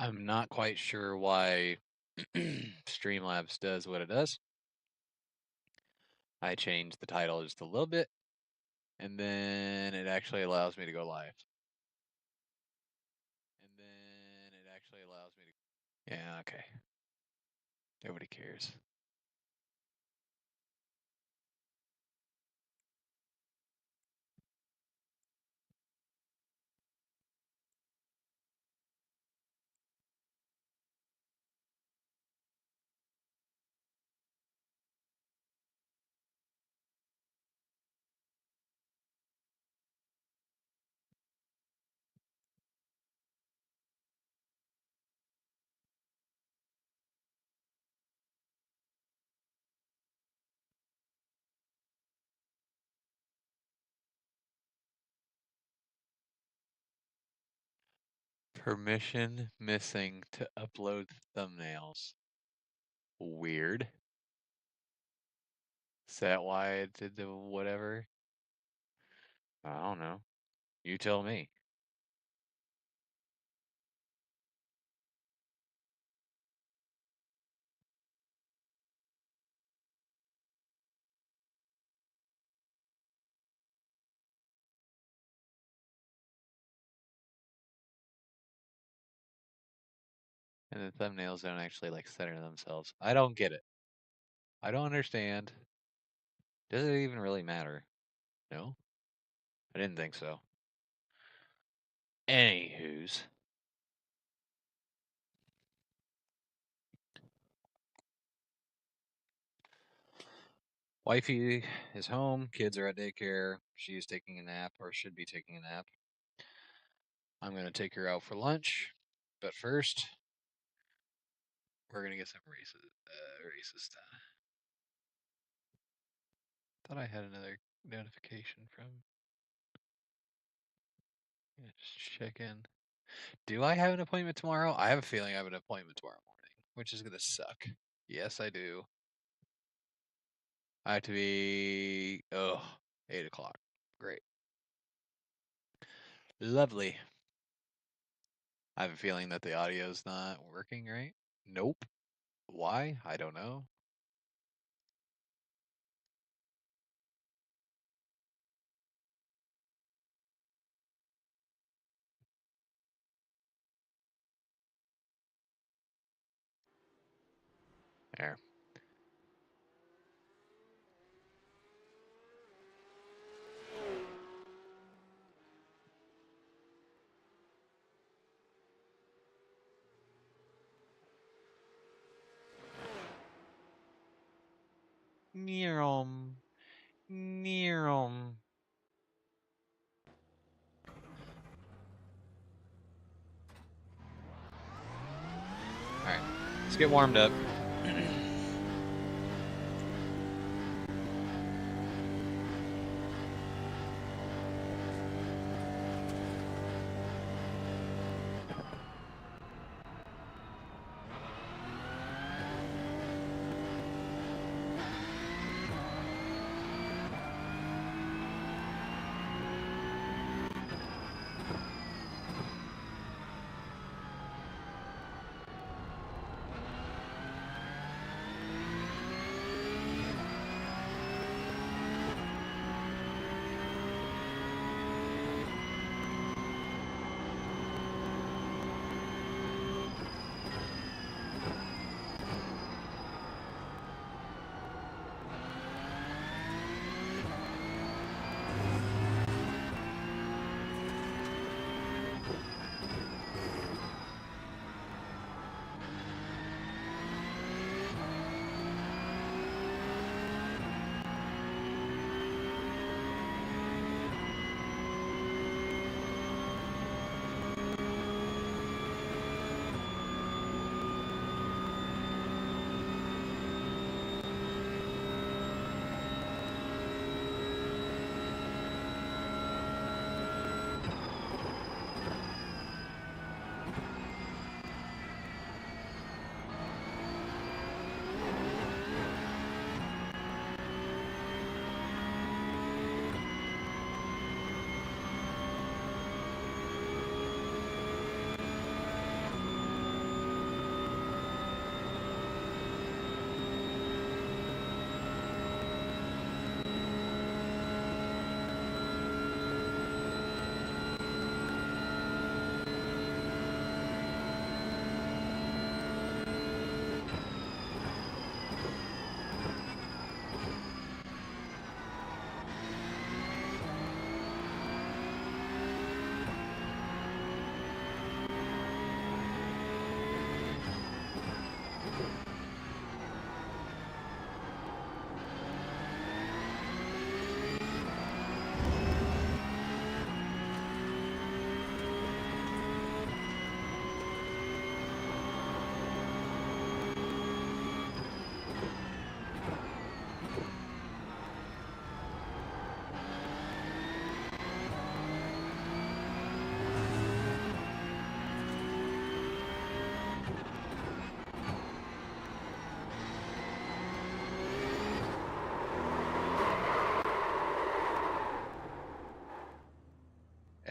I'm not quite sure why Streamlabs does what it does. I changed the title just a little bit, and then it actually allows me to go live. Yeah, okay. Nobody cares. Permission missing to upload thumbnails. Weird. Is that why I did the whatever? I don't know. You tell me. And the thumbnails don't actually like center themselves. I don't get it. I don't understand. Does it even really matter? No? I didn't think so. Anywho's. Wifey is home. Kids are at daycare. She is taking a nap, or should be taking a nap. I'm going to take her out for lunch. But first, we're going to get some races done. Thought I had another notification from. Yeah, just check in. Do I have an appointment tomorrow? I have a feeling I have an appointment tomorrow morning, which is going to suck. Yes, I do. I have to be, 8 o'clock. Great. Lovely. I have a feeling that the audio's not working right. Nope. Why? I don't know. There. Nearum. Nearum. Alright, let's get warmed up.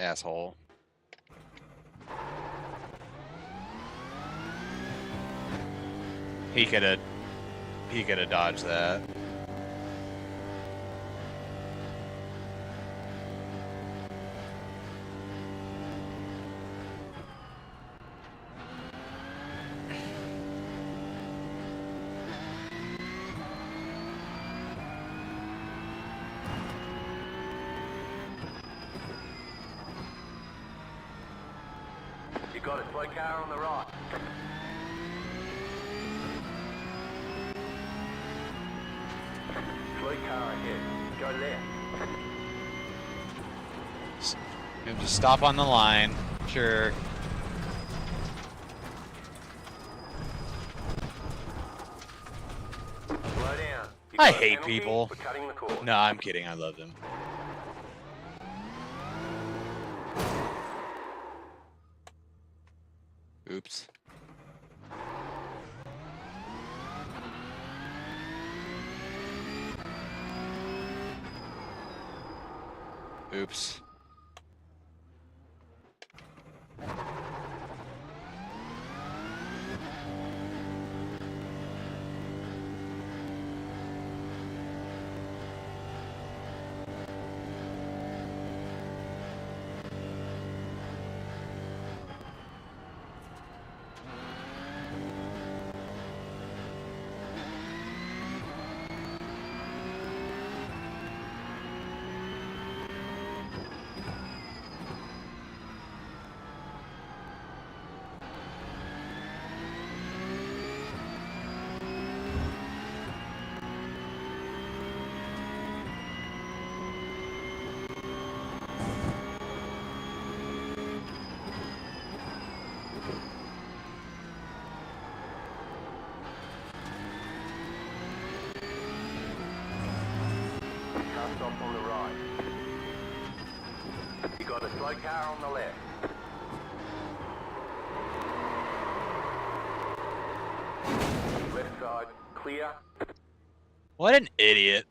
asshole. He could have dodged that. You got a slow car on the right. Slow car ahead. Go left. Just stop on the line. Sure. Slow down. I hate people. No, I'm kidding. I love them. Oops. Oops. Stop on the right. You got a slow car on the left. Left side, clear. What an idiot.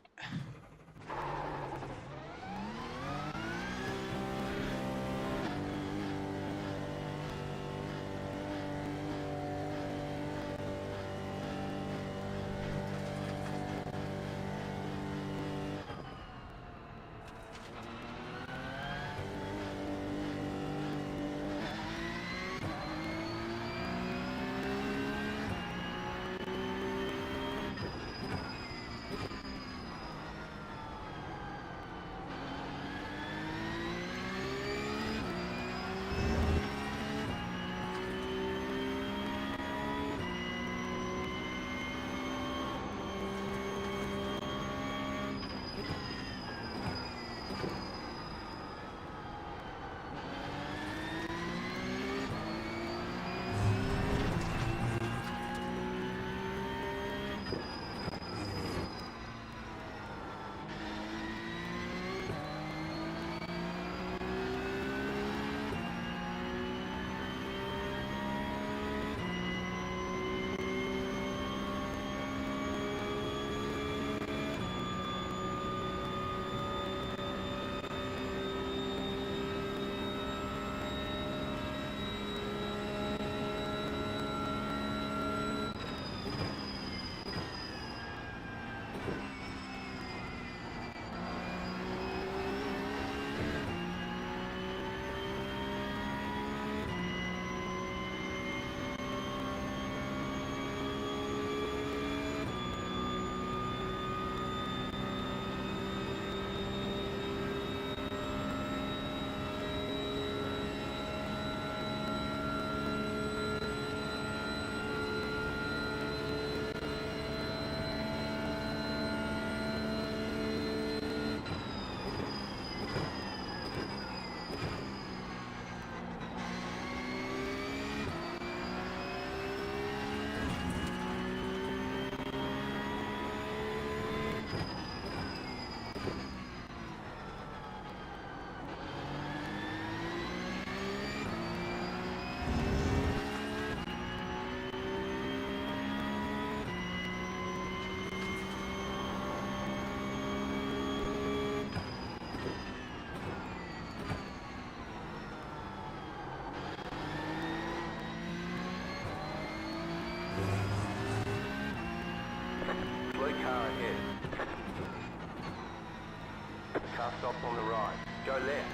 Car stop on the right. Go left.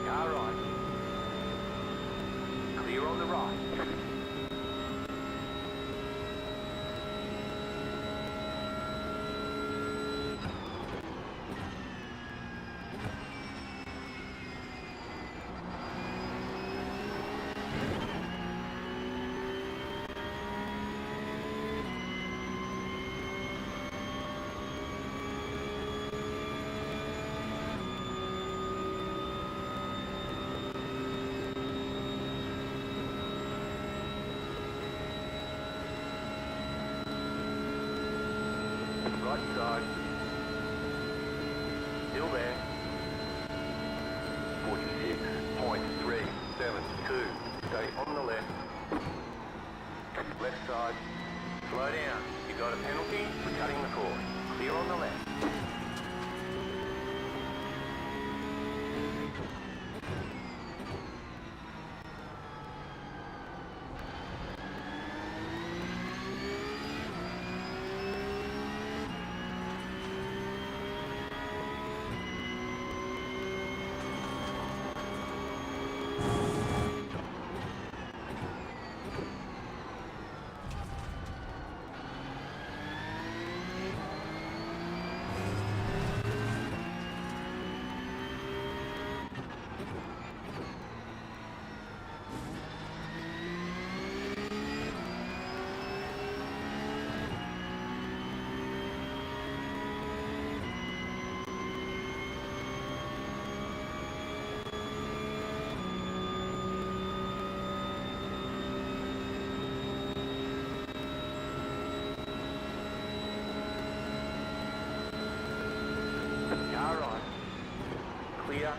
Car right. Clear on the right. Right side. Still there. 46.372. Stay on the left. Left side. Slow down. You got a penalty for cutting the course. Clear on the left. Car right. Clear.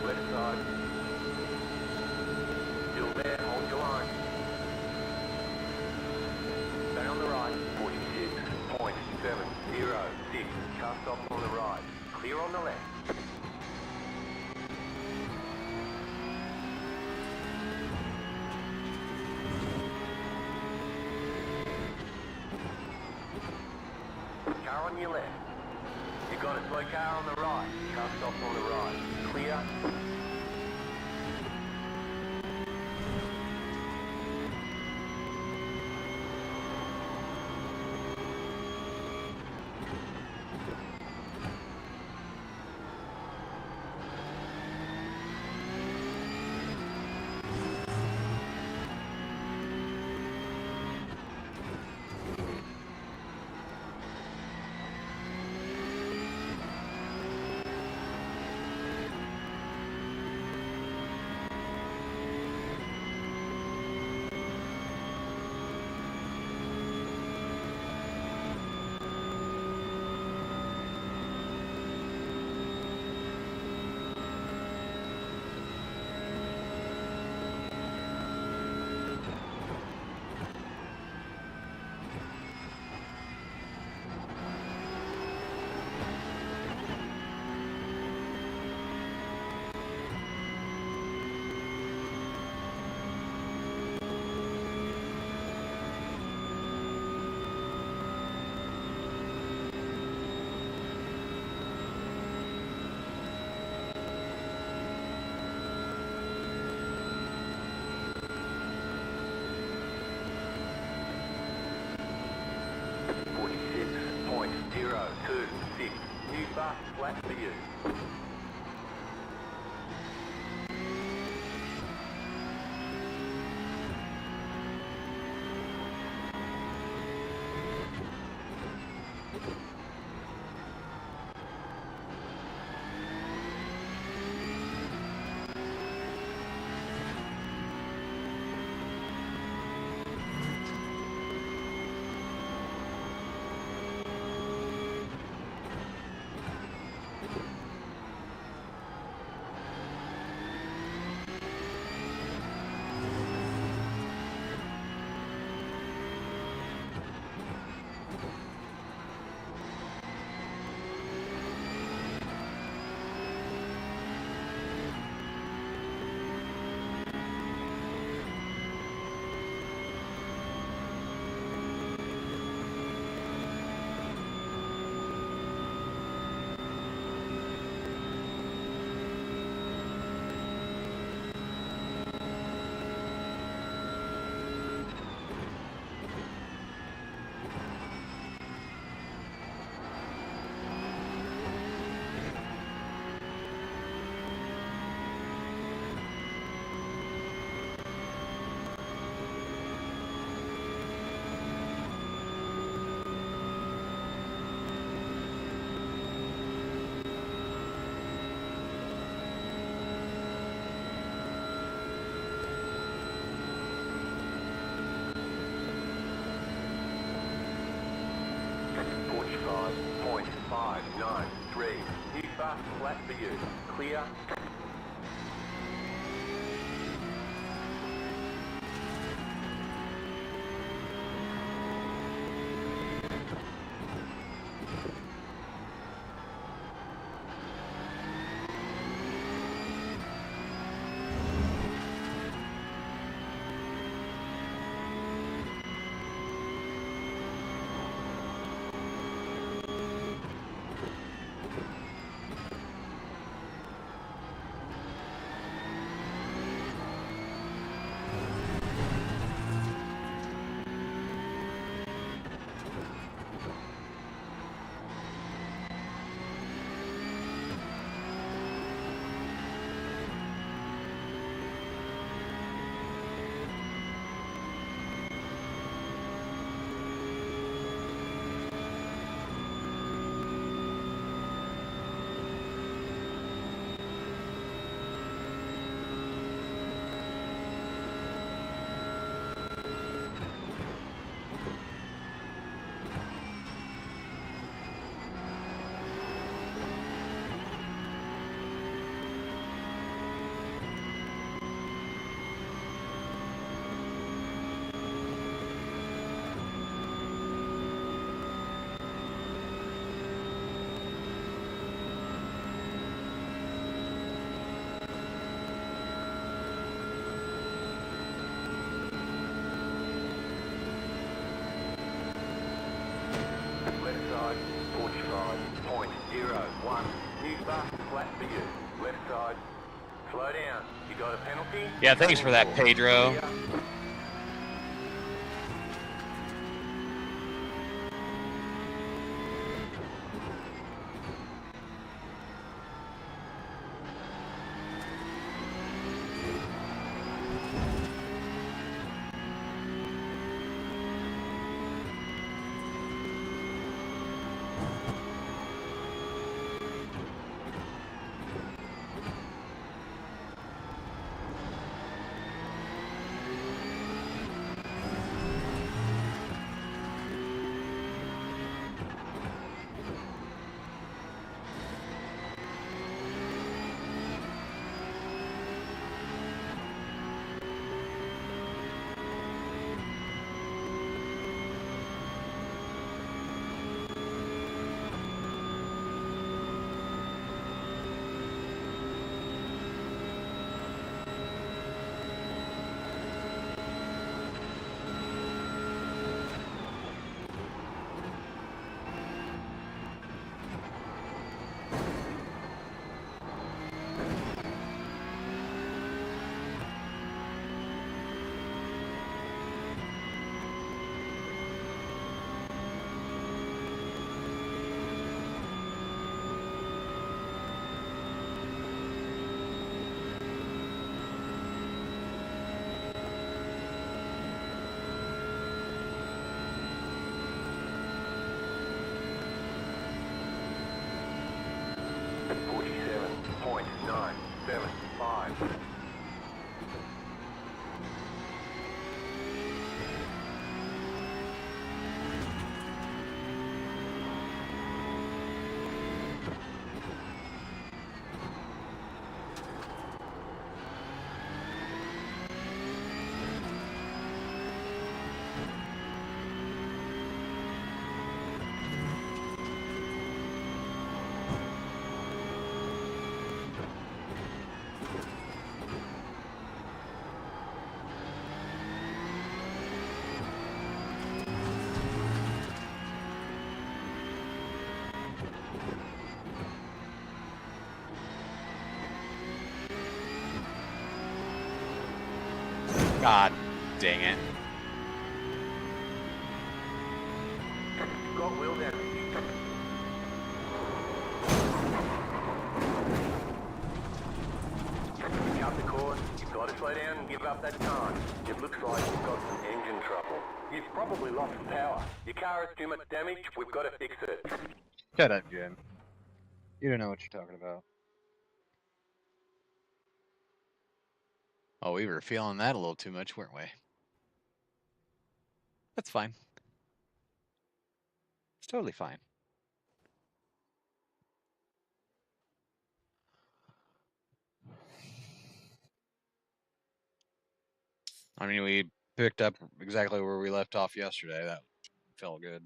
Left side. Still there, hold your line. Stay on the right. 46.706. Car stop on the right. Clear on the left. Car on your left. You got a slow car on the right. Car stop on the right. Clear. New bus flat for you. 593. New bus flat for you. Clear. Left side, 45.01. New bus flat for you. Left side. Slow down. You got a penalty? Yeah, thanks for that, Pedro. Clear. .975. God dang it. Got wheel damage. Cut the cord. You've got to slow down and give up that time. It looks like you've got some engine trouble. You've probably lost power. Your car has too much damage. We've got to fix it. Shut up, Jim. You don't know what you're talking about. Oh, we were feeling that a little too much, weren't we? That's fine. It's totally fine. I mean, we picked up exactly where we left off yesterday. That felt good.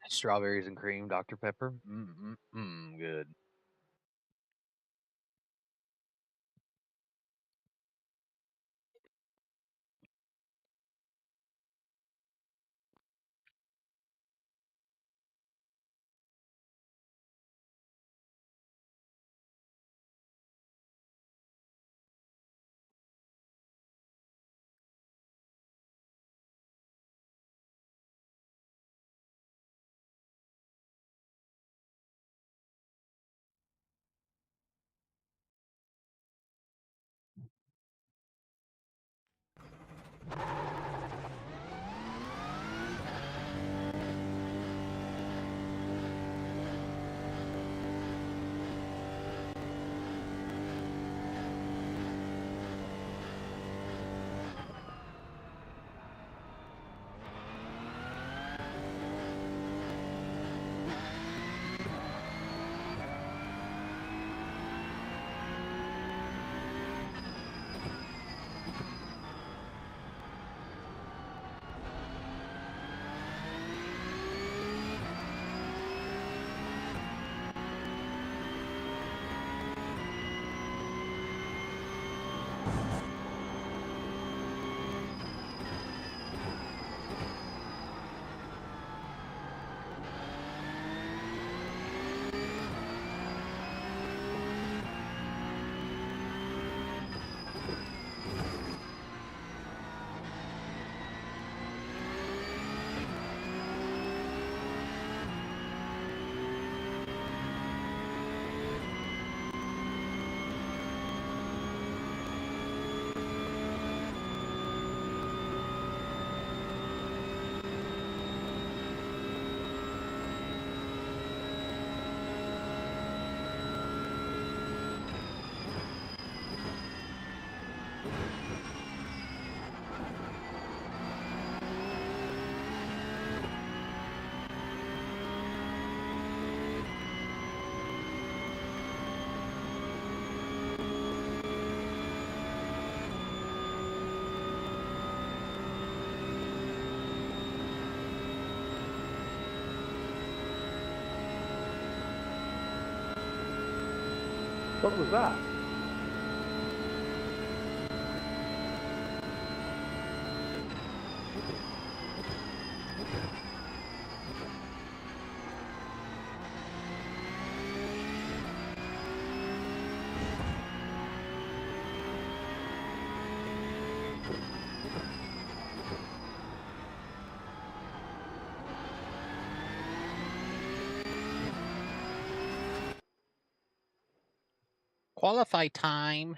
Strawberries and cream, Dr. Pepper. Good. What was that? Qualify time.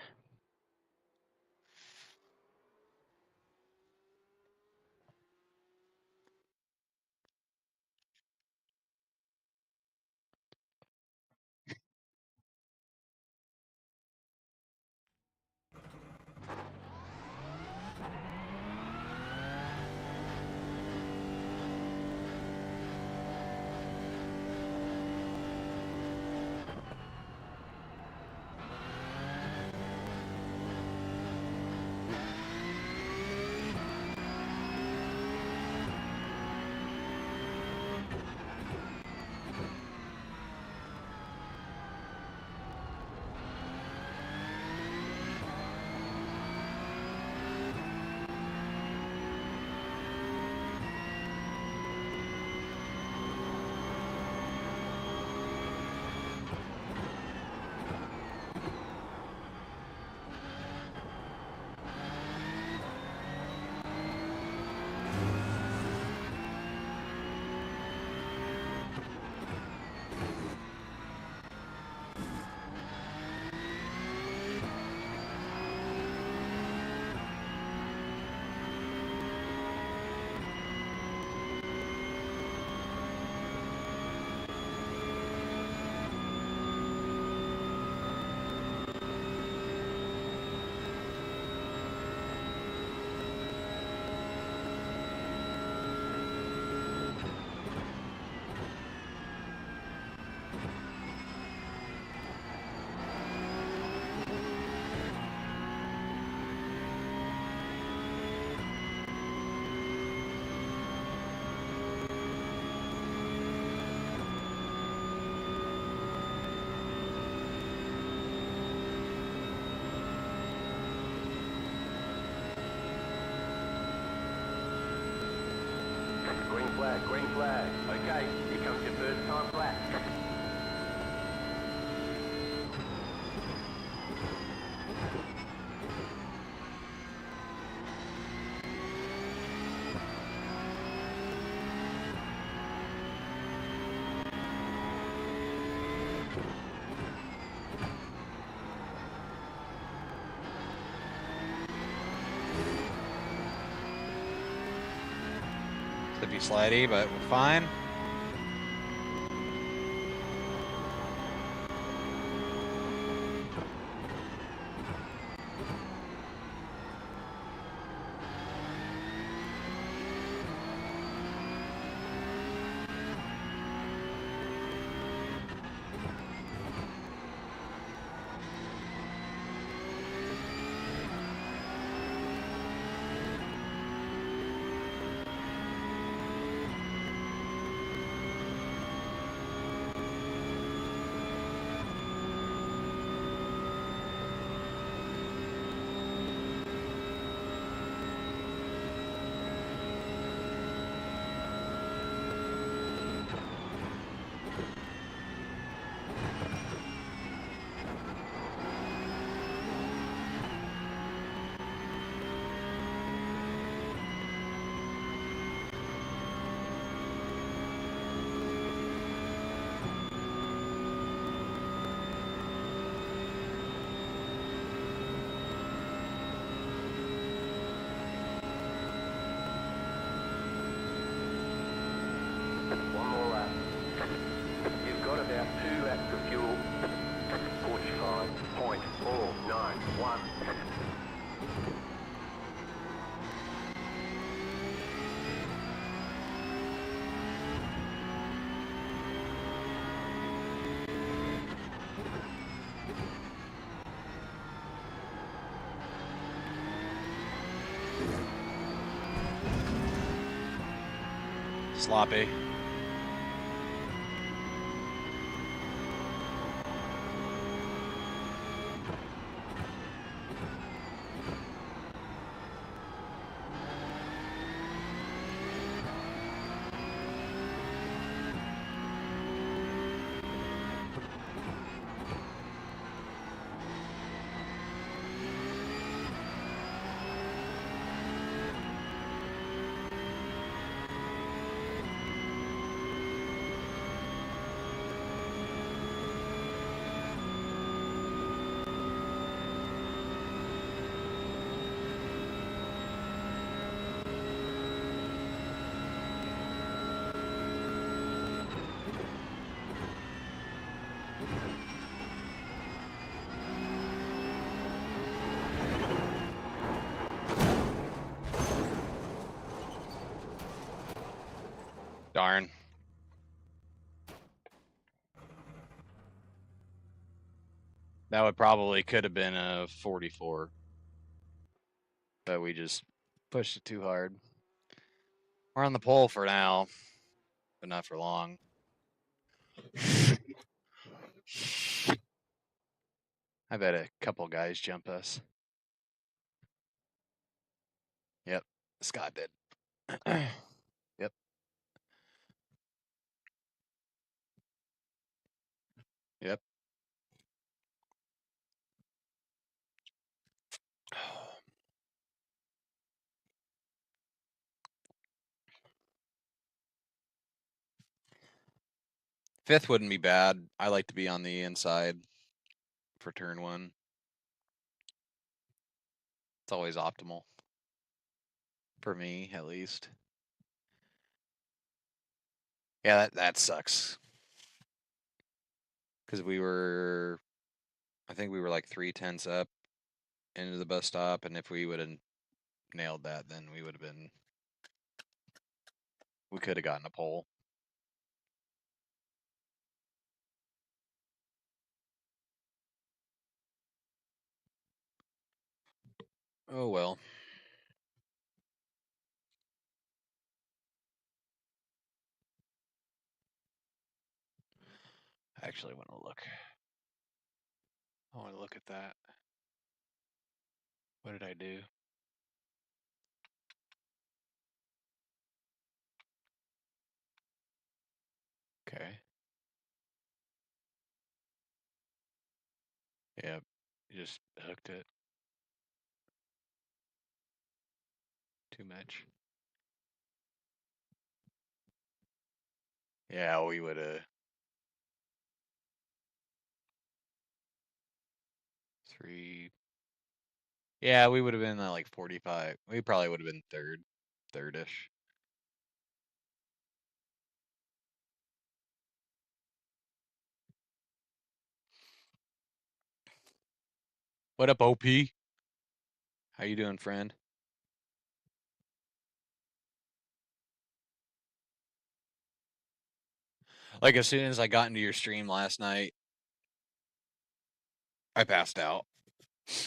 flag, green flag. Okay, here comes your first time flat. Slippy slidey, but we're fine. One more lap. You've got about 2 laps of fuel. 45.491. Sloppy. Darn. That would probably could have been a 44. But we just pushed it too hard. We're on the pole for now, but not for long. I bet a couple guys jump us. Yep, Scott did. Yep. Yep. Fifth wouldn't be bad. I like to be on the inside for turn one. It's always optimal. For me, at least. Yeah, that sucks. Because I think we were like 3/10 up into the bus stop, and if we would have nailed that, then we could have gotten a pole. Oh well. I actually want to look. I want to look at that. What did I do? Just hooked it. Too much. Yeah, we would have. 3. Yeah, we would have been like 45. We probably would have been third-ish. What up, OP? How you doing, friend? Like, as soon as I got into your stream last night, I passed out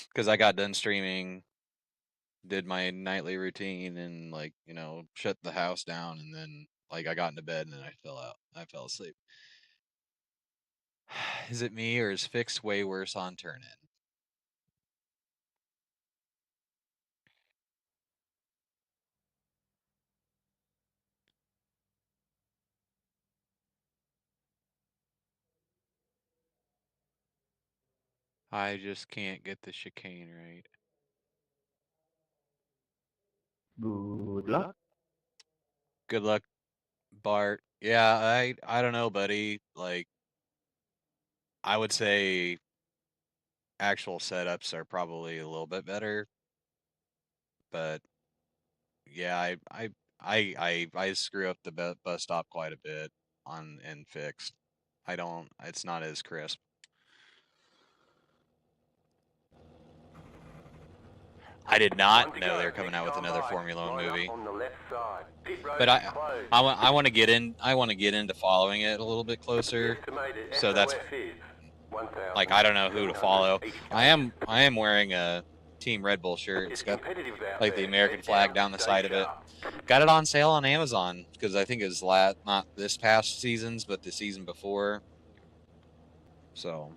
because I got done streaming, did my nightly routine, and like, shut the house down, and then like I got into bed and then I fell out. I fell asleep. Is it me or is fixed way worse on turn in? I just can't get the chicane right. Good luck. Good luck, Bart. Yeah, I don't know, buddy. Like, I would say actual setups are probably a little bit better, but yeah, I screw up the bus stop quite a bit on and fixed. I don't. It's not as crisp. I did not know they were coming out with another Formula One movie. On the left side. Pit road But is closed. I want to get in. I want to get into following it a little bit closer. Estimated So that's SOS is like I don't know who to follow. 1,780 I am wearing a Team Red Bull shirt. It's got competitive out like the there. American Head flag down, down the stay side of it. sharp. Got it on sale on Amazon because I think it was not this past season's, but the season before. So.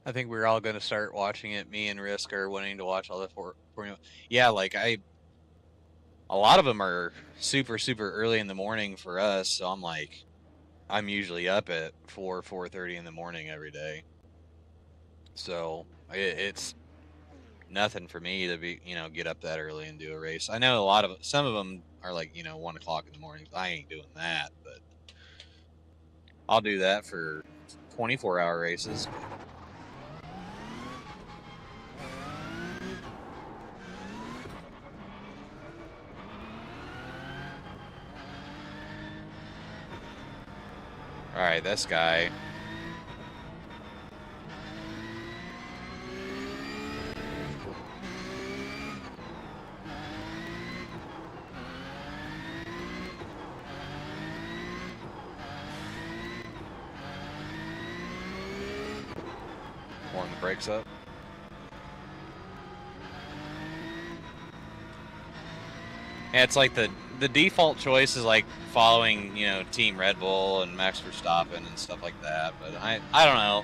I think we're all going to start watching it. Me and Risk are wanting to watch all the Formula. Yeah, like a lot of them are super early in the morning for us. So I'm usually up at 4:30 in the morning every day. So it's nothing for me to be get up that early and do a race. I know some of them are like 1 o'clock in the morning. I ain't doing that, but I'll do that for 24-hour races. All right, this guy. Pulling the brakes up. Yeah, it's like the default choice is like following, Team Red Bull and Max Verstappen and stuff like that. But I don't know.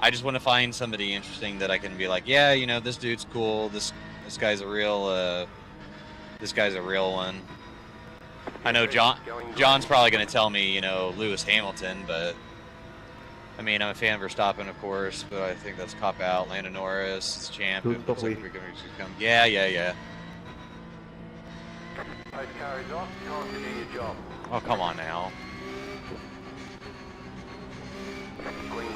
I just want to find somebody interesting that I can be like, yeah, this dude's cool. This guy's a real one. I know John's probably going to tell me, Lewis Hamilton, but I mean, I'm a fan of Verstappen, of course, but I think that's cop out. Lando Norris is champ. It looks like we're going to come. Yeah. Post car is off. Time to do your job. Oh, come on now. Green.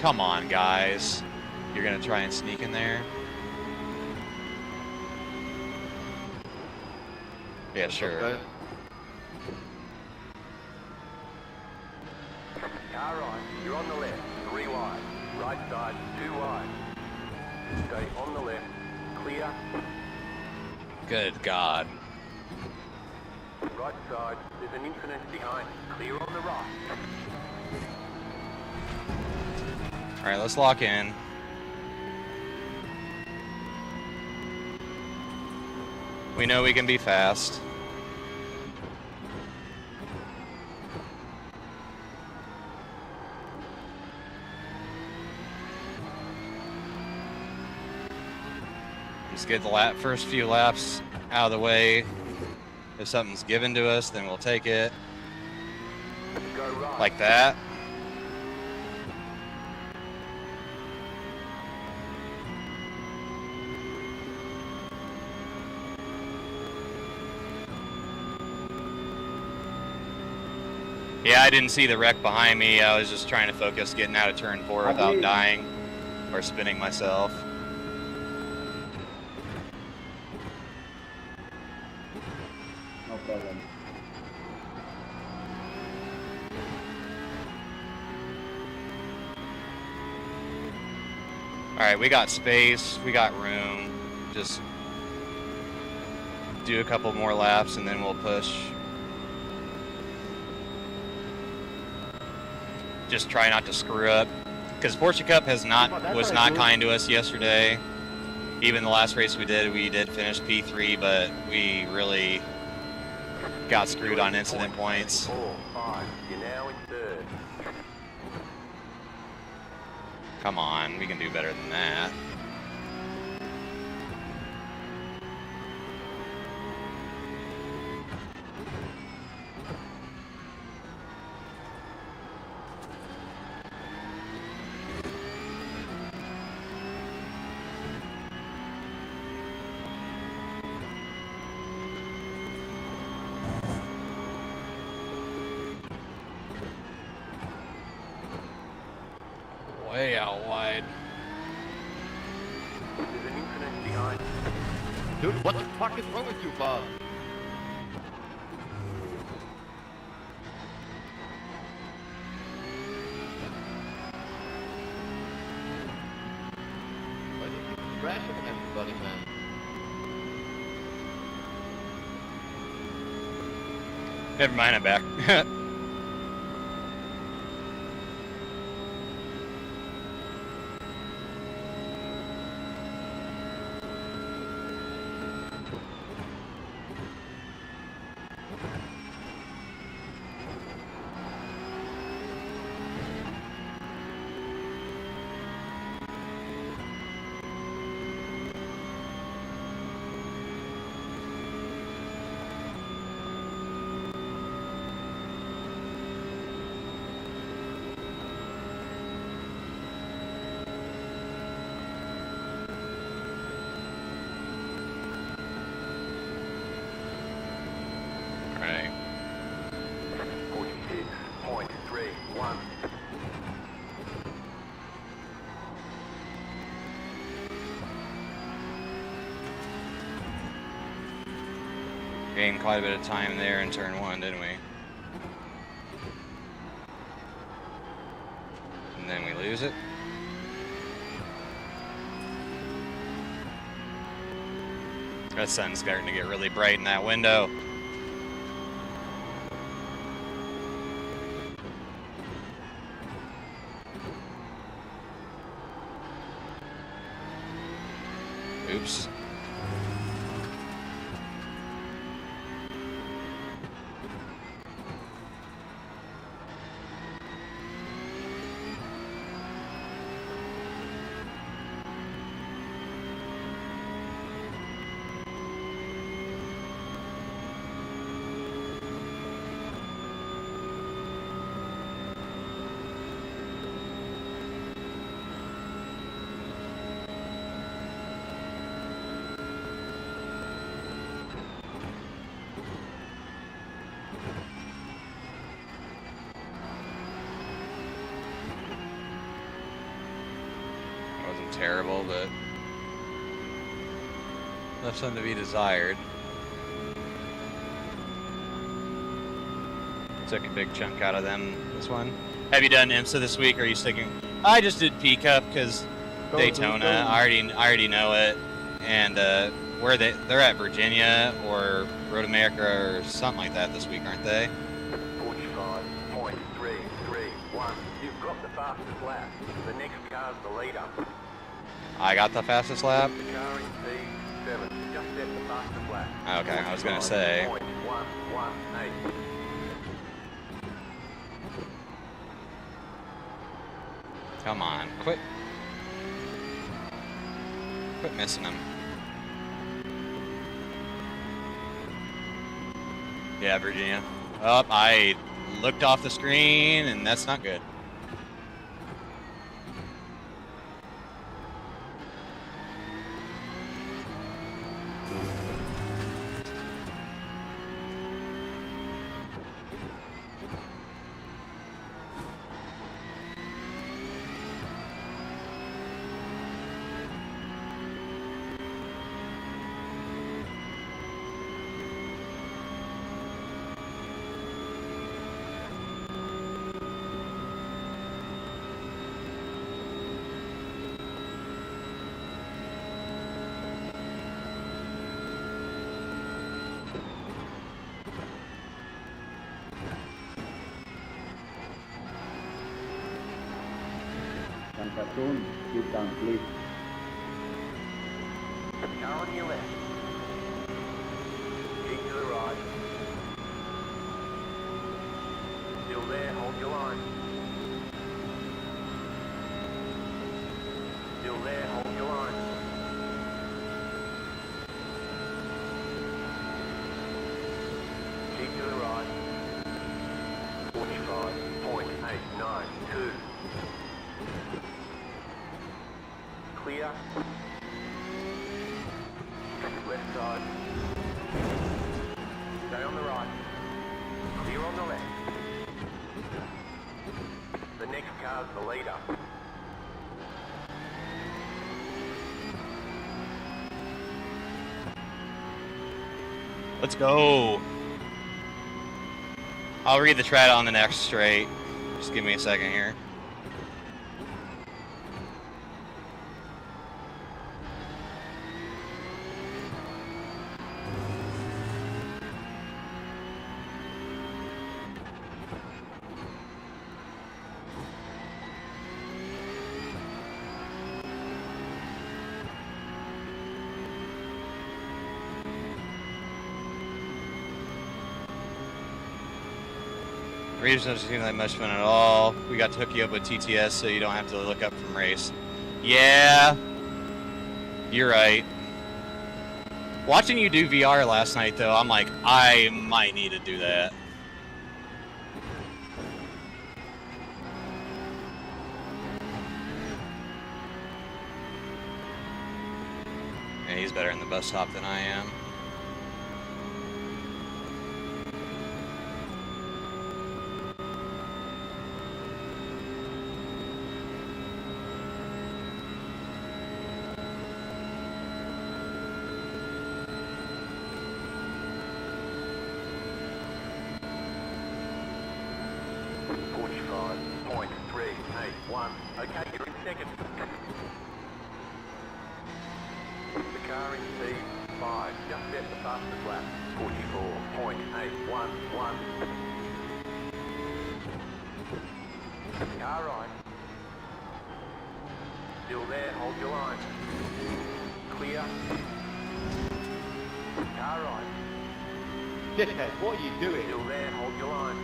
Come on, guys. You're going to try and sneak in there? Yeah, sure. Car right. You're on the left. 3 wide. Right side. 2 wide. Stay on the left. Clear. Good God. Right side. There's an incident behind. Clear on the right. All right, let's lock in. We know we can be fast. Just get the first few laps out of the way. If something's given to us, then we'll take it. Go right. Like that. Yeah, I didn't see the wreck behind me. I was just trying to focus getting out of turn 4 without dying or spinning myself. No problem. Alright, we got space, we got room. Just do a couple more laps and then we'll push. Just try not to screw up. Because Porsche Cup was not kind to us yesterday. Even the last race we did finish P3, but we really got screwed on incident points. 4, 5. You're now in third. Come on, we can do better than that. Way out wide. There's an incident behind. Dude, what the fuck is wrong with you, Bob? Why do you keep crashing everybody, man? Never mind, I'm back. Alright. 46.31. Gained quite a bit of time there in turn 1, didn't we? And then we lose it. That sun's starting to get really bright in that window. Oops. Wasn't terrible, but left some to be desired. Took a big chunk out of them this one. Have you done IMSA this week, or are you sticking? I just did P Cup because Daytona. I already know it, and where they're at Virginia or Road America or something like that this week, aren't they? 45.331. You've got the fastest lap. The next car's the leader. I got the fastest lap. The car in P7. just set the fastest lap. Okay, I was gonna say. 45.118. Come on, quit missing him. Yeah, Virginia. Oh, I looked off the screen, and that's not good. Soon, keep down, please. Car on your left. Keep to the right. Still there, hold your line. Still there, hold your line. Keep to the right. 45.892. Clear. Left side. Stay on the right. Clear on the left. The next car's the leader. Let's go. I'll read the tread on the next straight. Just give me a second here. Regions doesn't seem like much fun at all. We got to hook you up with TTS so you don't have to look up from race. Yeah, you're right. Watching you do VR last night, though, I'm like, I might need to do that. Yeah, he's better in the bus stop than I am. Okay, you're in second. The car in P5, just set the fastest lap. 44.811. Car right. Still there, hold your line. Clear. Car right. Dickhead, what are you doing? Still there, hold your line.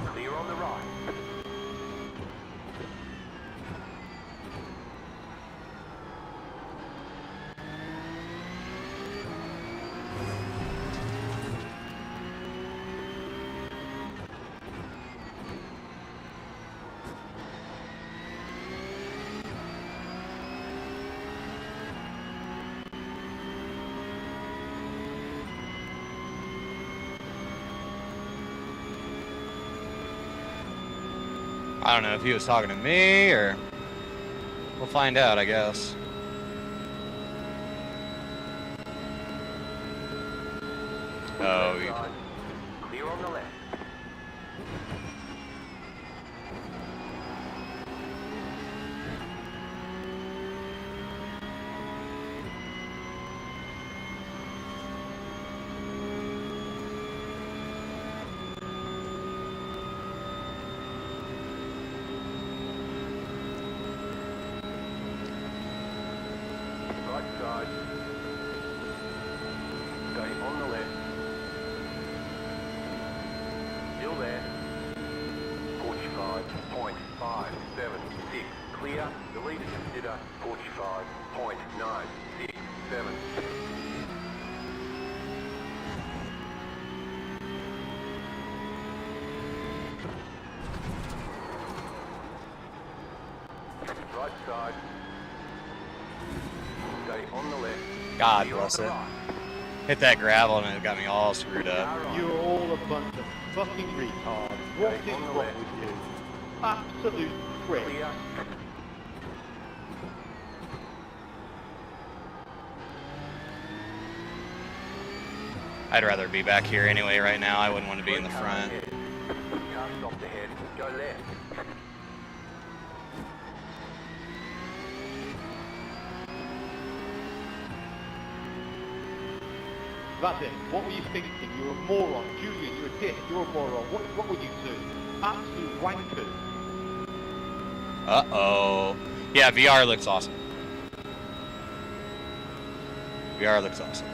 Clear on the right. I don't know if he was talking to me or we'll find out, I guess. Oh, you... Clear on the left. Right side. Clear. The lead is consider 45.967. Right side. Stay on the left. God Clear bless on the it. right. Hit that gravel and it got me all screwed up. You're all a bunch of fucking retards. What is wrong with you? Absolute prick. Clear. I'd rather be back here anyway right now. I wouldn't want to be in the front. Car stopped ahead. Go left. That's it. What were you thinking? You're a moron. Julian, you're a dick. You're a moron. What would you do? Absolute wankers. Uh-oh. Yeah, VR looks awesome. VR looks awesome.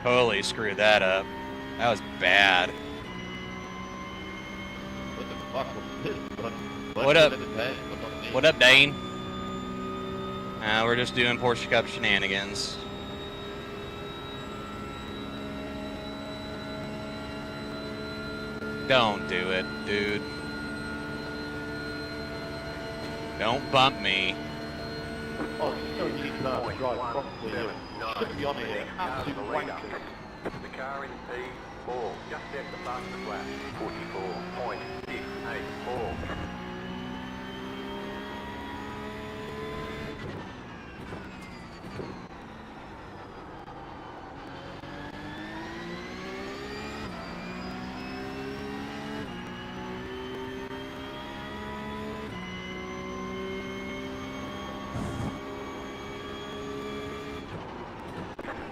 Holy, screwed that up. That was bad. What the fuck was this? What up? What up, Dane? We're just doing Porsche Cup shenanigans. Don't do it, dude. Don't bump me. Oh, so you need to learn to drive properly. You shouldn't be on here. Absolute wankers. The car in P4 just set the fastest lap. 44.684.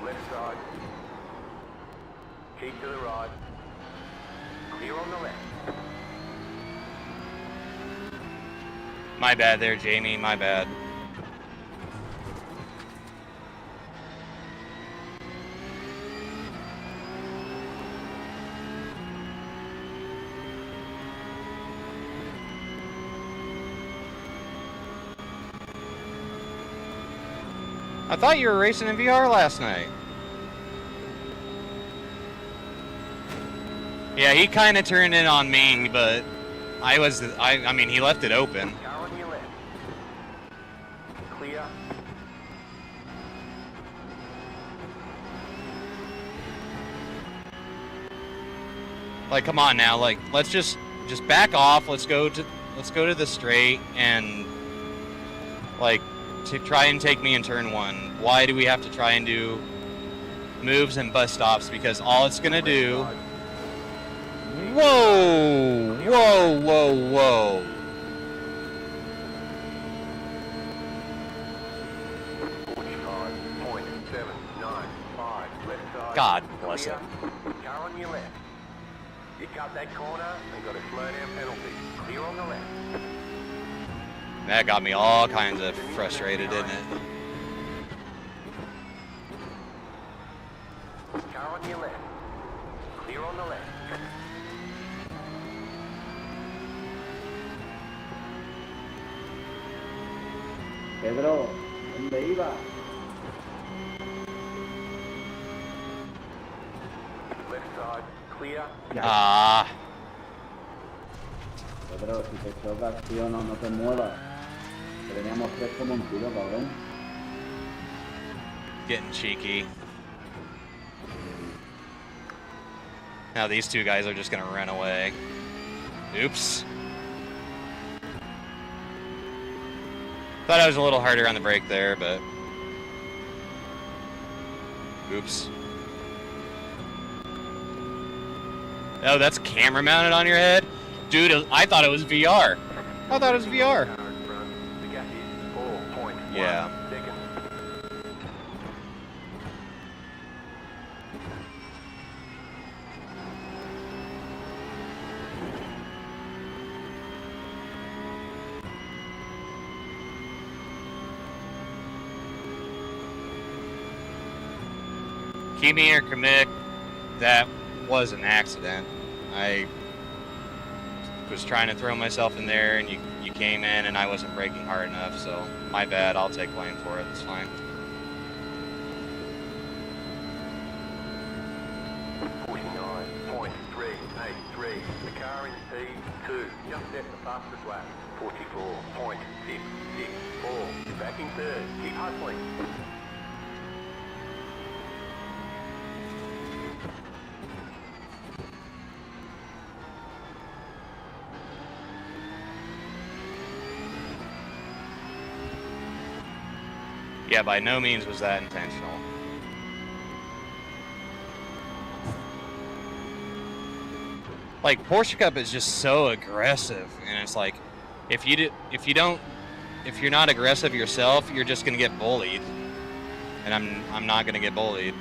Left side. Keep to the right. Clear on the left. My bad there, Jamie. My bad. I thought you were racing in VR last night. Yeah, he kind of turned in on me, but I mean, he left it open. Car on your left. Clear. Like, come on now, like, let's just back off. Let's go to the straight and like to try and take me in turn one. Why do we have to try and do moves and bus stops? Because all it's gonna do. Whoa! Whoa! Whoa! Whoa! 45.795 left side. God bless Clear. it. Car on your left. You cut that corner and got a slow down penalty. Clear on the left. That got me all kinds of frustrated, didn't it? Car on your left. Clear on the left. Pedro, ¿dónde iba? Left side. Clear. Ah, Pedro, si te chocas, tío, no te muevas. Que teníamos tres como un tiro, cabrón. getting cheeky. Now these two guys are just gonna run away. Oops. Thought I was a little harder on the brake there, but oops. Oh, that's camera mounted on your head? Dude, I thought it was VR. I thought it was VR. Car in front. The gap is 4.1 Yeah. seconds. Kimi or Kamik, that was an accident. I was trying to throw myself in there, and you came in, and I wasn't braking hard enough, so my bad. I'll take blame for it. It's fine. 49.383. The car in P2 just set the fastest lap. 44.664. Back in third. Keep hustling. Yeah, by no means was that intentional. Like, Porsche Cup is just so aggressive, and it's like, if you're not aggressive yourself, you're just gonna get bullied, and I'm not gonna get bullied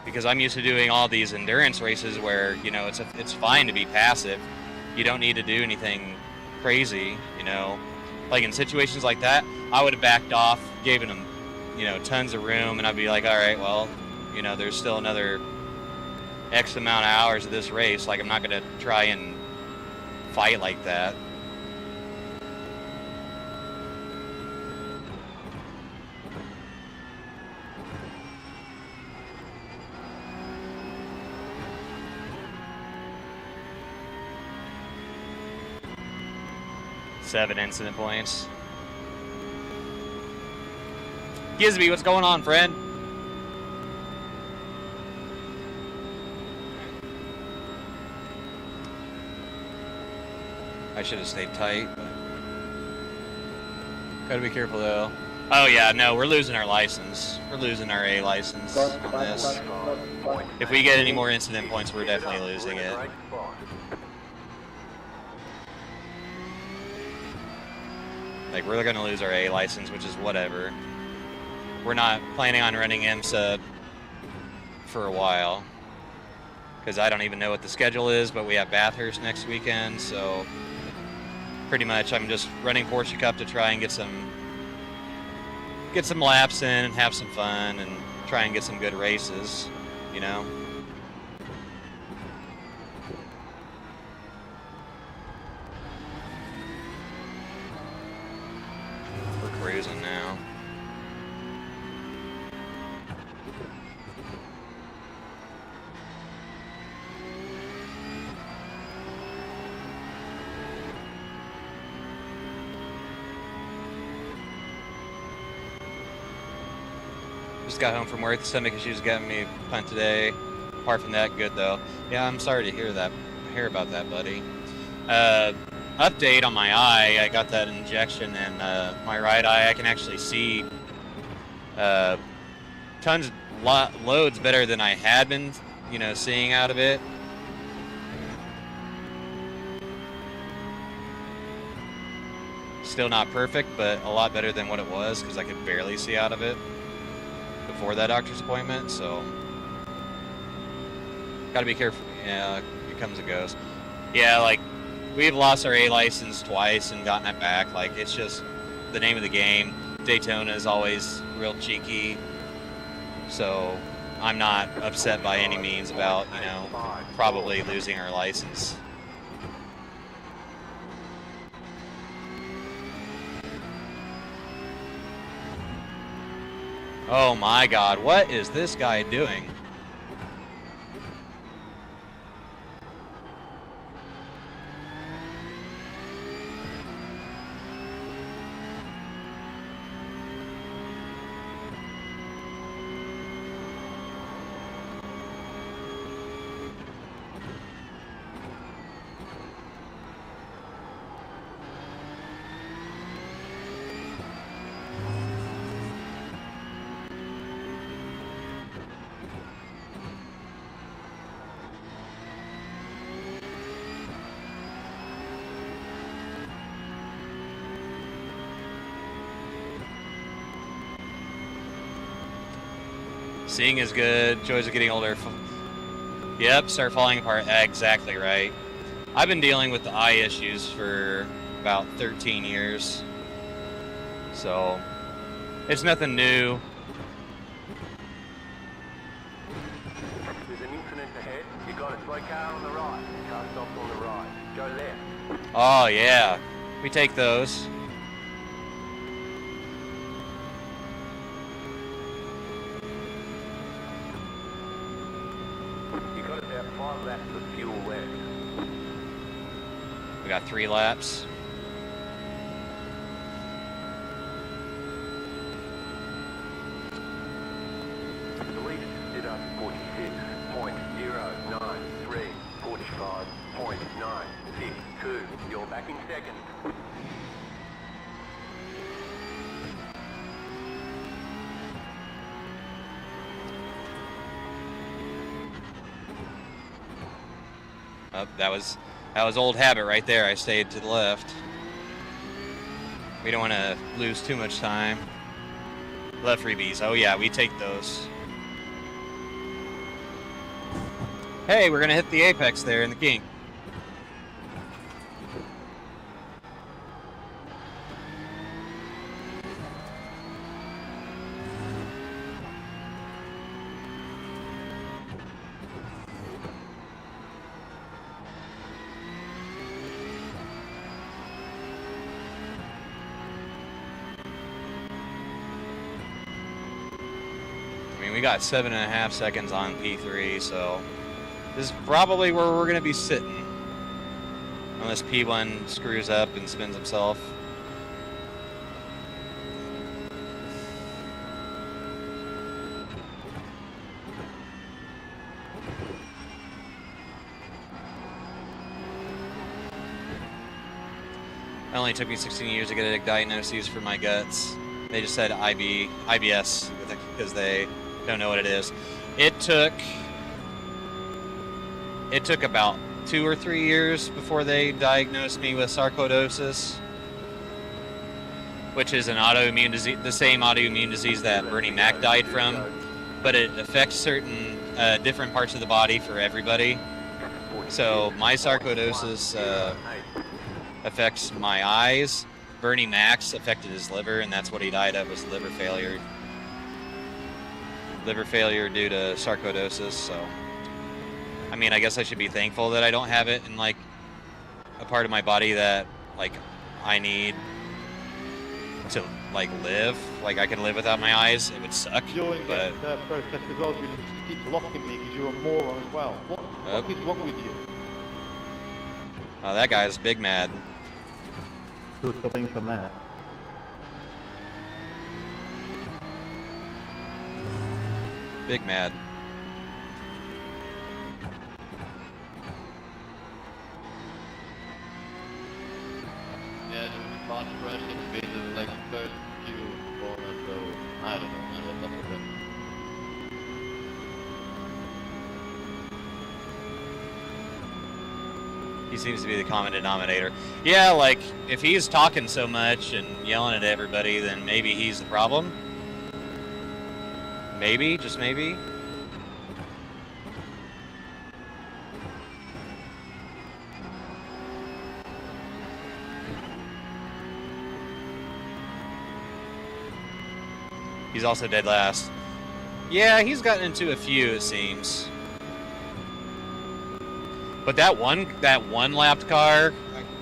because I'm used to doing all these endurance races where, you know, it's fine to be passive. You don't need to do anything crazy, you know. Like in situations like that, I would have backed off, given them, you know, tons of room, and I'd be like, all right, well, you know, there's still another X amount of hours of this race. Like, I'm not gonna try and fight like that. Seven incident points. Gizby, what's going on, friend? I should have stayed tight, but gotta be careful though. Oh yeah, no, we're losing our license. We're losing our A license on this. If we get any more incident points, we're definitely losing it. Like, we're gonna lose our A license, which is whatever. We're not planning on running IMSA for a while, because I don't even know what the schedule is, but we have Bathurst next weekend, so pretty much I'm just running Porsche Cup to try and get some laps in and have some fun and try and get some good races, you know? Cruising now. Just got home from work. Stomach issues got me punt today. Apart from that, good though. Yeah, I'm sorry to hear about that, buddy. Update on my eye, I got that injection in my right eye. I can actually see loads better than I had been, you know, seeing out of it. Still not perfect, but a lot better than what it was, because I could barely see out of it before that doctor's appointment, so gotta be careful. Yeah, it comes and goes. Yeah, like, we've lost our A license twice and gotten it back. Like, it's just the name of the game. Daytona is always real cheeky, so I'm not upset by any means about, you know, probably losing our license. Oh my God, what is this guy doing? Seeing is good. Joys are getting older. Yep, start falling apart. Exactly right. I've been dealing with the eye issues for about 13 years. So, It's nothing new. There's an incident ahead. You got a slow car on the right. Car stops on the right. Go left. Oh yeah, we take those. You got about 5 laps of fuel left. We got 3 laps. The lead did up 46.093, 45.962. You're back in second. Oh, that was old habit right there. I stayed to the left. We don't want to lose too much time. Left freebies. Oh yeah, we take those. Hey, we're gonna hit the apex there in the kink. We got 7.5 seconds on P3, so this is probably where we're going to be sitting. Unless P1 screws up and spins himself. It only took me 16 years to get a diagnosis for my guts. They just said IBS because they don't know what it is. It took about 2 or 3 years before they diagnosed me with sarcoidosis, which is an autoimmune disease, the same autoimmune disease that Bernie Mac died from, but it affects certain different parts of the body for everybody. So my sarcoidosis affects my eyes. Bernie Mac's affected his liver, and that's what he died of, was liver failure. Liver failure due to sarcoidosis. So, I mean, I guess I should be thankful that I don't have it in like a part of my body that like I need to like live. Like I can live without my eyes. It would suck. During but that process as well, you just keep blocking me because you're a moron as well. What is wrong with you? oh, that guy's big mad. Who's stopping from that? Big mad. Yeah, there was fast racing with like first few corners, so I don't know, I don't know. He seems to be the common denominator. Yeah, like if he's talking so much and yelling at everybody, then maybe he's the problem. Maybe, just maybe. He's also dead last. Yeah, he's gotten into a few, it seems. But that one lapped car,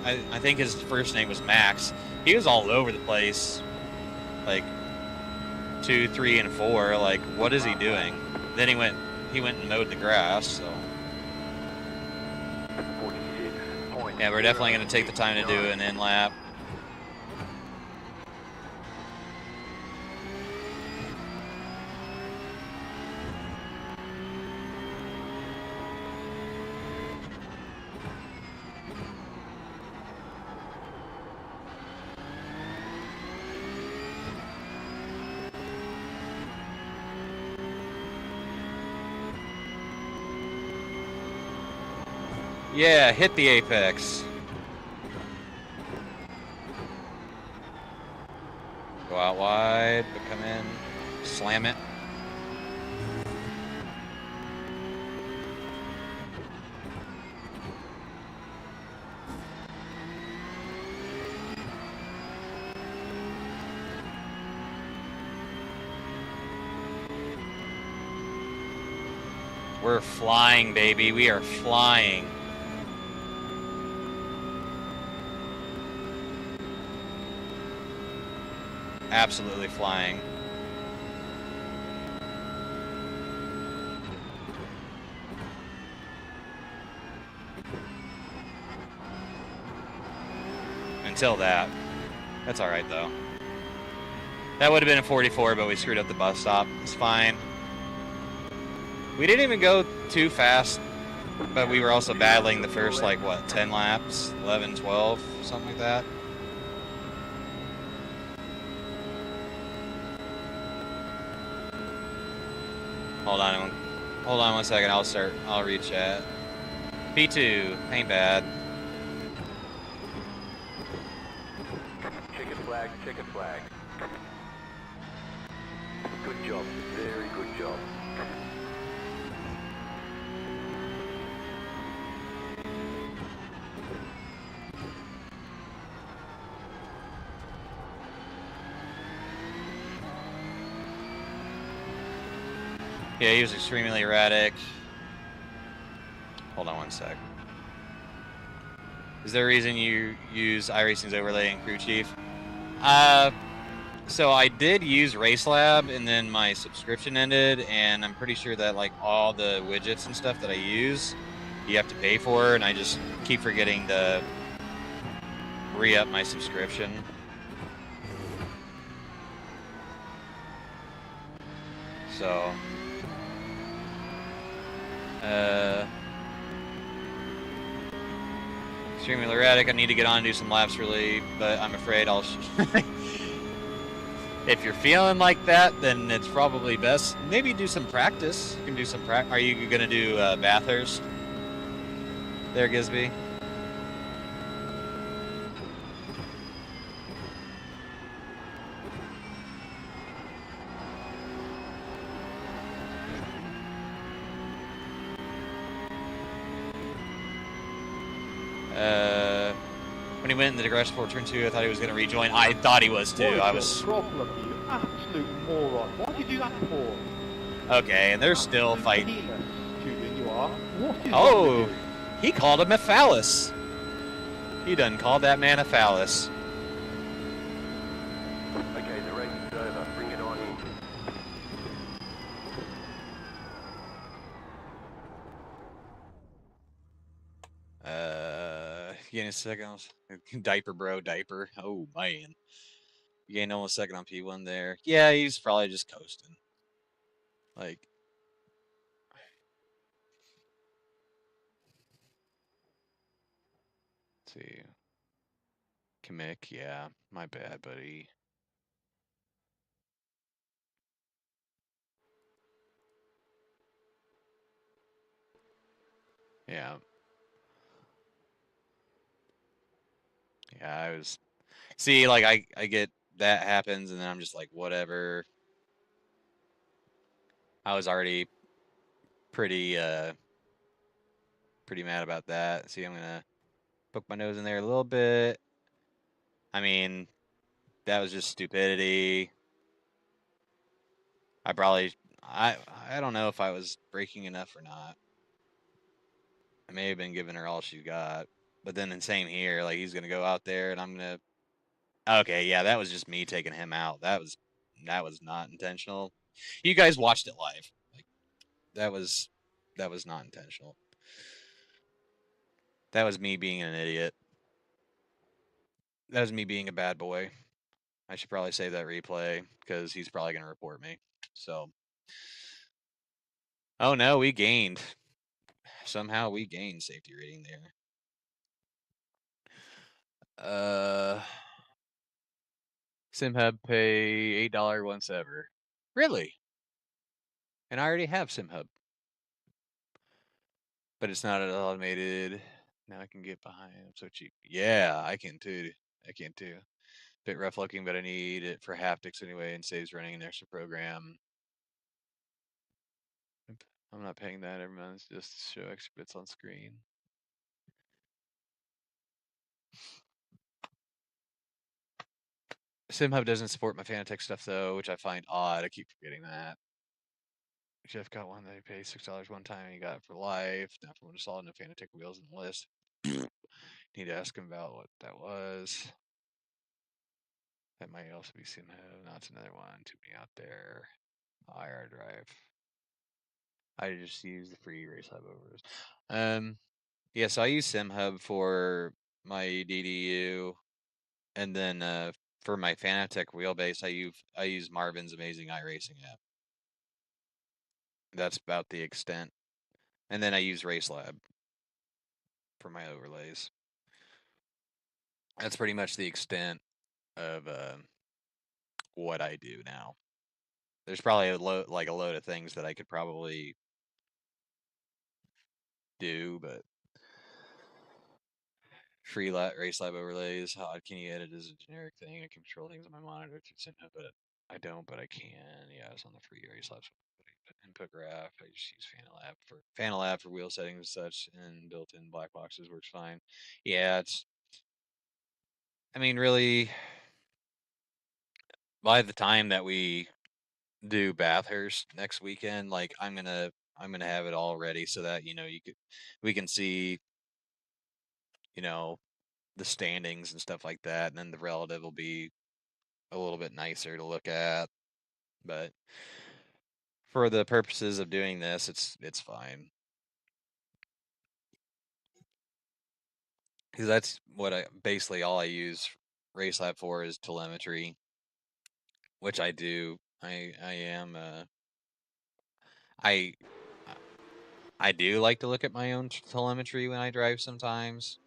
I think his first name was Max. He was all over the place, like 2, 3, and 4. Like, what is he doing? Then he went and mowed the grass. So yeah, we're definitely going to take the time to do an in lap. Yeah, hit the apex. Go out wide, but come in, slam it. We're flying, baby. We are flying. Absolutely flying. Until that. That's all right, though. That would have been a 44, but we screwed up the bus stop. It's fine. We didn't even go too fast, but we were also battling the first, like, what, 10 laps? 11, 12, something like that. Hold on one second. I'll read chat. P2, ain't bad. Checkered flag, checkered flag. Good job, very good job. Yeah, he was extremely erratic. Hold on one sec. Is there a reason you use iRacing's overlay and crew chief? So I did use RaceLab, and then my subscription ended, and I'm pretty sure that like all the widgets and stuff that I use, you have to pay for, and I just keep forgetting to re-up my subscription. So, extremely erratic. I need to get on and do some laps really, but I'm afraid I'll. If you're feeling like that, then it's probably best. Maybe do some practice. You can do some practice. Are you gonna do Bathurst? There, Gisby. When he went in the COCKPIT turn 2, I thought he was going to rejoin. I thought he was too. What is your problem, you absolute moron? What did you do that for? Okay, and they're still fighting. Julian, you are. What is Oh, he called him a phallus. He done called that man a phallus. Okay, the race is over. Bring it on in. You gain a second. Diaper, bro, diaper. Oh, man. You gained almost a second on P1 there. Yeah, he's probably just coasting. Like, let's see. Kamek, yeah. My bad, buddy. Yeah. Yeah, I was... See, like, I get that happens, and then I'm just like, whatever. I was already pretty mad about that. See, I'm gonna poke my nose in there a little bit. I mean, that was just stupidity. I don't know if I was braking enough or not. I may have been giving her all she got. But then the same here, like he's gonna go out there and I'm gonna... Okay, yeah, that was just me taking him out. That was not intentional. You guys watched it live. Like that was not intentional. That was me being an idiot. That was me being a bad boy. I should probably save that replay because he's probably gonna report me. So, oh no, we gained. Somehow we gained safety rating there. SimHub pay $8 once ever. Really? And I already have SimHub. But it's not automated. Now I can get behind. I'm so cheap. Yeah, I can too. I can too. Bit rough looking, but I need it for haptics anyway and saves running an extra program. I'm not paying that every month just to show extra bits on screen. SimHub doesn't support my FANATEC stuff though, which I find odd. I keep forgetting that. Jeff got one that he paid $6 one time and he got it for life. Not for one to solid, no FANATEC wheels in the list. Need to ask him about what that was. That might also be SimHub. No, it's another one. Too many out there. IR drive. I just use the free Race Lab overs. Yeah, so I use SimHub for my DDU, and then for my FANATEC wheelbase, I use Marvin's amazing iRacing app. That's about the extent. And then I use RaceLab for my overlays. That's pretty much the extent of what I do now. There's probably a load of things that I could probably do, but free RaceLab overlays. How can you edit as a generic thing? I can control things on my monitor through SimHub, but I don't. But I can. Yeah, it's on the free RaceLab input graph. I just use FANALab for wheel settings and such, and built-in black boxes works fine. Yeah, I mean, really, by the time that we do Bathurst next weekend, like I'm gonna have it all ready so that we can see the standings and stuff like that, and then the relative will be a little bit nicer to look at. But for the purposes of doing this, it's fine. Because that's what basically all I use RaceLab for is telemetry, which I do. I do like to look at my own telemetry when I drive sometimes,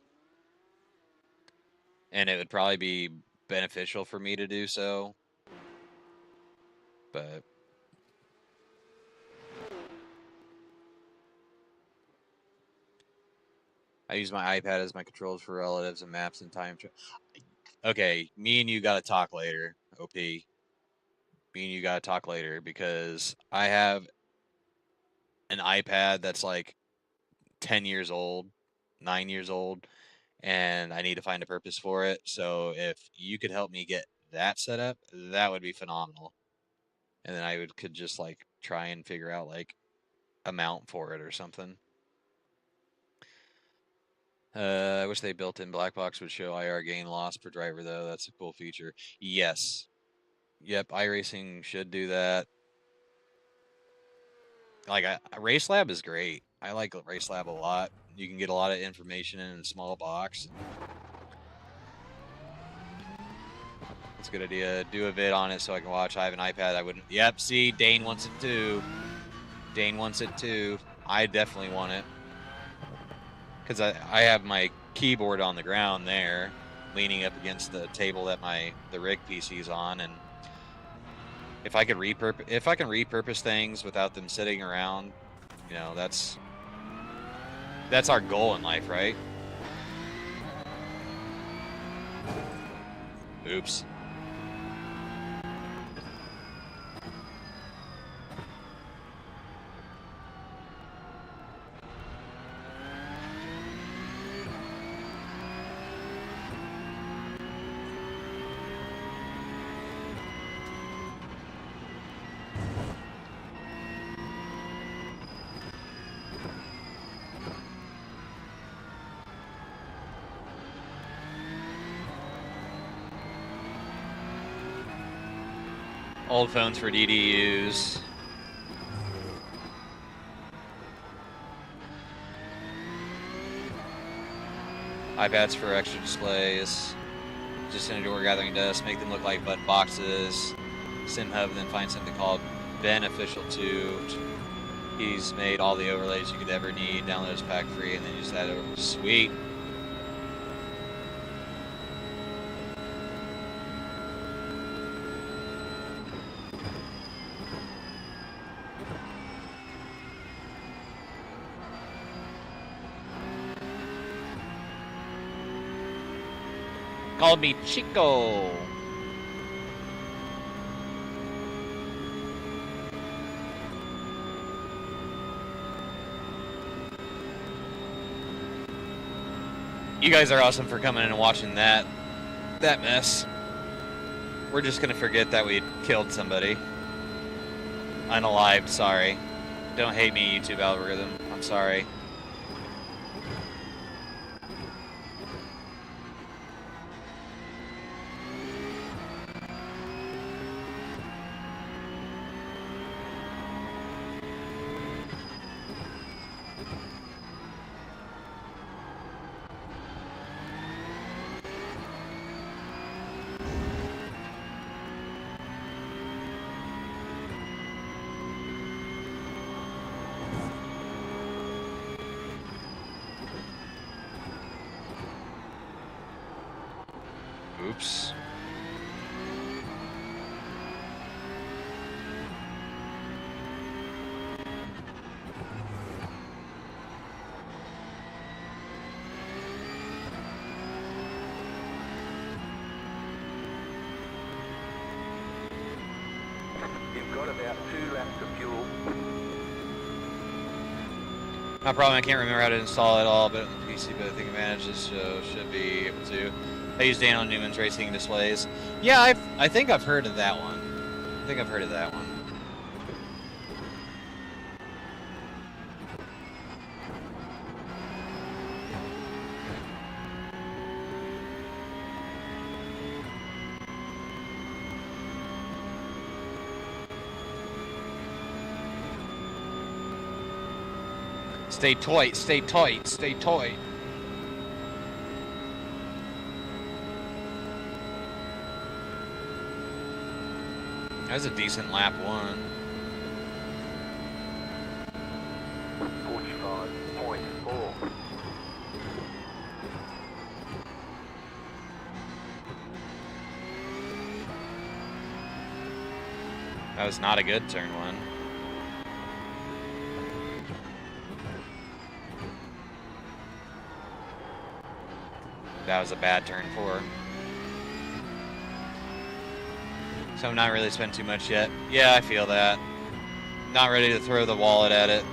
and it would probably be beneficial for me to do so. But I use my iPad as my controls for relatives and maps and time. Okay, me and you got to talk later, OP. Me and you got to talk later because I have an iPad that's like 10 years old, 9 years old, and I need to find a purpose for it. So if you could help me get that set up, that would be phenomenal. And then I could just like try and figure out like a mount for it or something. I wish they built in black box would show IR gain loss per driver though. That's a cool feature. Yes. Yep, iRacing should do that. Like RaceLab is great. I like RaceLab a lot. You can get a lot of information in a small box. It's a good idea. Do a vid on it so I can watch. I have an iPad. I wouldn't. Yep, see, Dane wants it too. Dane wants it too. I definitely want it. Because I have my keyboard on the ground there, leaning up against the table that the rig PC's on, and if I can repurpose things without them sitting around, that's our goal in life, right? Oops. Old phones for DDUs. iPads for extra displays. Just in a door gathering dust, make them look like button boxes. SimHub, then find something called Beneficial 2. He's made all the overlays you could ever need. Download his pack free, and then you just add it over. Sweet. Called me Chico. You guys are awesome for coming in and watching that mess. We're just gonna forget that we killed somebody. Unalived, sorry. Don't hate me, YouTube algorithm. I'm sorry. Oops. You've got about 2 laps of fuel. No problem, I can't remember how to install it all, but on the PC, but I think advantages should be able to. I use Daniel Newman's racing displays. Yeah, I think I've heard of that one. I think I've heard of that one. Stay tight, stay tight, stay tight. That was a decent lap 1. 45.4. That was not a good turn 1. That was a bad turn 4. So I'm not really spending too much yet. Yeah, I feel that. Not ready to throw the wallet at it.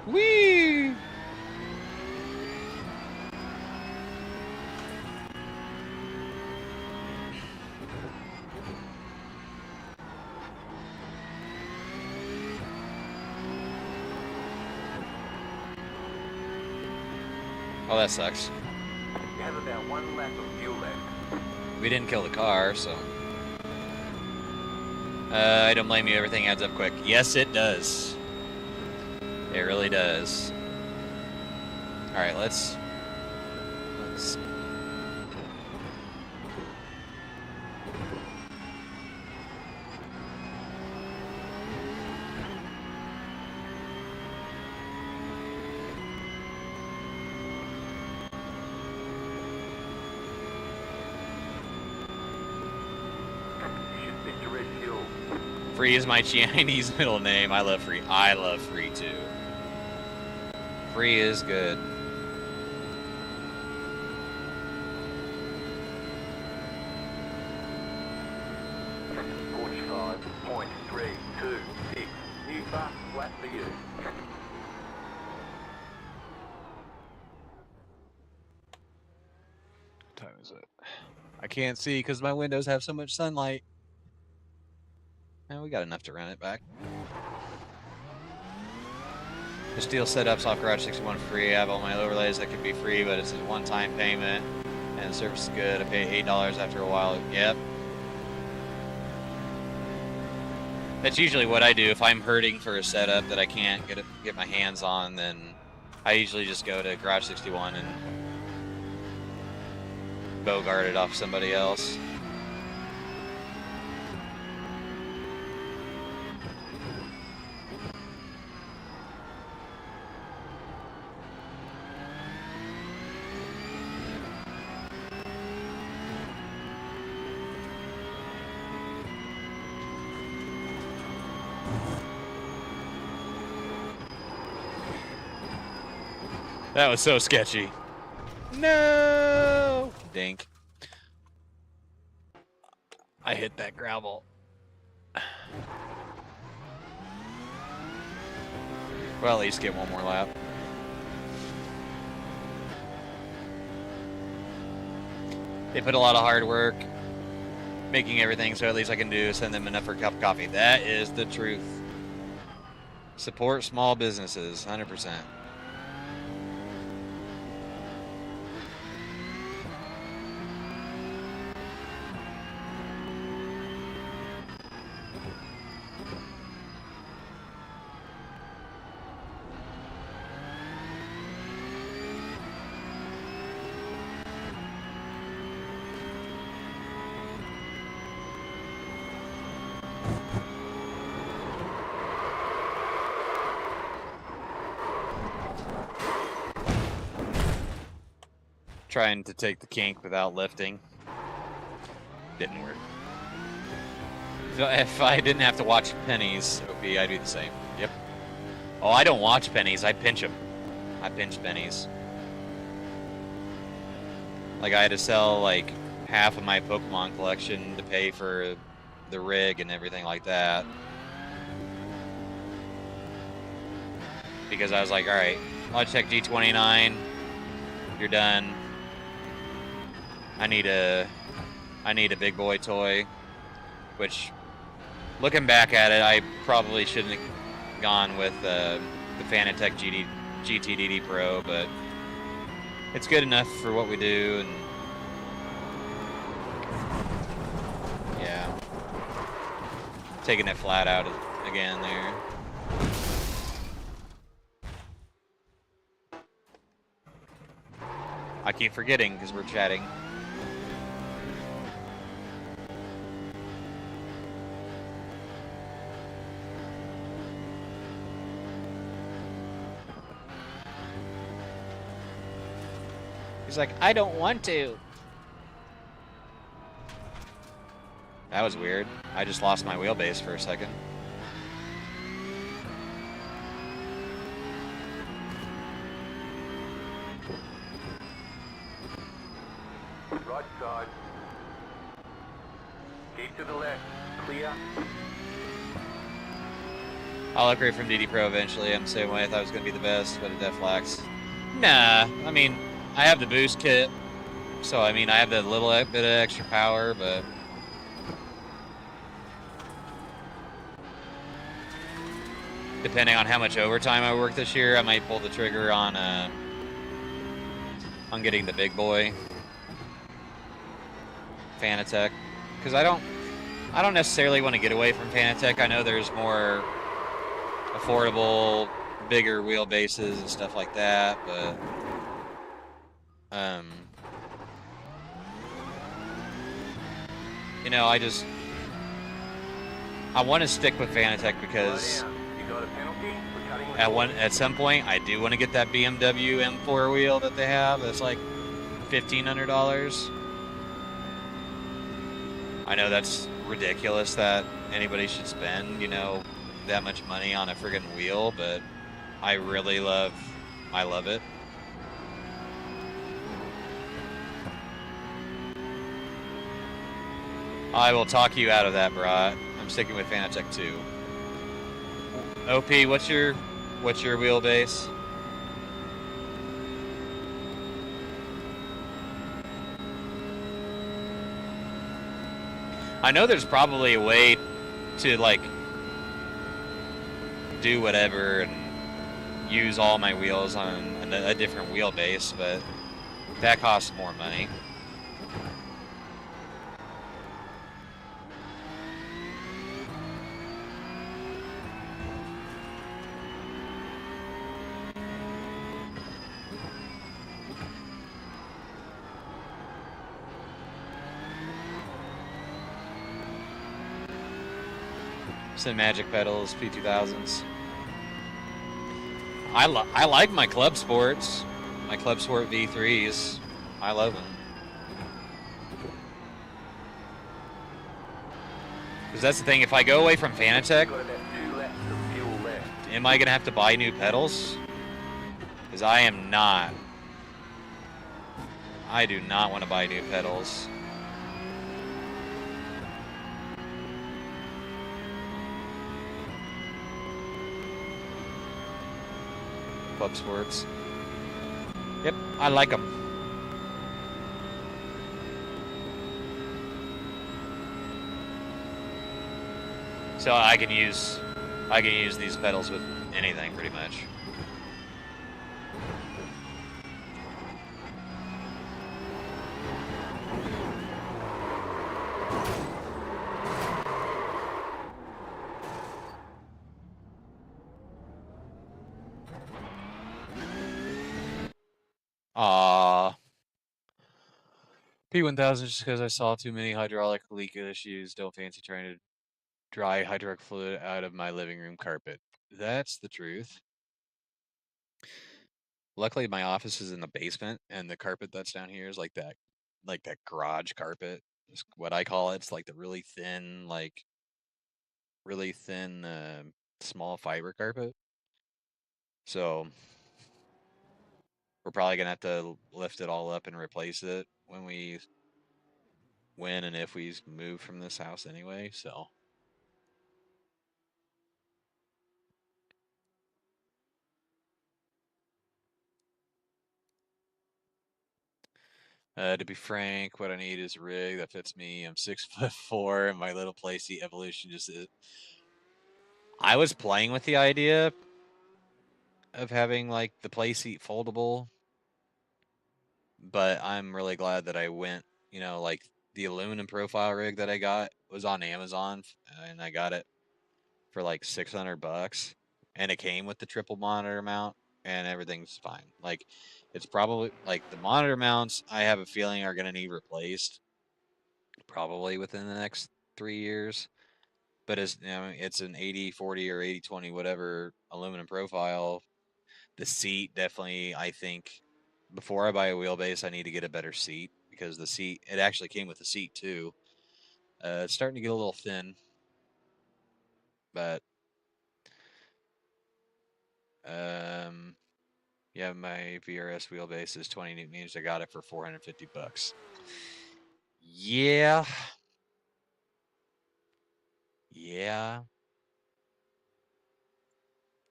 Whee! Oh, that sucks. You have about 1 lap of fuel left. We didn't kill the car, so. I don't blame you, everything adds up quick. Yes, it does. It really does. Alright, let's... Free is my Chinese middle name. I love free. I love free too. Free is good. New fast flat for you. What time is it? I can't see because my windows have so much sunlight. And we got enough to run it back. The steel setups off Garage 61 free. I have all my overlays that could be free, but it's a one-time payment. And the service is good. I pay $8 after a while. Yep. That's usually what I do. If I'm hurting for a setup that I can't get my hands on, then I usually just go to Garage 61 and bogart it off somebody else. That was so sketchy. No! Dink. I hit that gravel. Well, at least get one more lap. They put a lot of hard work making everything, so at least I can send them enough for a cup of coffee. That is the truth. Support small businesses, 100%. Trying to take the kink without lifting. Didn't work. If I didn't have to watch pennies, I'd do the same. Yep. Oh, I don't watch pennies. I pinch them. I pinch pennies. Like, I had to sell, like, half of my Pokemon collection to pay for the rig and everything like that. Because I was like, alright, Logitech G29, you're done. I need a big boy toy, which, looking back at it, I probably shouldn't have gone with the FANATEC GTDD Pro, but it's good enough for what we do, and yeah, taking it flat out again there. I keep forgetting because we're chatting. He's like, I don't want to. That was weird. I just lost my wheelbase for a second. Right side. Keep to the left. Clear. I'll upgrade from DD Pro eventually. I'm the same way. I thought it was going to be the best, but it deflax. Nah, I mean, I have the boost kit, so I mean, I have that little bit of extra power, but depending on how much overtime I work this year, I might pull the trigger on getting the big boy FANATEC, because I don't necessarily want to get away from FANATEC. I know there's more affordable, bigger wheelbases and stuff like that, but you know, I want to stick with FANATEC because at some point I do want to get that BMW M4 wheel that they have. That's like $1,500. I know that's ridiculous that anybody should spend, you know, that much money on a friggin' wheel, but I love it. I will talk you out of that, Brat. I'm sticking with FANATEC too. OP, what's your wheelbase? I know there's probably a way to like do whatever and use all my wheels on a different wheelbase, but that costs more money. Some Magic pedals, P2000s. I like my CLUBSPORTs, my CLUBSPORT V3s. I love them. Because that's the thing, if I go away from FANATEC, am I going to have to buy new pedals? Because I do not want to buy new pedals. CLUBSPORTs. Yep, I like them. So I can use these pedals with anything pretty much. P1000 just because I saw too many hydraulic leak issues. Don't fancy trying to dry hydraulic fluid out of my living room carpet. That's the truth. Luckily, my office is in the basement, and the carpet that's down here is like that garage carpet. Is what I call it. It's like the really thin, small fiber carpet. So we're probably gonna have to lift it all up and replace it when and if we move from this house anyway. So. To be frank, what I need is a rig that fits me. I'm 6'4", and my little playseat evolution just is. I was playing with the idea of having like the playseat foldable, but I'm really glad that I went. You know, like the aluminum profile rig that I got was on Amazon, and I got it for like $600, and it came with the triple monitor mount, and everything's fine. Like, it's probably like the monitor mounts. I have a feeling are gonna need replaced. Probably within the next 3 years, but as you know, it's an 80/40 or 80/20, whatever aluminum profile. The seat definitely, I think, before I buy a wheelbase, I need to get a better seat because the seat, it actually came with the seat too. It's starting to get a little thin, but yeah, my VRS wheelbase is 20 Newton meters. I got it for $450. Yeah.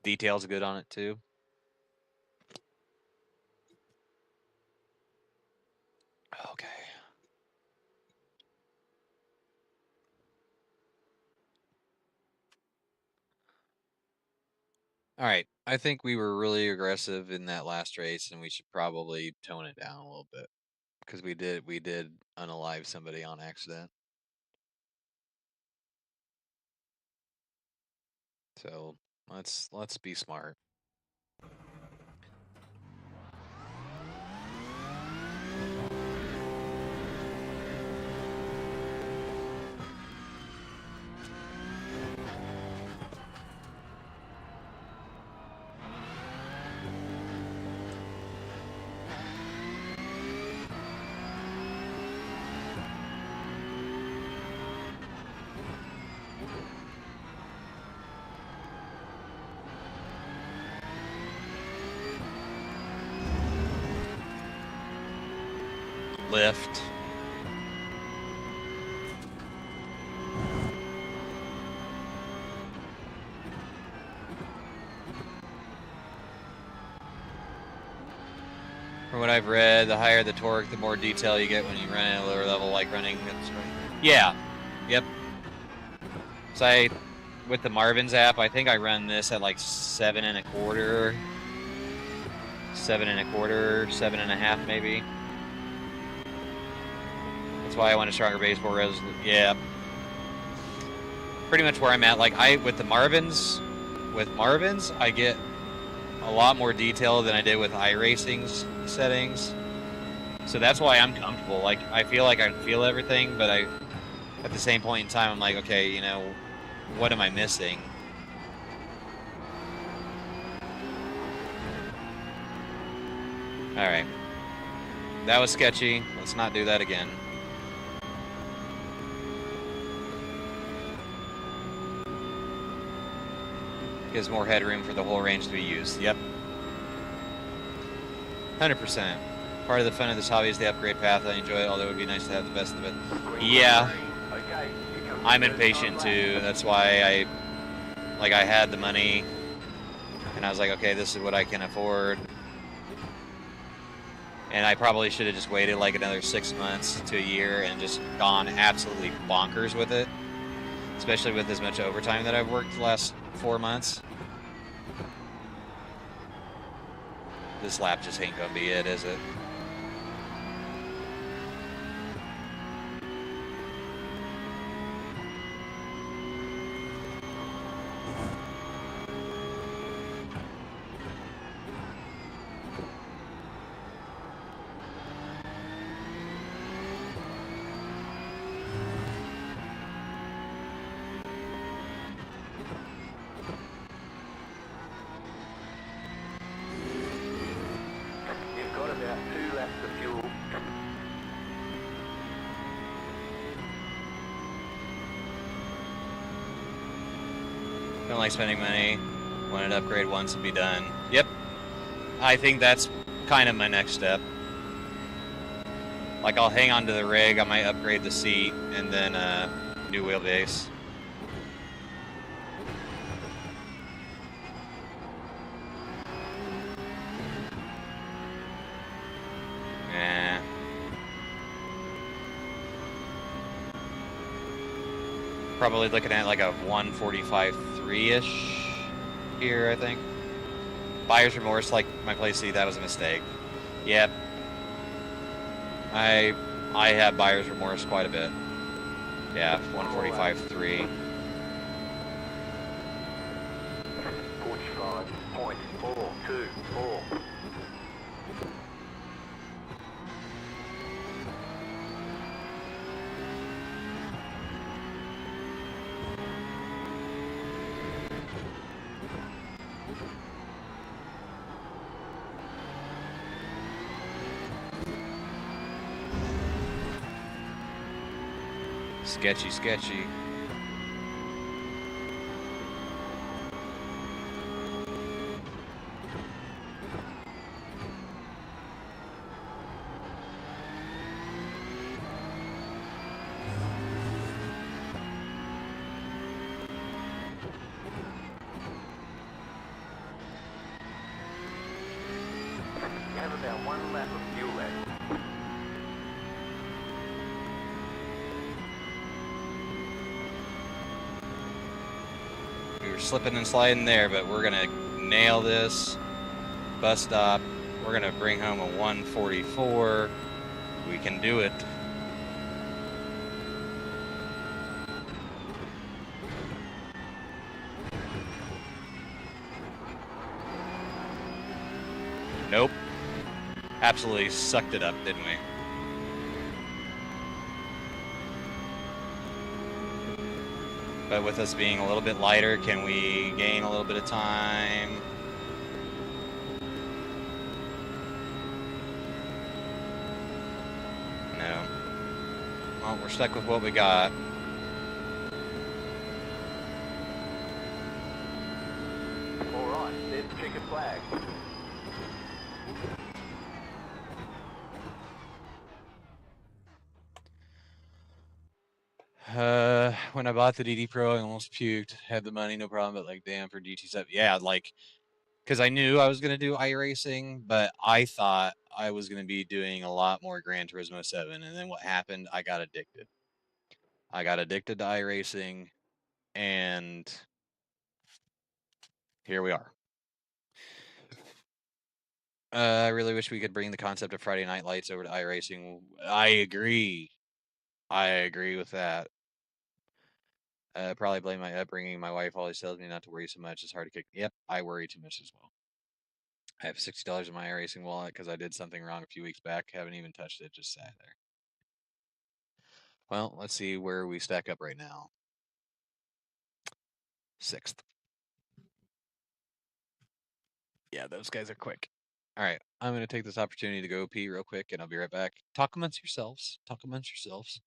Details good on it too. Okay. All right. I think we were really aggressive in that last race, and we should probably tone it down a little bit because we did unalive somebody on accident. So let's be smart. Lift. From what I've read, the higher the torque, the more detail you get when you run at a lower level, like running. Yeah. Yep. So with the Marvin's app, I think I run this at like 7 1/4, 7 1/4, 7 1/2 maybe. That's why I want a stronger baseboard resolution. Yeah. Pretty much where I'm at. Like with Marvin's, I get a lot more detail than I did with iRacing's settings. So that's why I'm comfortable. Like, I feel like I feel everything, but at the same point in time, I'm like, okay, you know, what am I missing? All right. That was sketchy. Let's not do that again. Gives more headroom for the whole range to be used. Yep. 100%. Part of the fun of this hobby is the upgrade path. I enjoy it, although it would be nice to have the best of it. Yeah. I'm impatient too. That's why I had the money and I was like, okay, this is what I can afford. And I probably should have just waited like another 6 months to a year and just gone absolutely bonkers with it. especially with as much overtime that I've worked the last 4 months. This lap just ain't gonna be it, is it? You've got about 2 laps of fuel. Don't like spending money. Wanted to upgrade once and be done. Yep. I think that's kind of my next step. Like, I'll hang on to the rig, I might upgrade the seat, and then new wheelbase. Eh. Probably looking at like a 145.3-ish here, I think. Buyer's remorse, like my place seat, that was a mistake. Yep. I have buyer's remorse quite a bit. Yeah, 145.3. 45.424. Sketchy, sketchy. You have about 1 lap of fuel left. We were slipping and sliding there, but we're gonna nail this. Bus stop. We're gonna bring home a 144. We can do it. Nope. Absolutely sucked it up, didn't we? But with us being a little bit lighter, can we gain a little bit of time? No. Well, we're stuck with what we got. All right, there's the checkered flag. When I bought the DD Pro, I almost puked. Had the money, no problem, but like, damn, for GT7. Yeah, like, because I knew I was going to do iRacing, but I thought I was going to be doing a lot more Gran Turismo 7. And then what happened? I got addicted. I got addicted to iRacing, and here we are. I really wish we could bring the concept of Friday Night Lights over to iRacing. I agree. I agree with that. Probably blame my upbringing. My wife always tells me not to worry so much. It's hard to kick. Yep, I worry too much as well. I have $60 in my iRacing wallet because I did something wrong a few weeks back. Haven't even touched it. Just sat there. Well, let's see where we stack up right now. 6th. Yeah, those guys are quick. All right, I'm going to take this opportunity to go pee real quick, and I'll be right back. Talk amongst yourselves. Talk amongst yourselves.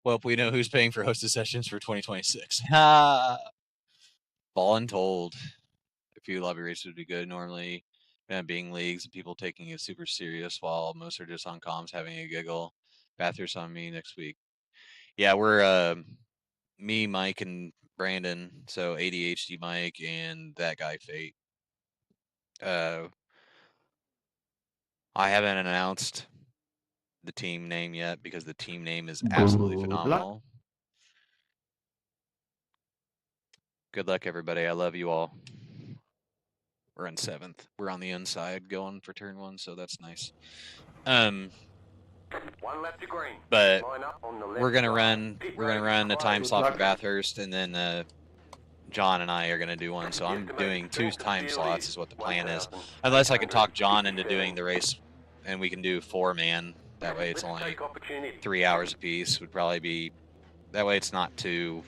Well, we know who's paying for hosted sessions for 2026. Fallen told. A few lobby races would be good normally. Being leagues and people taking it super serious while most are just on comms having a giggle. Bathurst on me next week. Yeah, we're me, Mike, and Brandon. So ADHD Mike and that guy Fate. I haven't announced the team name yet because the team name is absolutely phenomenal. Good luck, everybody. I love you all. We're in 7th. We're on the inside going for turn 1, so that's nice. One left to green. But Line up on the left we're gonna side. run a time slot for Bathurst, and then John and I are gonna do one. So I'm doing 2 time slots is what the plan is. Unless I can talk John into doing the race, and we can do 4-man. That way it's only 3 hours apiece. Would probably be that way. It's not too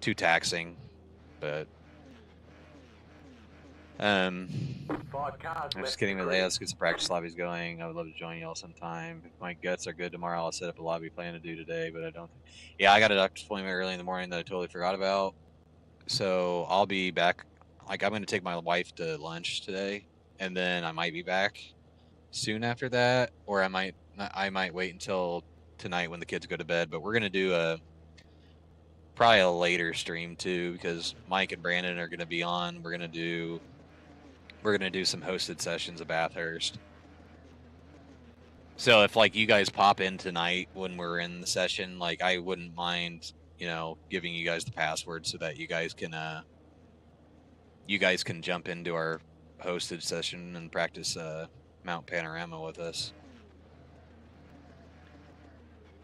taxing, but. I'm just kidding with let's get some practice lobbies going. I would love to join y'all sometime. If my guts are good tomorrow, I'll set up a lobby plan to do today, but I don't think. Yeah, I got a doctor's appointment early in the morning that I totally forgot about. So I'll be back. Like, I'm going to take my wife to lunch today, and then I might be back soon after that, or I might wait until tonight when the kids go to bed. But we're going to do probably a later stream too, because Mike and Brandon are going to be on. We're going to do some hosted sessions of Bathurst. So if like you guys pop in tonight when we're in the session, like I wouldn't mind, giving you guys the password so that you guys can jump into our hosted session and practice Mount Panorama with us.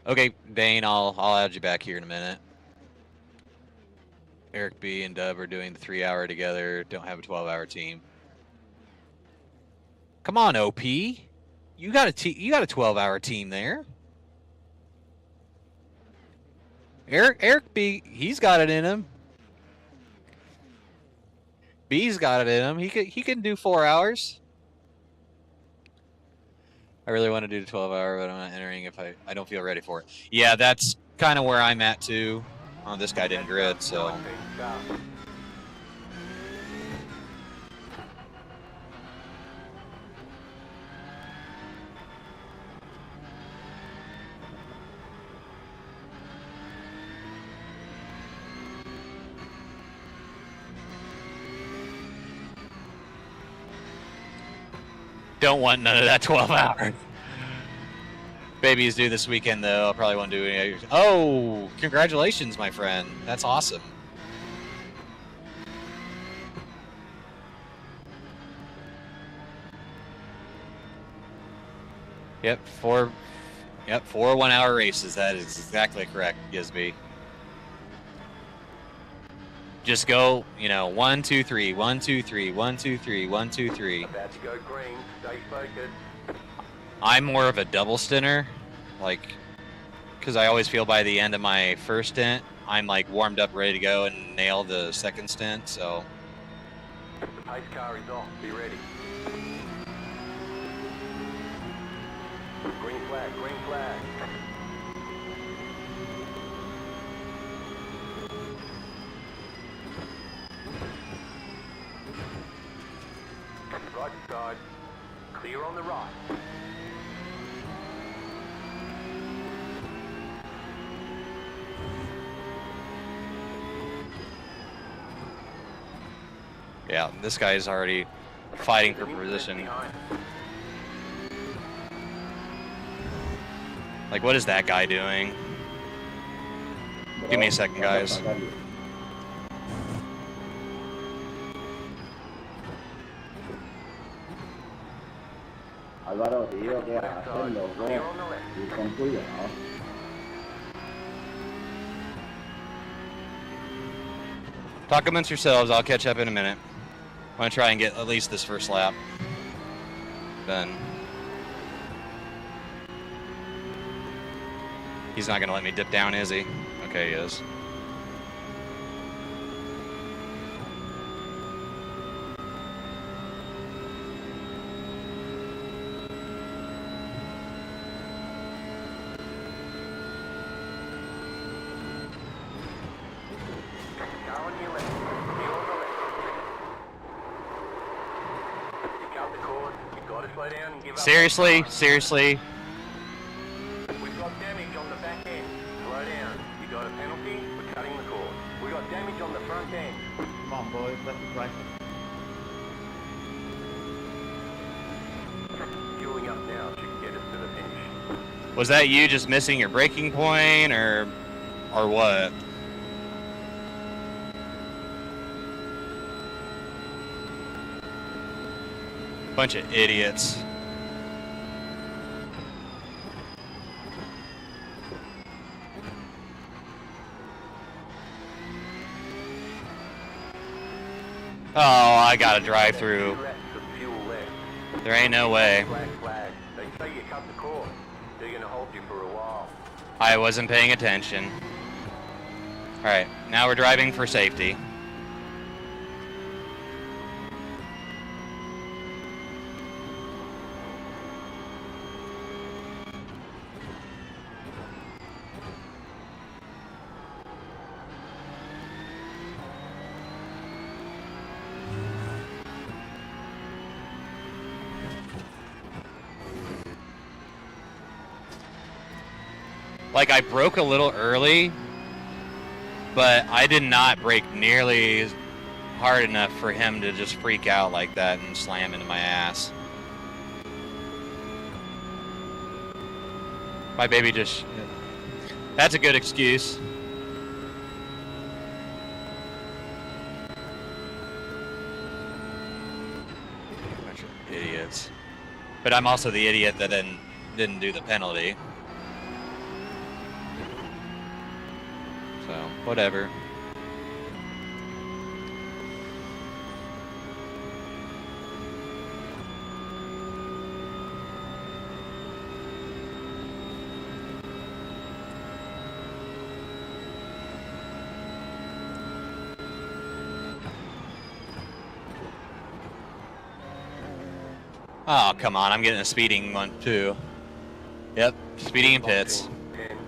Okay, Dane, I'll add you back here in a minute. Eric B and Dub are doing the 3-hour together. Don't have a 12-hour team. Come on, OP. You got a 12-hour team there. Eric B, he's got it in him. B's got it in him. He can do 4 hours. I really want to do the 12-hour, but I'm not entering if I don't feel ready for it. Yeah, that's kind of where I'm at too. Oh, this guy didn't grid, so. Don't want none of that 12 hours. Baby is due this weekend, though. I'll probably won't do any. Oh, congratulations, my friend. That's awesome. Yep, 4 1-hour races. That is exactly correct, Gizby. Just go, 1, 2, 3, 1, 2, 3, 1, 2, 3, 1, 2, 3. About to go green. Stay focused. I'm more of a double stinter, because I always feel by the end of my first stint, I'm warmed up, ready to go and nail the second stint. So. The pace car is off. Be ready. Green flag. Green flag. Right side. Clear on the right. Yeah, this guy is already fighting for position. What is that guy doing? Give me a second, guys. Álvaro, tío, ¿qué haces, loco? Y con cuidado. Talk amongst yourselves. I'll catch up in a minute. I'm going to try and get at least this first lap done. He's not going to let me dip down, is he? Okay, he is. and give up Seriously? that car. Seriously? We've got damage on the back end. Slow down. You got a penalty? We're cutting the cord. We got damage on the front end. Come on, boys, let's break it. Fueling up now should get us to the finish. Was that you just missing your braking point, or what? Bunch of idiots. Oh, I gotta drive through. 2 laps of fuel left. There ain't no way. Flag, flag. They say you cut the cord. They're gonna hold you for a while. I wasn't paying attention. Alright, now we're driving for safety. Like, I broke a little early, but I did not brake nearly as hard enough for him to just freak out like that and slam into my ass. My baby just... That's a good excuse. Bunch of idiots. But I'm also the idiot that didn't do the penalty. So, whatever. Oh, come on, I'm getting a speeding one too. Yep, speeding in pits. 10,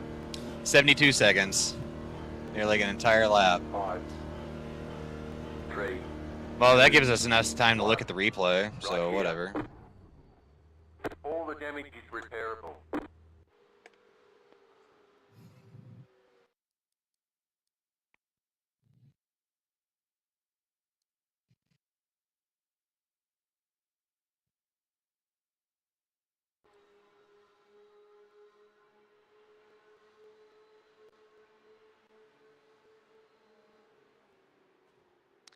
72 seconds. Nearly like an entire lap. 5, 3. Well, that gives us enough time to look at the replay, so whatever. All the damage is repairable.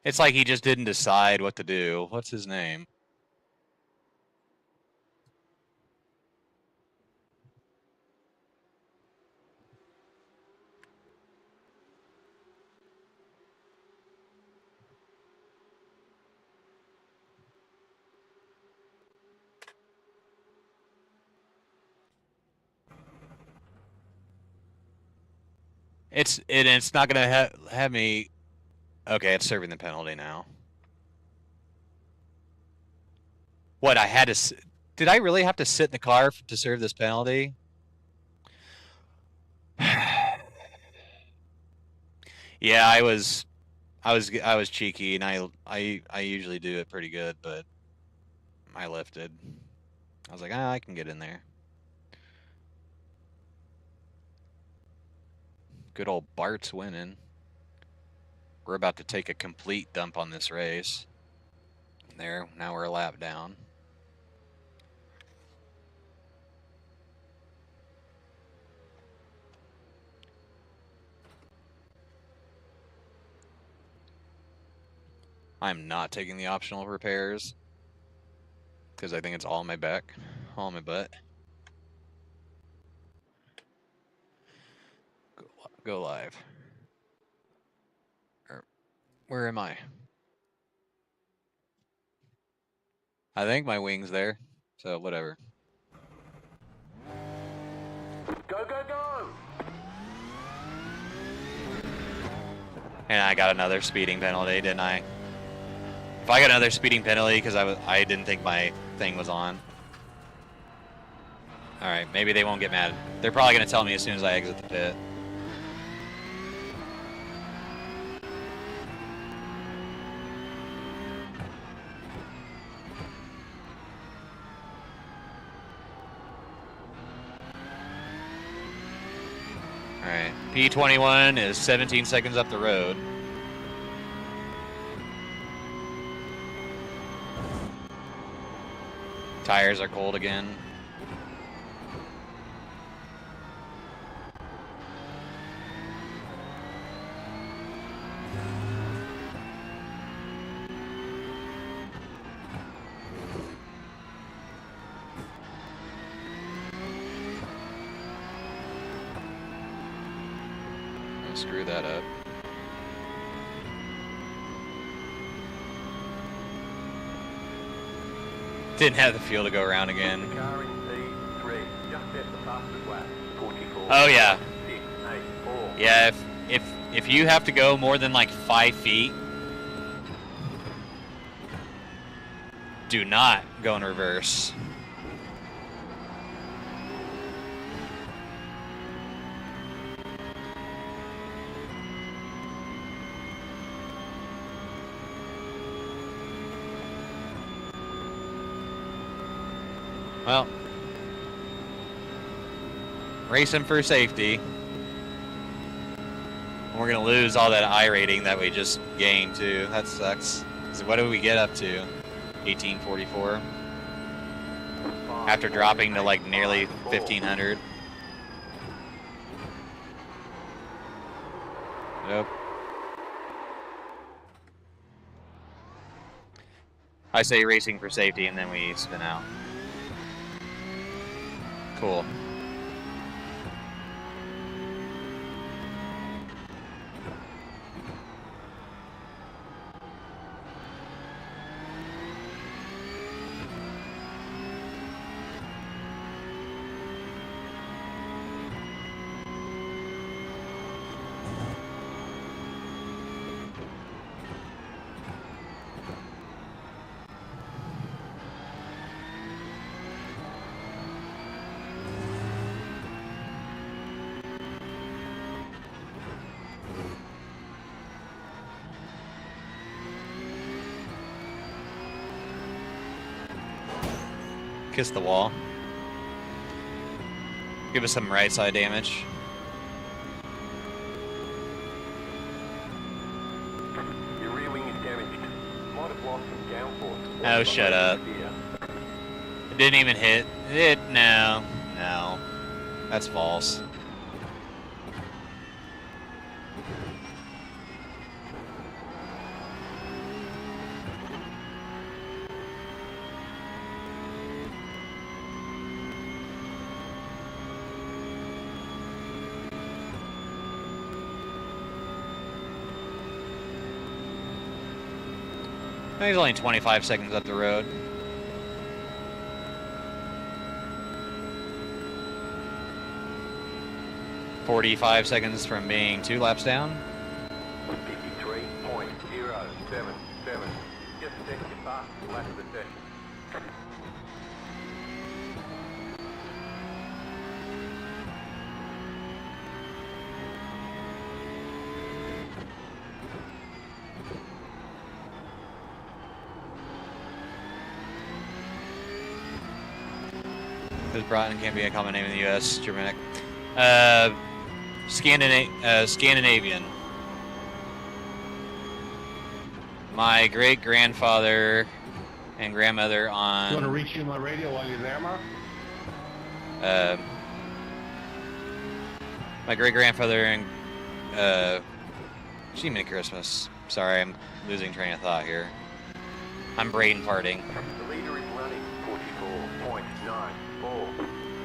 It's like he just didn't decide what to do. What's his name? It's not gonna have me. Okay, it's serving the penalty now. What, I had to... Did I really have to sit in the car to serve this penalty? Yeah, I was cheeky, and I usually do it pretty good, but I lifted. I was like, I can get in there. Good old Bart's winning. We're about to take a complete dump on this race. There, now we're a lap down. I'm not taking the optional repairs because I think it's all on my back, all on my butt. Go live. Where am I? I think my wing's there, so whatever. Go, go, go! And I got another speeding penalty, didn't I? If I got another speeding penalty because I didn't think my thing was on. All right, maybe they won't get mad. They're probably gonna tell me as soon as I exit the pit. Alright, P21 is 17 seconds up the road. Tires are cold again. Screw that up. Didn't have the fuel to go around again. Car in P3, just at the fastest lap, 44. Oh yeah. 6, 8, 4. Yeah, if you have to go more than like 5 feet, do not go in reverse. Well, racing for safety. We're gonna lose all that I rating that we just gained too. That sucks. So what did we get up to? 1844. After dropping to like nearly 1500. Nope. I say racing for safety and then we spin out. Cool. Kiss the wall. Give us some right side damage. Your rear wing is damaged. Might have lost some downforce. Oh, shut up. It didn't even hit. No. That's false. He's only 25 seconds up the road. "45 seconds from being 2 laps down. 53.077. Just set your fastest lap of the session. Because Broughton can't be a common name in the U.S. Germanic. Scandinavian. My great-grandfather and grandmother on... You want to reach you my radio while you're there, Mark? My great-grandfather and... Gee, Merry Christmas. Sorry, I'm losing train of thought here. I'm brain farting. The leader is running 44.94.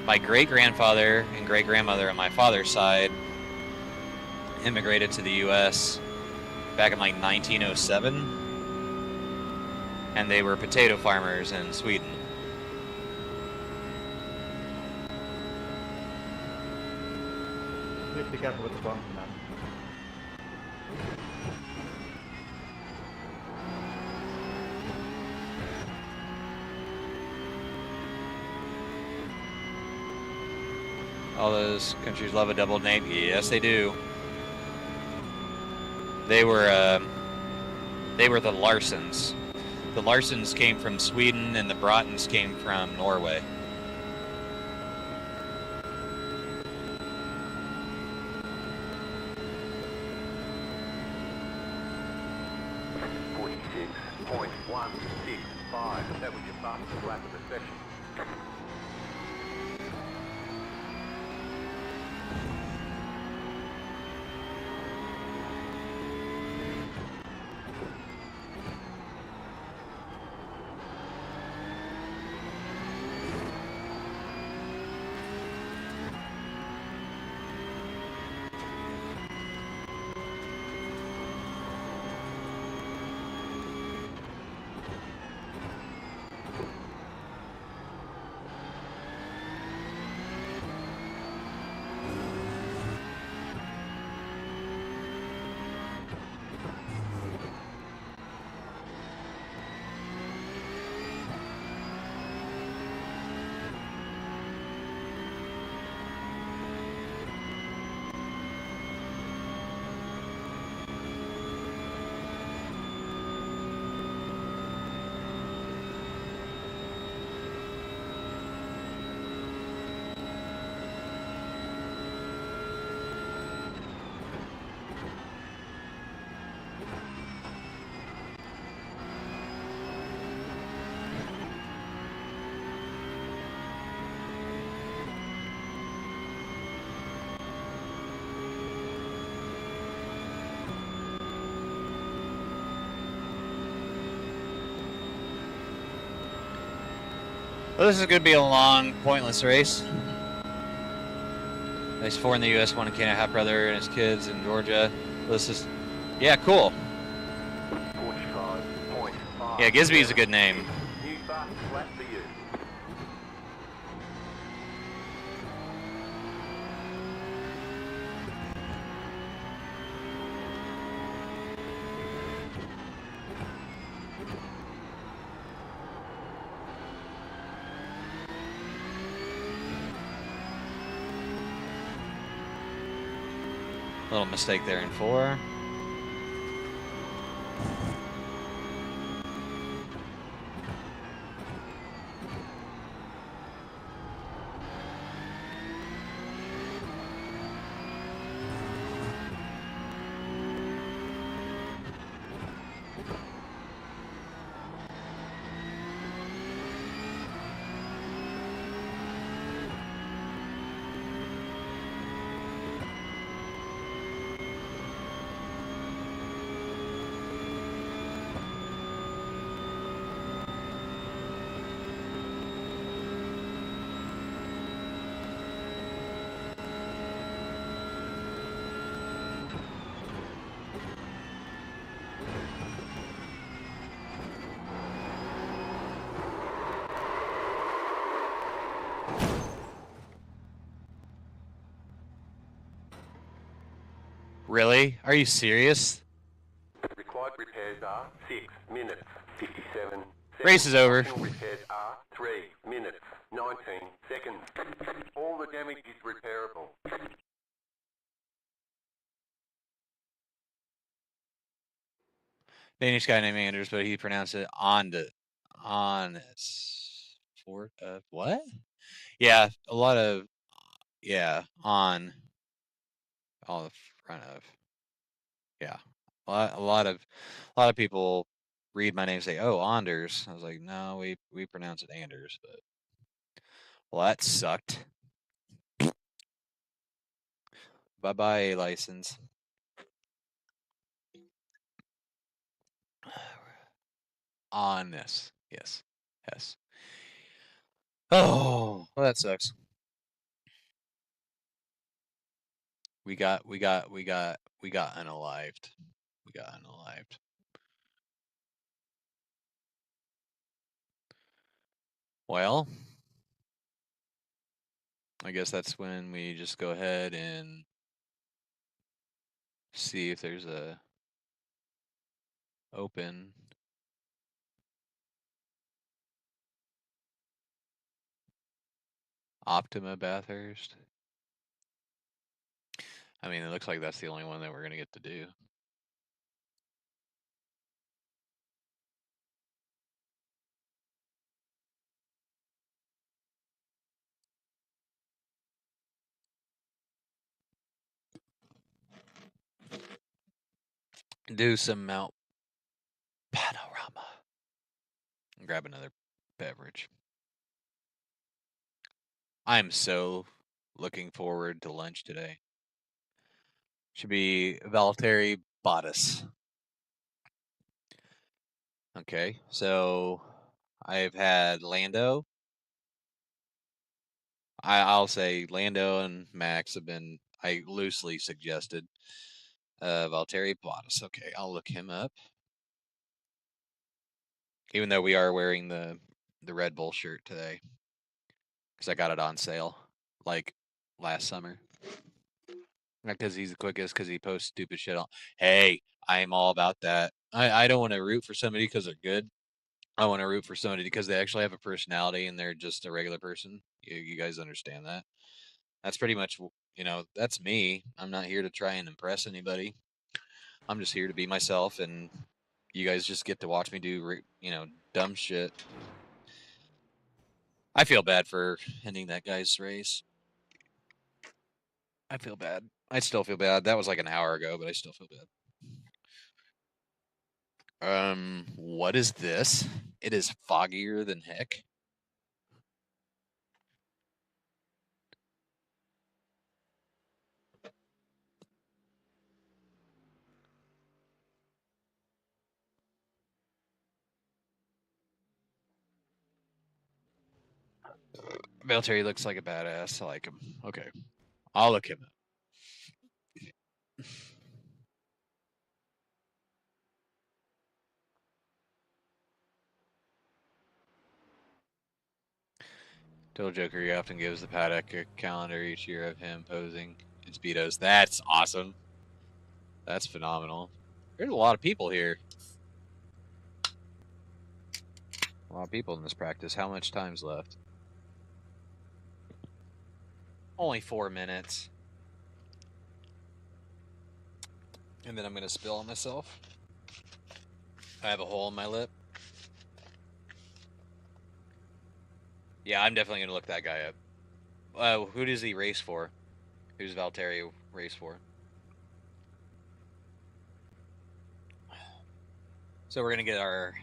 My great-grandfather and great-grandmother on my father's side immigrated to the U.S. back in like 1907, and they were potato farmers in Sweden. Be careful with the bump, man. All those countries love a double name. Yes, they do. They were the Larsens. The Larsens came from Sweden, and the Broughtons came from Norway. .165. That was your fastest lap of the session. Well, this is going to be a long, pointless race. There's 4 in the U.S., 1 in Canada, half brother and his kids in Georgia. This is, yeah, cool. 45.5. Yeah, Gisby's a good name. New fastest lap for you. Little mistake there in 4. Really? Are you serious? Required repairs are 6 minutes, 57 seconds. Race is over. Optional repairs are 3 minutes, 19 seconds. All the damage is repairable. Danish guy named Anders, but he pronounced it honest. What? Yeah, a lot of, yeah, on the front of, yeah, a lot of people read my name and say, oh, Anders. I was like, no, we pronounce it Anders, but well, that sucked. Bye bye, license. Honest, yes. Oh, well, that sucks. We got unalived. We got unalived. Well, I guess that's when we just go ahead and see if there's a open. Optima Bathurst. I mean, it looks like that's the only one that we're going to get to do. Do some Mount Panorama. grab another beverage. I'm so looking forward to lunch today. Should be Valtteri Bottas. Okay, so I've had Lando. I'll say Lando and Max have been, I loosely suggested Valtteri Bottas. Okay, I'll look him up. Even though we are wearing the Red Bull shirt today, because I got it on sale like last summer. Not because he's the quickest, because he posts stupid shit on. Hey, I'm all about that. I don't want to root for somebody because they're good. I want to root for somebody because they actually have a personality and they're just a regular person. You guys understand that? That's pretty much, that's me. I'm not here to try and impress anybody. I'm just here to be myself, and you guys just get to watch me do, dumb shit. I feel bad for ending that guy's race. I feel bad. I still feel bad. That was like an hour ago, but I still feel bad. What is this? It is foggier than heck. Valtteri looks like a badass. I like him. Okay. I'll look him up. Total Joker, he often gives the paddock a calendar each year of him posing in Speedos. That's awesome. That's phenomenal. There's a lot of people here. A lot of people in this practice. How much time's left? Only 4 minutes. And then I'm going to spill on myself. I have a hole in my lip. Yeah, I'm definitely going to look that guy up. Who does he race for? Who's Valtteri race for? So we're going to get our...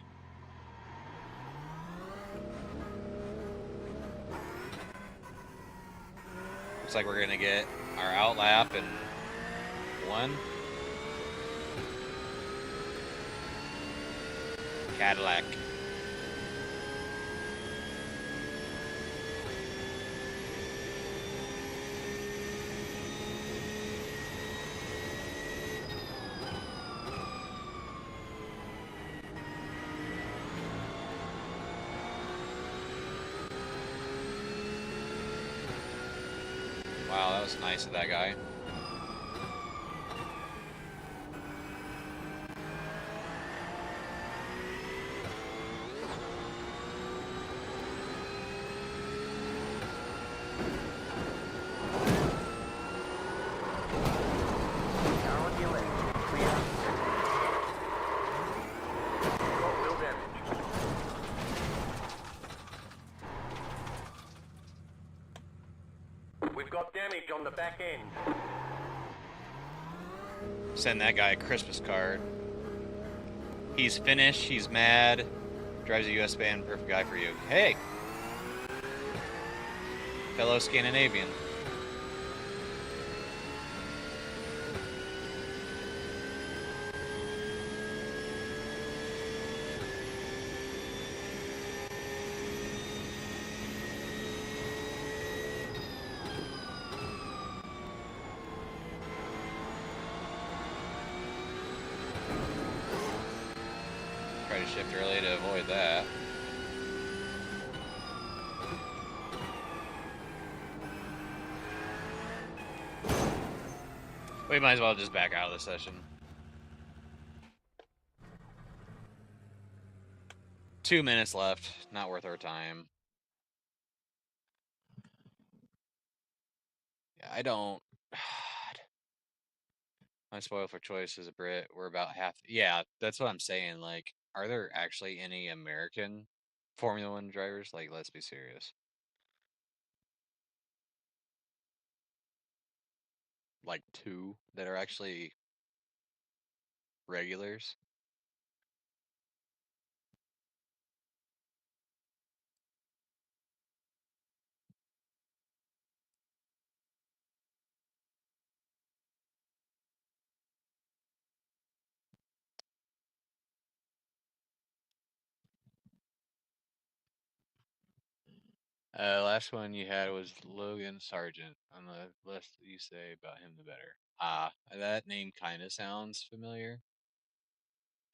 Looks like we're going to get our out lap in 1. Cadillac. Wow, that was nice of that guy. Damage on the back end. Send that guy a Christmas card. He's finished. He's mad. Drives a US band. Perfect guy for you. Hey! Fellow Scandinavian. Try to shift early to avoid that. We might as well just back out of the session. 2 minutes left. Not worth our time. Yeah, I don't... My spoil for choice is a Brit. We're about half... Yeah, that's what I'm saying. Like, are there actually any American Formula 1 drivers? Like, let's be serious. Like 2 that are actually regulars. Last one you had was Logan Sargent. On the less you say about him, the better. Ah, that name kind of sounds familiar.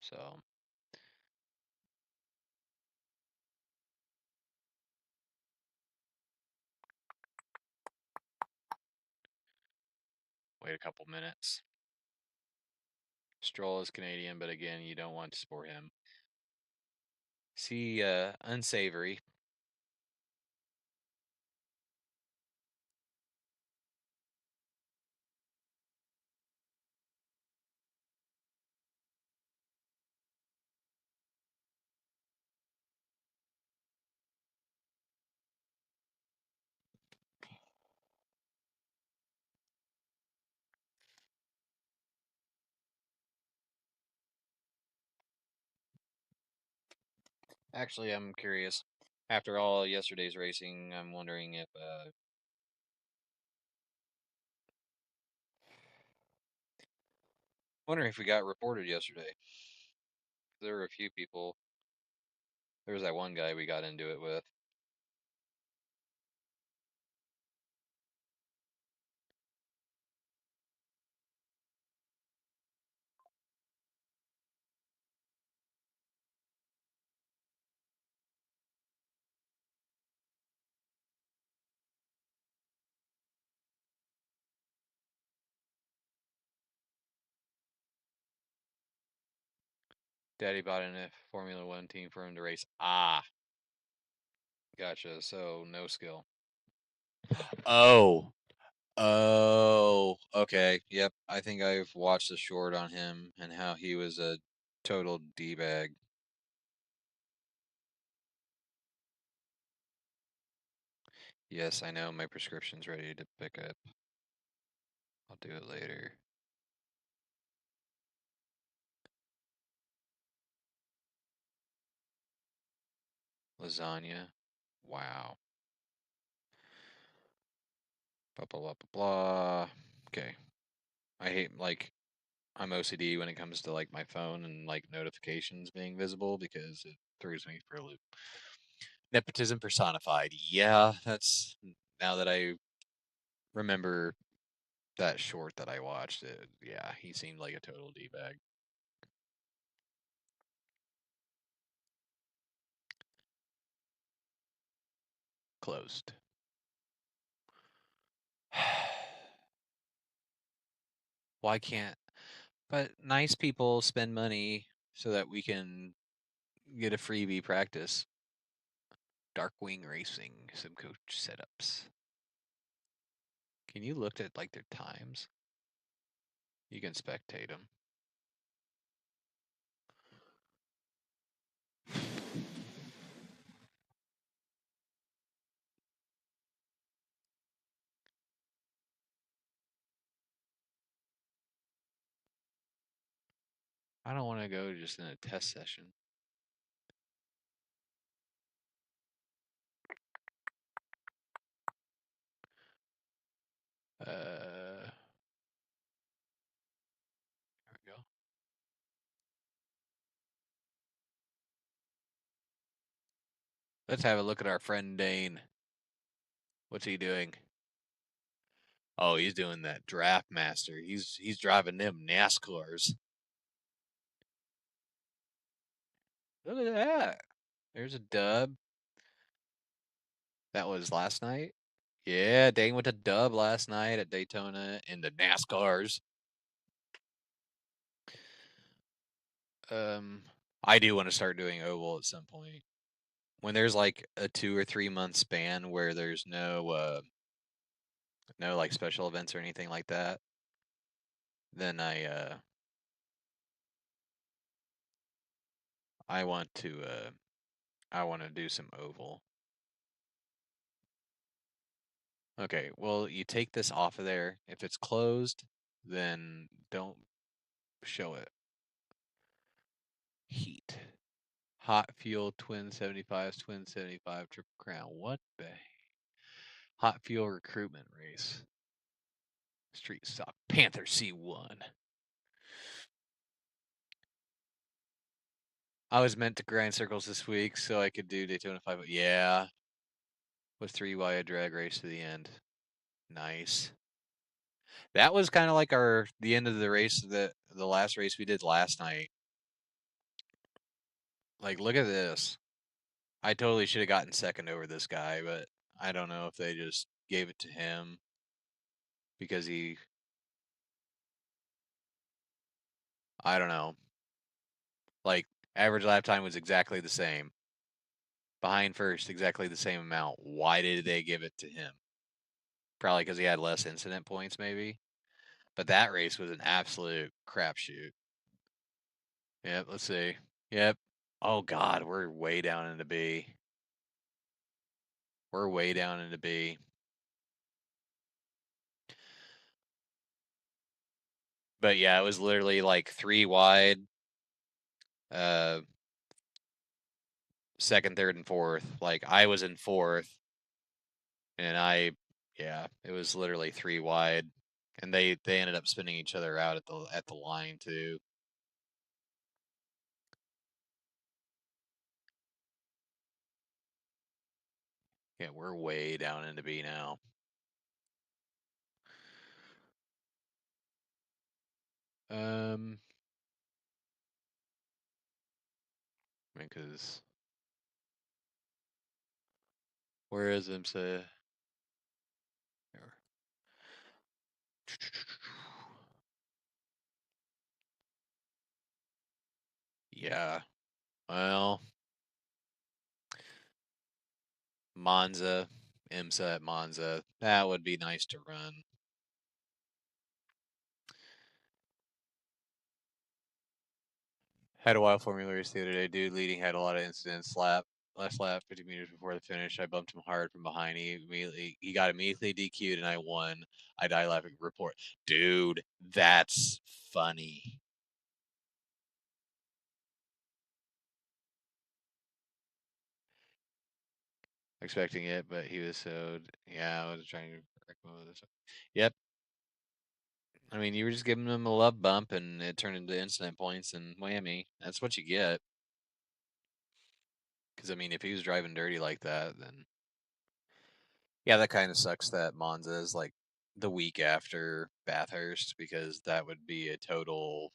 So, wait a couple minutes. Stroll is Canadian, but again, you don't want to support him. See, unsavory. Actually, I'm curious. After all yesterday's racing, I'm wondering if we got reported yesterday. There were a few people. There was that one guy we got into it with. Daddy bought in a Formula One team for him to race. Ah, gotcha. So no skill. Oh, okay. Yep. I think I've watched a short on him and how he was a total D-bag. Yes, I know my prescription's ready to pick up. I'll do it later. Lasagna. Wow. Blah, blah, blah, blah, blah. Okay. I hate, like, I'm OCD when it comes to, like, my phone and, like, notifications being visible because it throws me for a loop. Nepotism personified. Yeah, that's, now that I remember that short that I watched, yeah, he seemed like a total D-bag. Closed. Why can't? But nice people spend money so that we can get a freebie practice. Darkwing Racing, some coach setups. Can you look at like their times? You can spectate them. I don't want to go just in a test session. There we go. Let's have a look at our friend Dane. What's he doing? Oh, he's doing that draft master. He's driving them NASCARs. Look at that. There's a dub. That was last night. Yeah, Dane went to dub last night at Daytona in the NASCARs. I do want to start doing oval at some point. When there's like a 2 or 3 month span where there's no like special events or anything like that, then I want to do some oval. Okay, well, you take this off of there. If it's closed, then don't show it. Heat. Hot fuel twin 75s, twin 75 triple crown. What the hot fuel recruitment race? Street stock Panther C1. I was meant to grind circles this week so I could do Daytona 5. Yeah. with 3 wide drag race to the end. Nice. That was kind of like the end of the race, the last race we did last night. Like, look at this. I totally should have gotten second over this guy, but I don't know if they just gave it to him because I don't know. Like, average lap time was exactly the same. Behind first, exactly the same amount. Why did they give it to him? Probably because he had less incident points, maybe. But that race was an absolute crapshoot. Yep, let's see. Yep. Oh, God, we're way down into B. We're way down into B. But yeah, it was literally like 3 wide, second, third, and fourth. Like, I was in fourth, and yeah, it was literally 3 wide, and they ended up spinning each other out at the line too. Yeah, we're way down into B now. Because where is IMSA? Yeah. Well, Monza, IMSA at Monza. That would be nice to run. Had a wild Formula race the other day. Dude leading had a lot of incidents. Last lap, 50 meters before the finish, I bumped him hard from behind. He got immediately DQ'd, and I won. I die laughing. Report, dude. That's funny. Expecting it, but he was so yeah. I was trying to correct this. Yep. I mean, you were just giving him a love bump, and it turned into incident points, and whammy. That's what you get. Because I mean, if he was driving dirty like that, then yeah, that kind of sucks that Monza is like the week after Bathurst, because that would be a total.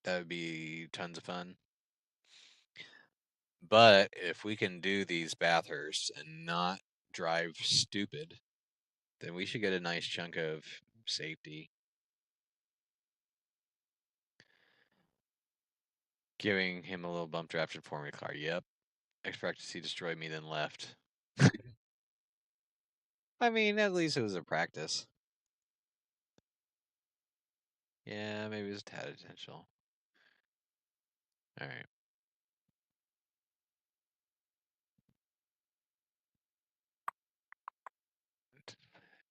That would be tons of fun. But if we can do these Bathursts and not drive stupid, then we should get a nice chunk of safety. Giving him a little bump draft in Formula car. Yep. Expect to see destroy me, then left. I mean, at least it was a practice. Yeah, maybe it was a tad intentional. All right.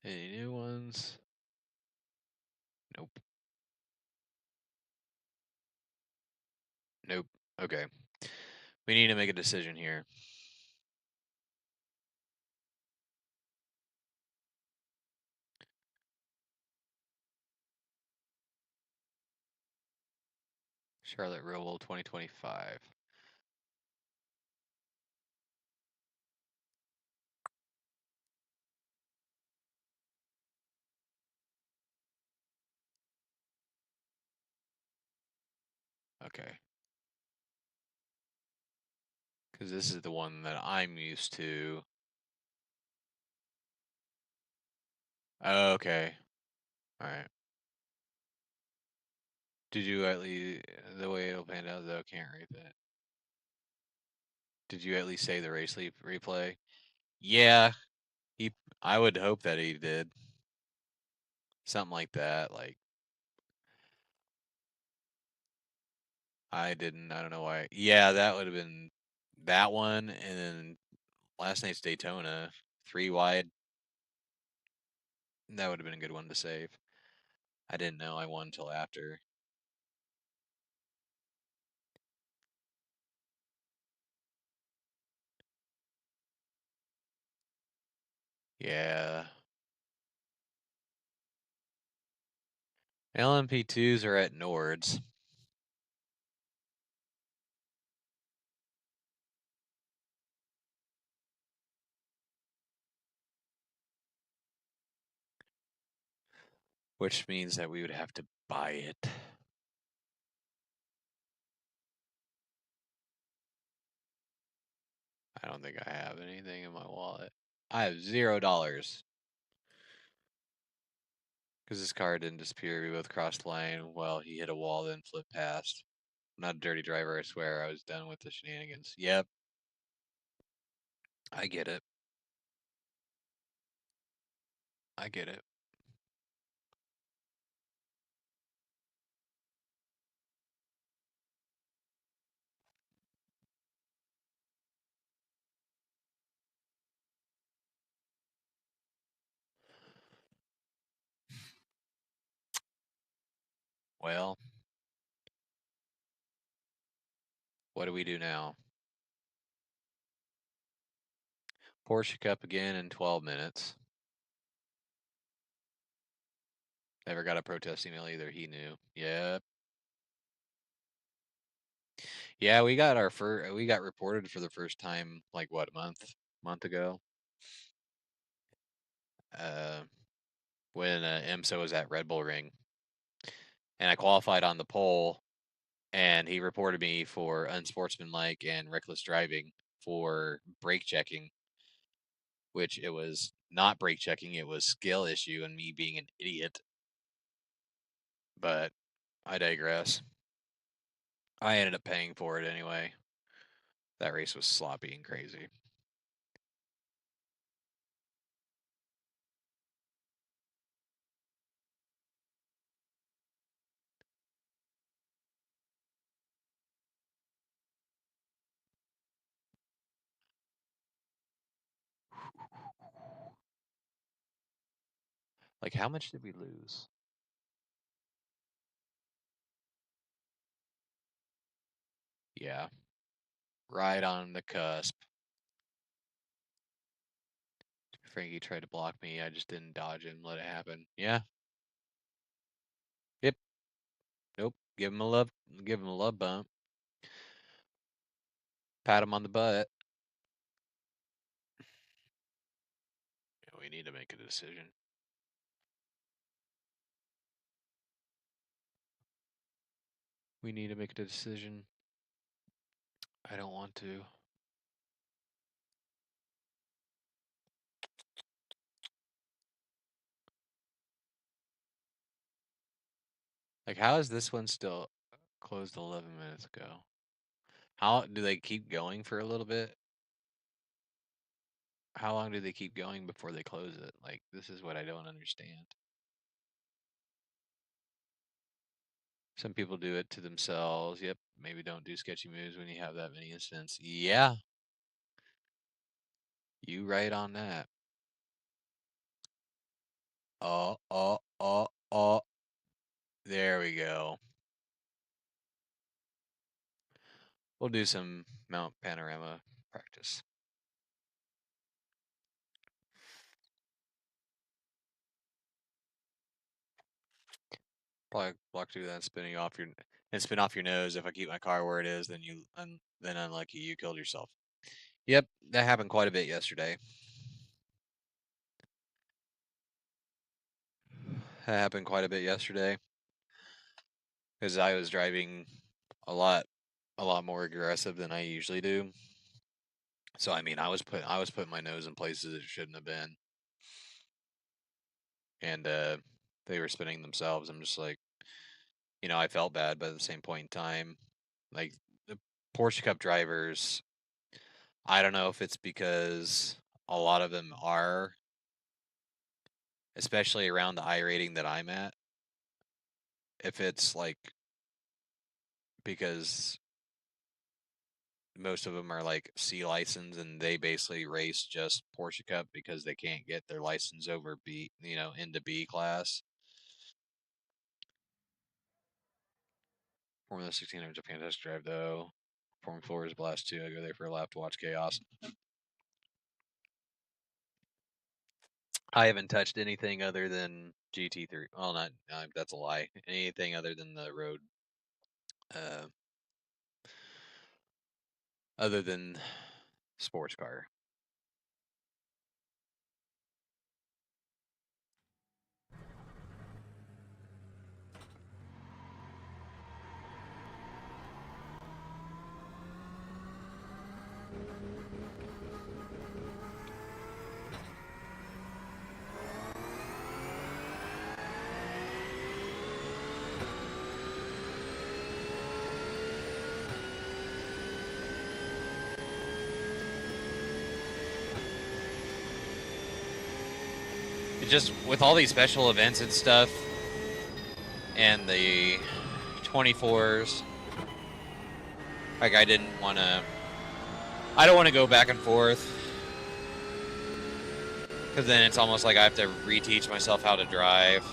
Any new ones? Nope. Nope. Okay. We need to make a decision here. Charlotte Roval 2025. Okay. Because this is the one that I'm used to. Okay. All right. Did you at least, the way it'll pan out, though, can't read that. Did you at least say the race replay? Yeah. I would hope that he did. Something like that. Like, I didn't. I don't know why. Yeah, that would have been that one. And then last night's Daytona, 3 wide. That would have been a good one to save. I didn't know I won until after. Yeah. LMP2s are at Nords. which means that we would have to buy it. I don't think I have anything in my wallet. I have $0. Because this car didn't disappear. We both crossed the line. Well, he hit a wall, then flipped past. I'm not a dirty driver, I swear. I was done with the shenanigans. Yep. I get it. I get it. Well, what do we do now? Porsche Cup again in 12 minutes. Never got a protest email either. He knew. Yep. Yeah, we got we got reported for the first time like what, a month ago. When IMSA was at Red Bull Ring, and I qualified on the pole, and he reported me for unsportsmanlike and reckless driving for brake checking, which it was not brake checking, it was skill issue and me being an idiot. But I digress. I ended up paying for it anyway. That race was sloppy and crazy. Like, how much did we lose? Yeah. Right on the cusp. Frankie tried to block me. I just didn't dodge him, let it happen. Yeah. Yep. Nope. Give him a love bump. Pat him on the butt. Yeah, we need to make a decision. We need to make a decision. I don't want to. Like, how is this one still closed 11 minutes ago? How do they keep going for a little bit? How long do they keep going before they close it? Like, this is what I don't understand. Some people do it to themselves. Yep, maybe don't do sketchy moves when you have that many incidents. Yeah. You right on that. Oh. There we go. We'll do some Mount Panorama practice. Probably block through that spinning off your and spin off your nose. If I keep my car where it is, then then unlucky, you killed yourself. Yep, that happened quite a bit yesterday. That happened quite a bit yesterday because I was driving a lot more aggressive than I usually do. So I mean, I was putting my nose in places it shouldn't have been, and they were spinning themselves. I'm just like, I felt bad, but at the same point in time, like the Porsche Cup drivers, I don't know if it's because a lot of them are, especially around the I rating that I'm at, if it's like because most of them are like C license and they basically race just Porsche Cup because they can't get their license over B, into B class. Formula 16 was a fantastic drive though. Formula 4 is blast too. I go there for a lap to watch chaos. I haven't touched anything other than GT3. Well, not that's a lie. Anything other than the road. Other than sports car. just with all these special events and stuff, and the 24s, like I don't want to go back and forth, because then it's almost like I have to reteach myself how to drive.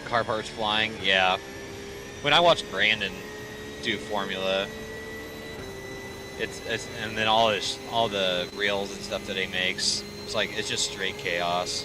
Car parts flying, yeah. When I watch Brandon do Formula, it's and then all the reels and stuff that he makes, it's like it's just straight chaos.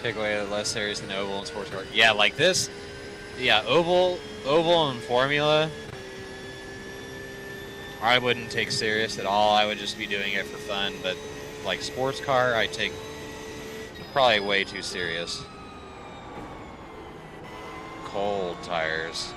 Take away the less serious than oval and sports car. Yeah, like this. Yeah, oval and Formula, I wouldn't take serious at all. I would just be doing it for fun. But like sports car, I take probably way too serious. Cold tires.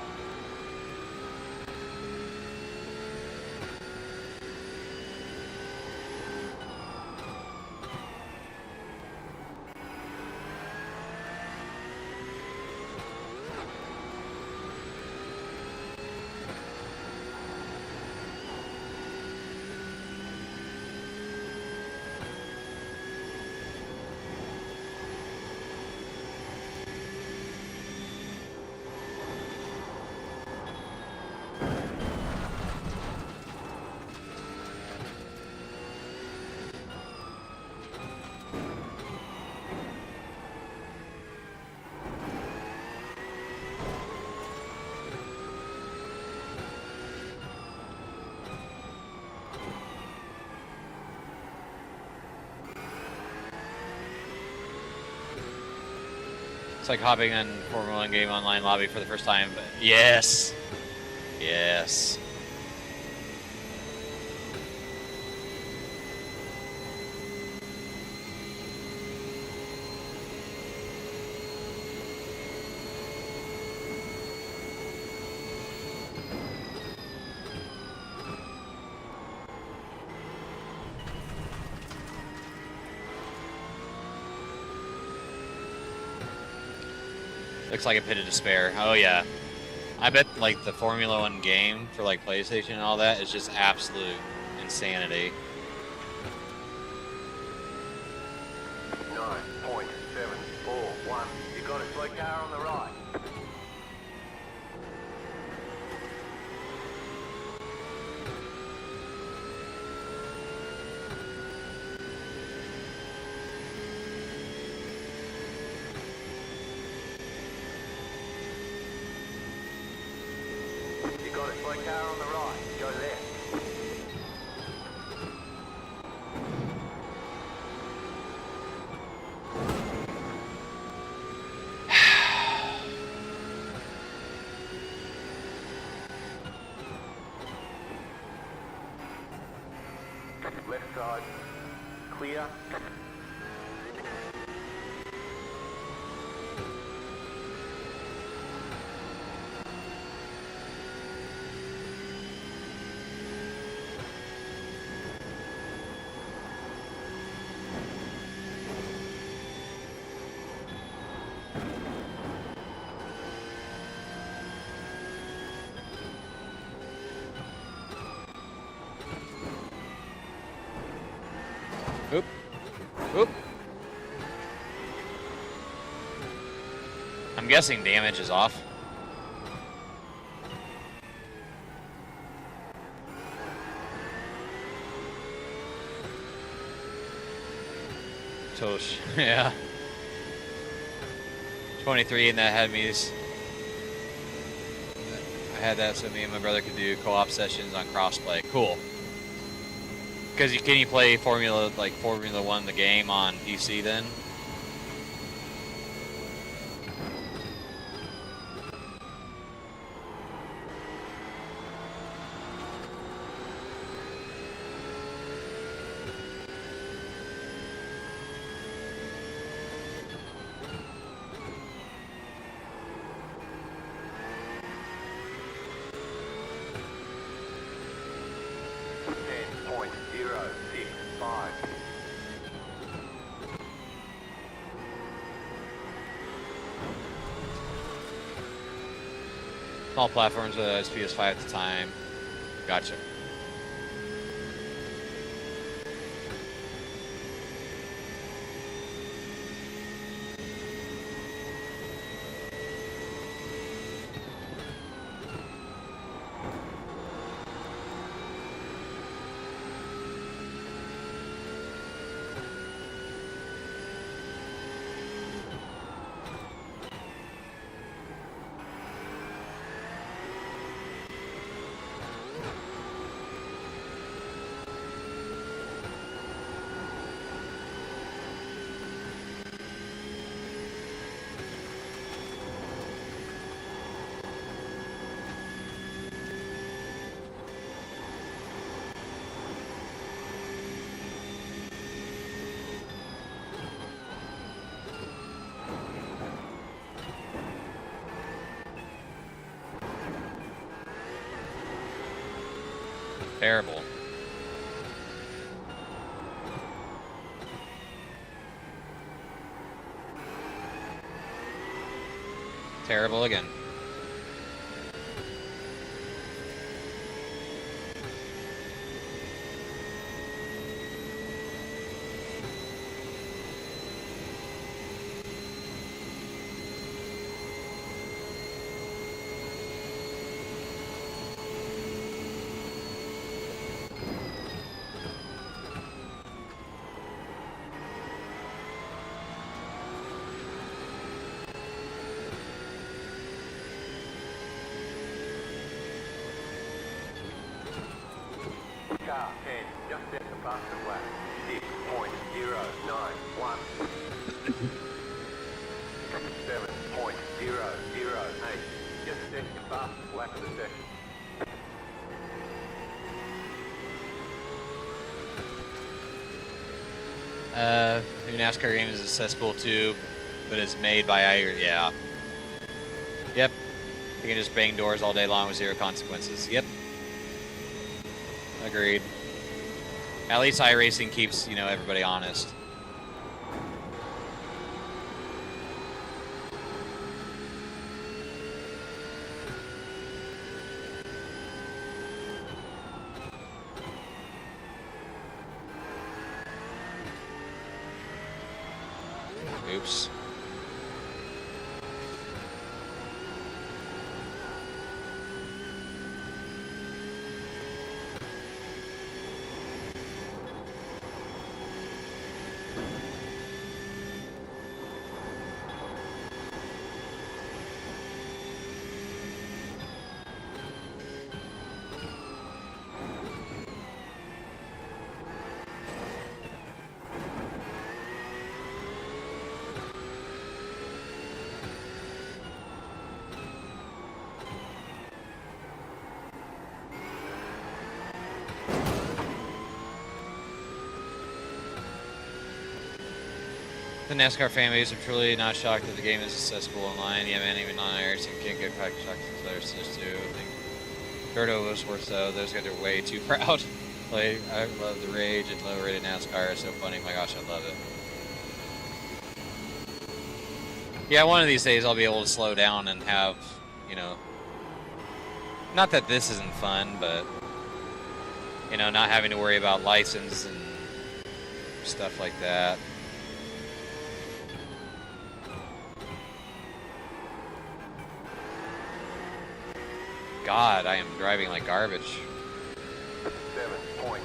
It's like hopping on Formula 1 game online lobby for the first time. But yes. Yes. Looks like a pit of despair. Oh yeah. I bet like the Formula 1 game for like PlayStation and all that is just absolute insanity. 9.741. You got a slow car on the right. Got a slow car on the right. Go left. Left side. Clear. I'm guessing damage is off. Total yeah. 23 and that had me. I had that so me and my brother could do co-op sessions on crossplay. Cool. Because can you play Formula 1 the game on PC then? Small platforms with PS5 at the time. Gotcha. Terrible. Terrible again. Car 10, just set the fastest lap. 6.091. 7.008. Just set your fastest lap of the session. New NASCAR game is a cesspool too, but it's made by yeah. Yep. You can just bang doors all day long with zero consequences. Yep. Agreed. At least iRacing keeps, everybody honest. Oops. The NASCAR fan base are truly not shocked that the game is accessible online. Yeah, man, even non-iRacing can't get quite shocked as players just do. I think Gerdo was worse though. Those guys are way too proud. I love the rage and low-rated NASCAR. It's so funny. My gosh, I love it. Yeah, one of these days I'll be able to slow down and have, not that this isn't fun, but, not having to worry about license and stuff like that. God, I am driving like garbage. 7.4.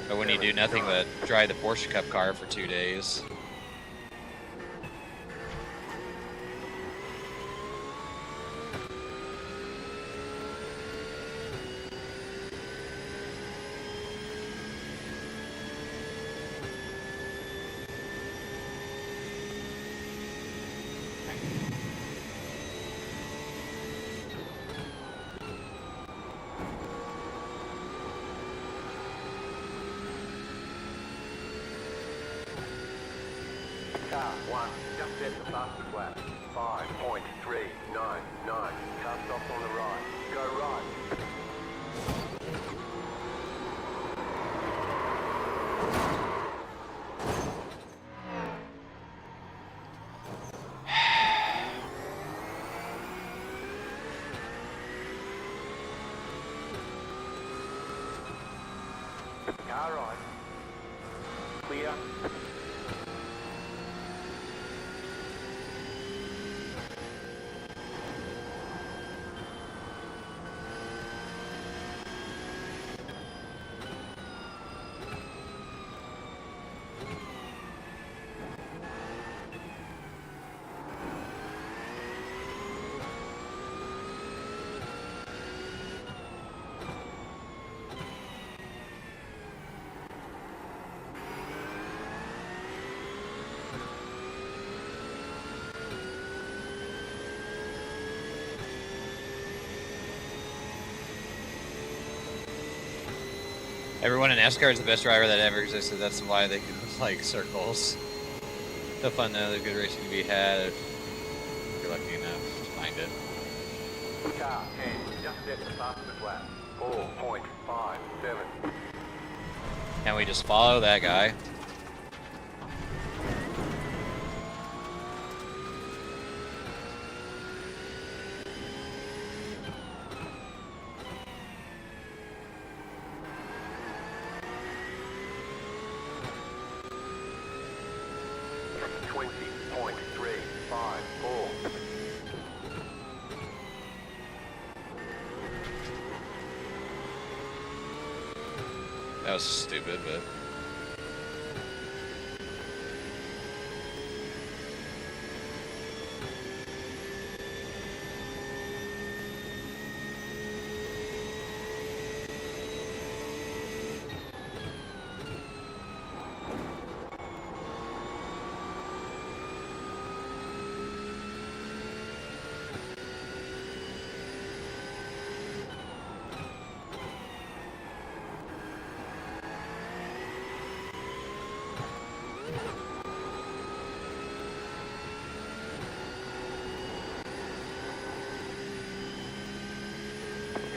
But when you do nothing but drive the Porsche Cup car for 2 days. Car 1, just set the fastest lap. 5.399. Car stops on the right. Go right. Car right. Clear. Everyone in NASCAR is the best driver that ever existed. That's why they can like circles. So fun though, the good racing to be had if you're lucky enough to find it. Car 10, just set the fastest lap. 4.57. Can we just follow that guy? That was stupid, but...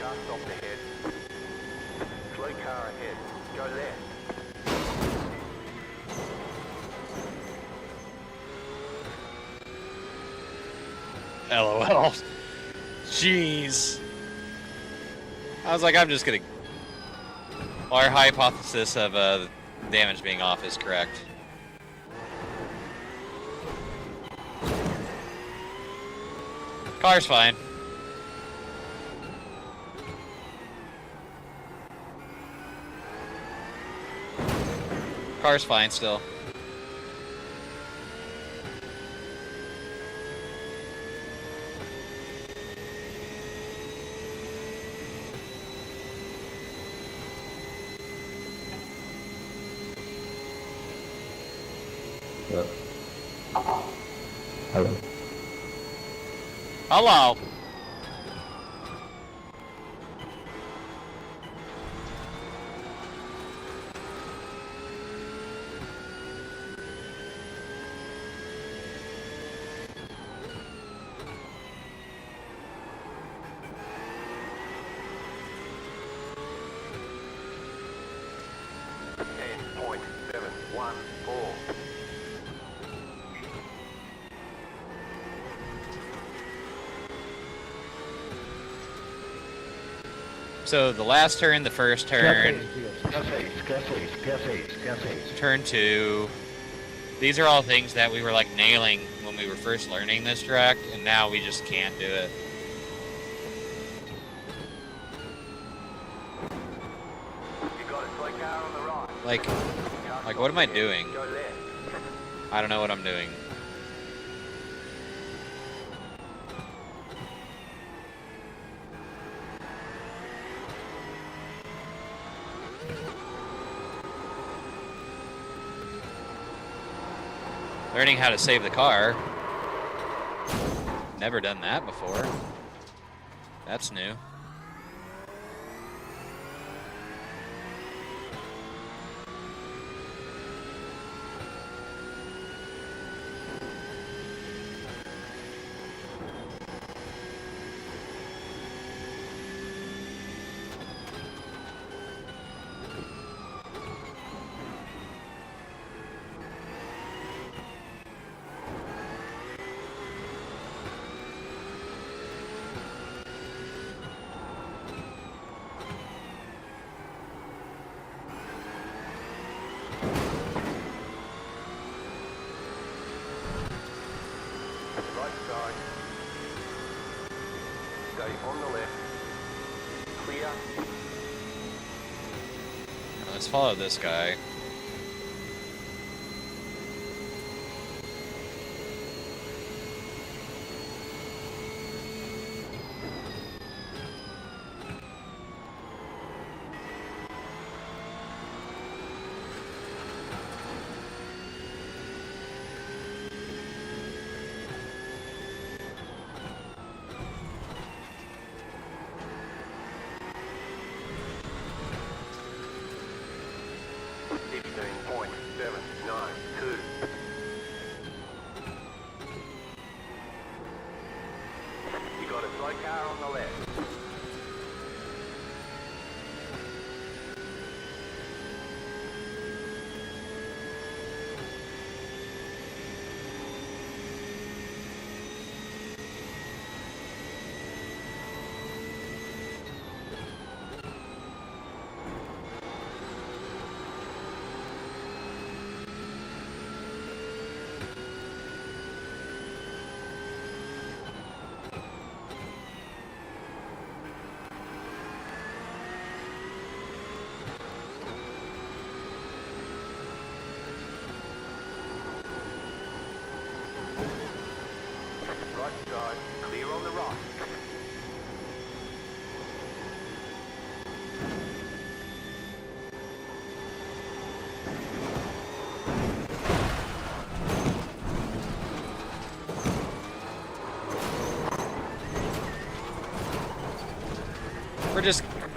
Car stopped ahead. Slow car ahead. Go left. LOL. Jeez. I was like, I'm just gonna... Our hypothesis of damage being off is correct. Car's fine. Car's fine still. Hello. Hello. So the last turn, the first turn, turn 2. These are all things that we were like nailing when we were first learning this track, and now we just can't do it. Like, what am I doing? Go left. I don't know what I'm doing. Learning how to save the car. Never done that before. That's new. Right side. Stay on the left. Clear. Let's follow this guy. You got a slow car on the left. Right side, clear on the right.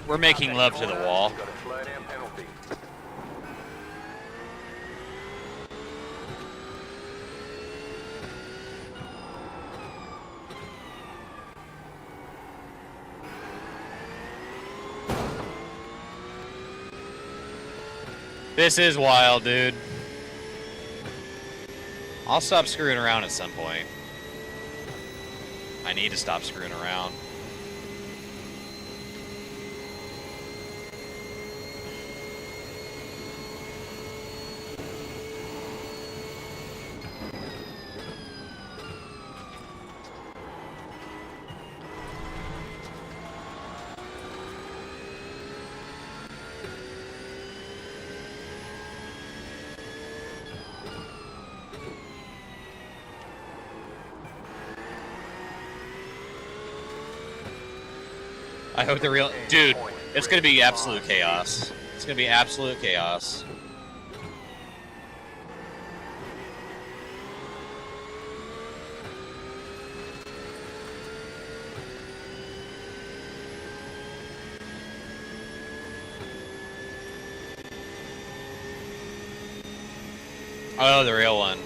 We're making love to the wall. Got a slow down penalty. This is wild, dude. I'll stop screwing around at some point. I need to stop screwing around. I hope the real dude, it's gonna be absolute chaos. It's gonna be absolute chaos. Oh, the real one.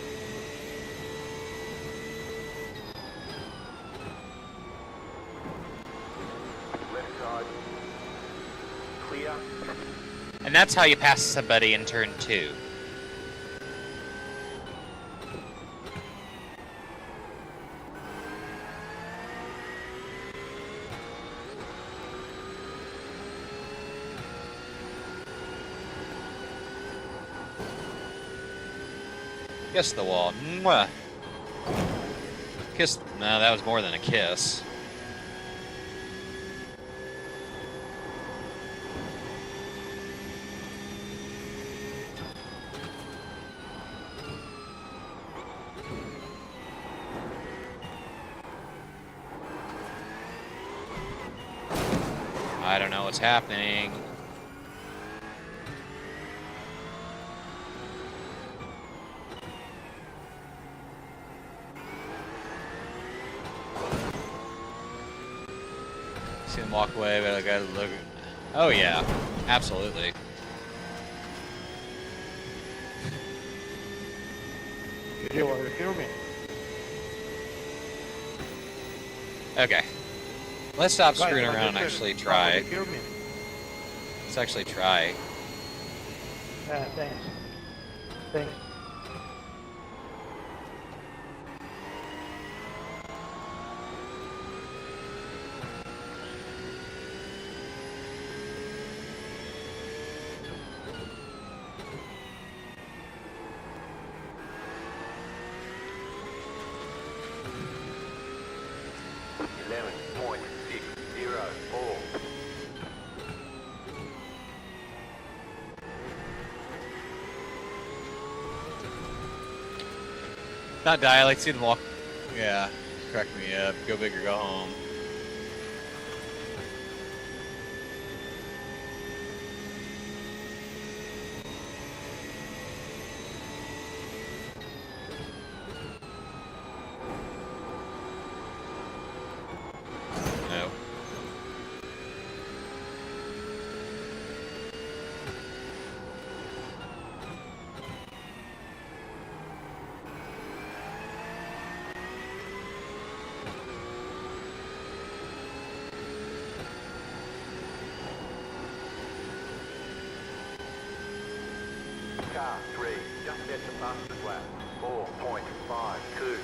Left side. Clear. And that's how you pass somebody in turn 2. Kiss the wall. Mwah. Kiss. No, that was more than a kiss. I don't know what's happening. See him walk away, but I gotta look. Oh yeah, absolutely. You want to hear me? Okay. Let's stop Guys, screwing like around and I said, actually somebody try. hear me? Let's actually try. Thanks. Thanks. Not die, I like to see them walk. Yeah, crack me up. Go big or go home. No. Car 3, just at the fastest lap. 4.52.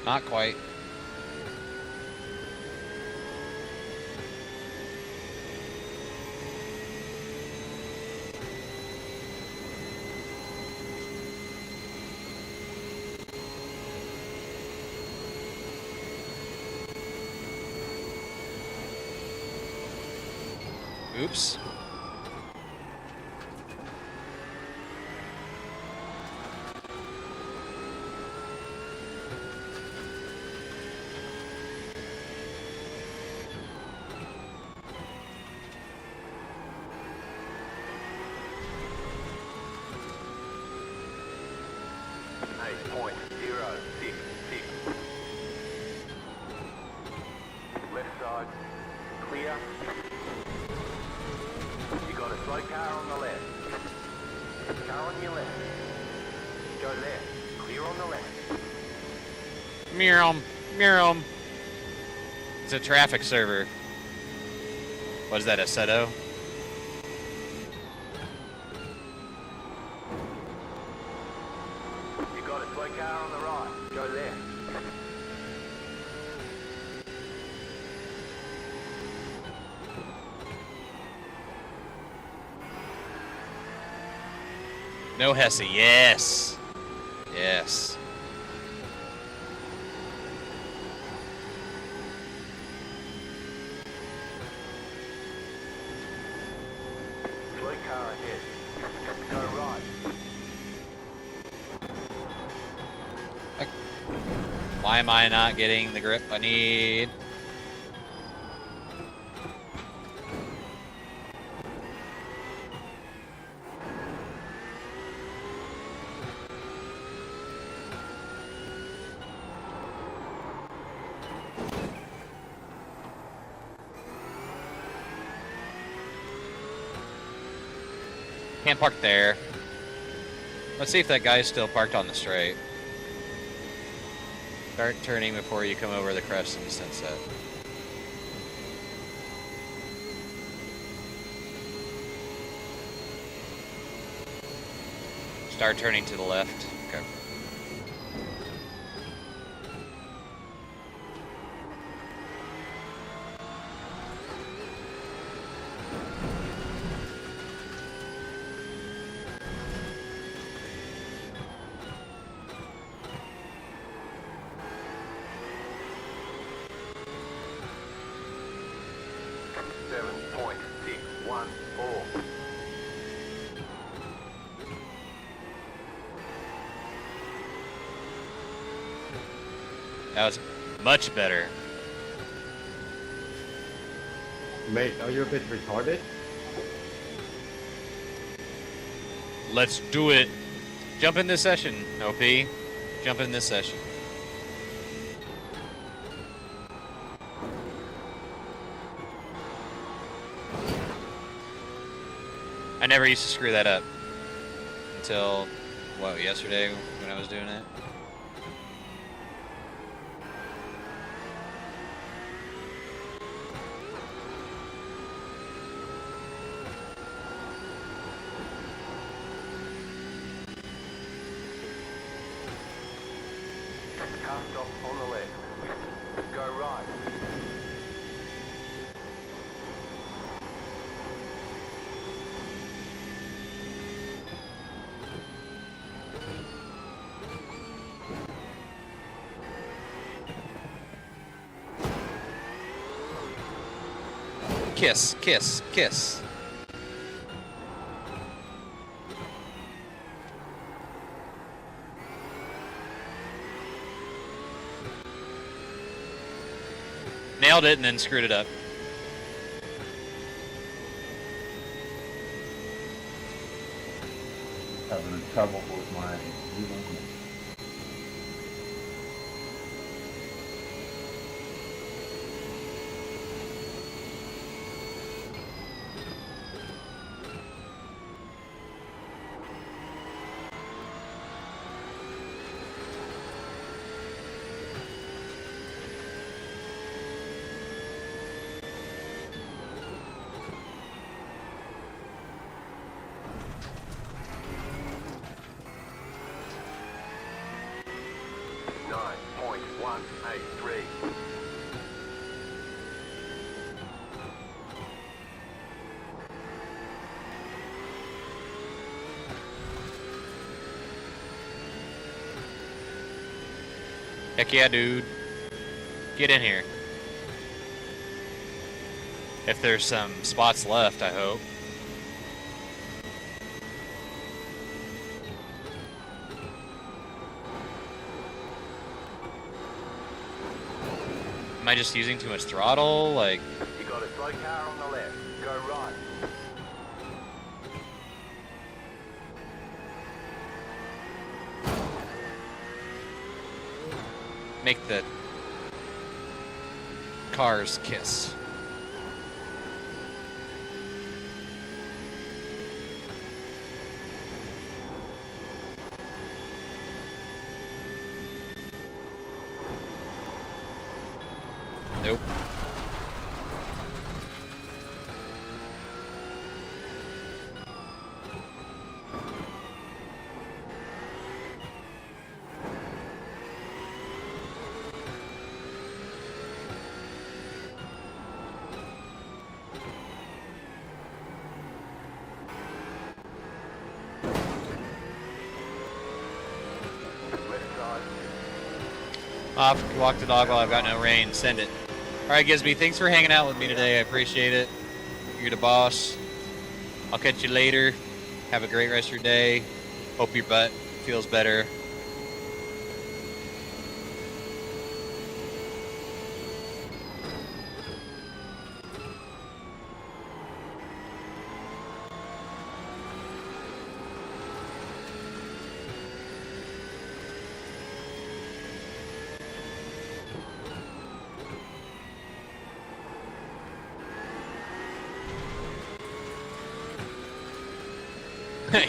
Not quite. Oops. Left side, clear. You got a slow car on the left. Car on your left. Go left, clear on the left. Mirum. Mirum. It's a traffic server. What is that, a Seto? You got a slow car on the right. Go left. No Hesse, yes. Yes. Slow car ahead. Go right. Why am I not getting the grip I need? Can't park there. Let's see if that guy's still parked on the straight. Start turning before you come over the crest and sunset. Start turning to the left. Okay. 7.614. That was much better. Mate, are you a bit retarded? Let's do it. Jump in this session, OP. Jump in this session. I never used to screw that up until, what, yesterday when I was doing it? Car stop on the left. Go right. Kiss, kiss, kiss. Nailed it and then screwed it up. Having trouble with my. Heck yeah, dude. Get in here. If there's some spots left, I hope. Am I just using too much throttle? Like, You got a slow car on the left. Go right. make the cars kiss. Nope. Off, walk the dog while I've got no rain. Send it. All right, Gisby, thanks for hanging out with me today. I appreciate it. You're the boss. I'll catch you later. Have a great rest of your day. Hope your butt feels better.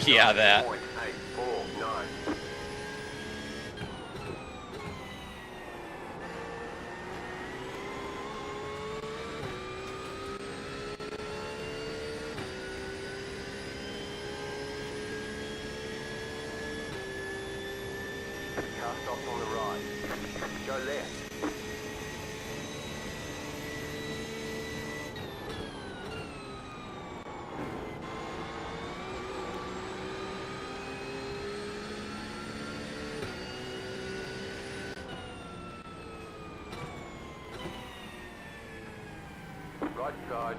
Yeah, that. Car stop on the right. Go left. Right side.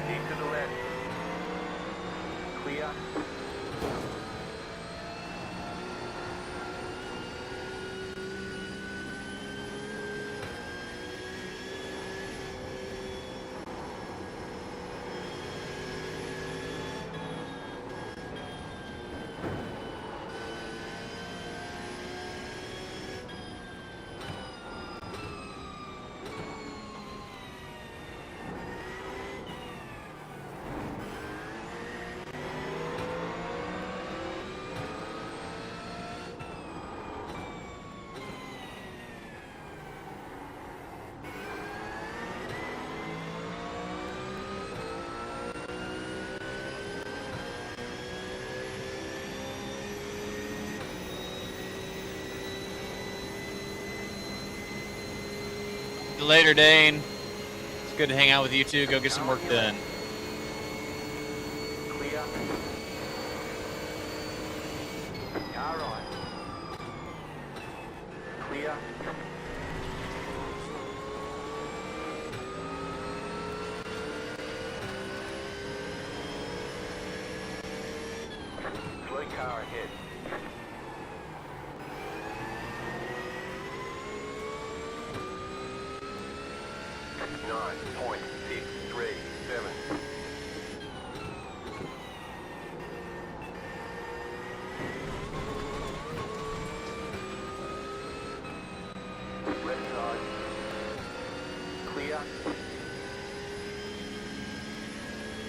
Keep to the left. Clear. See you later, Dane. It's good to hang out with you two. Go get some work done. Clear. Car right. Clear. Slow car ahead. 9.637. Left side. Clear.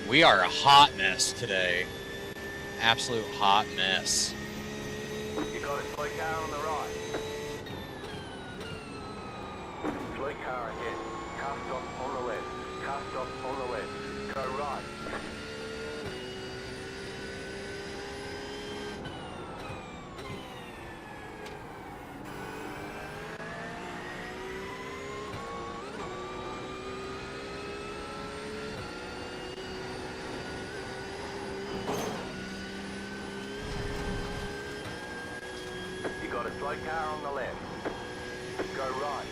We are a hot mess today. Absolute hot mess. You got a slow car on the right. Slow car ahead. Car stop on the left. Car stop on the left. Go right. You got a slow car on the left. Go right.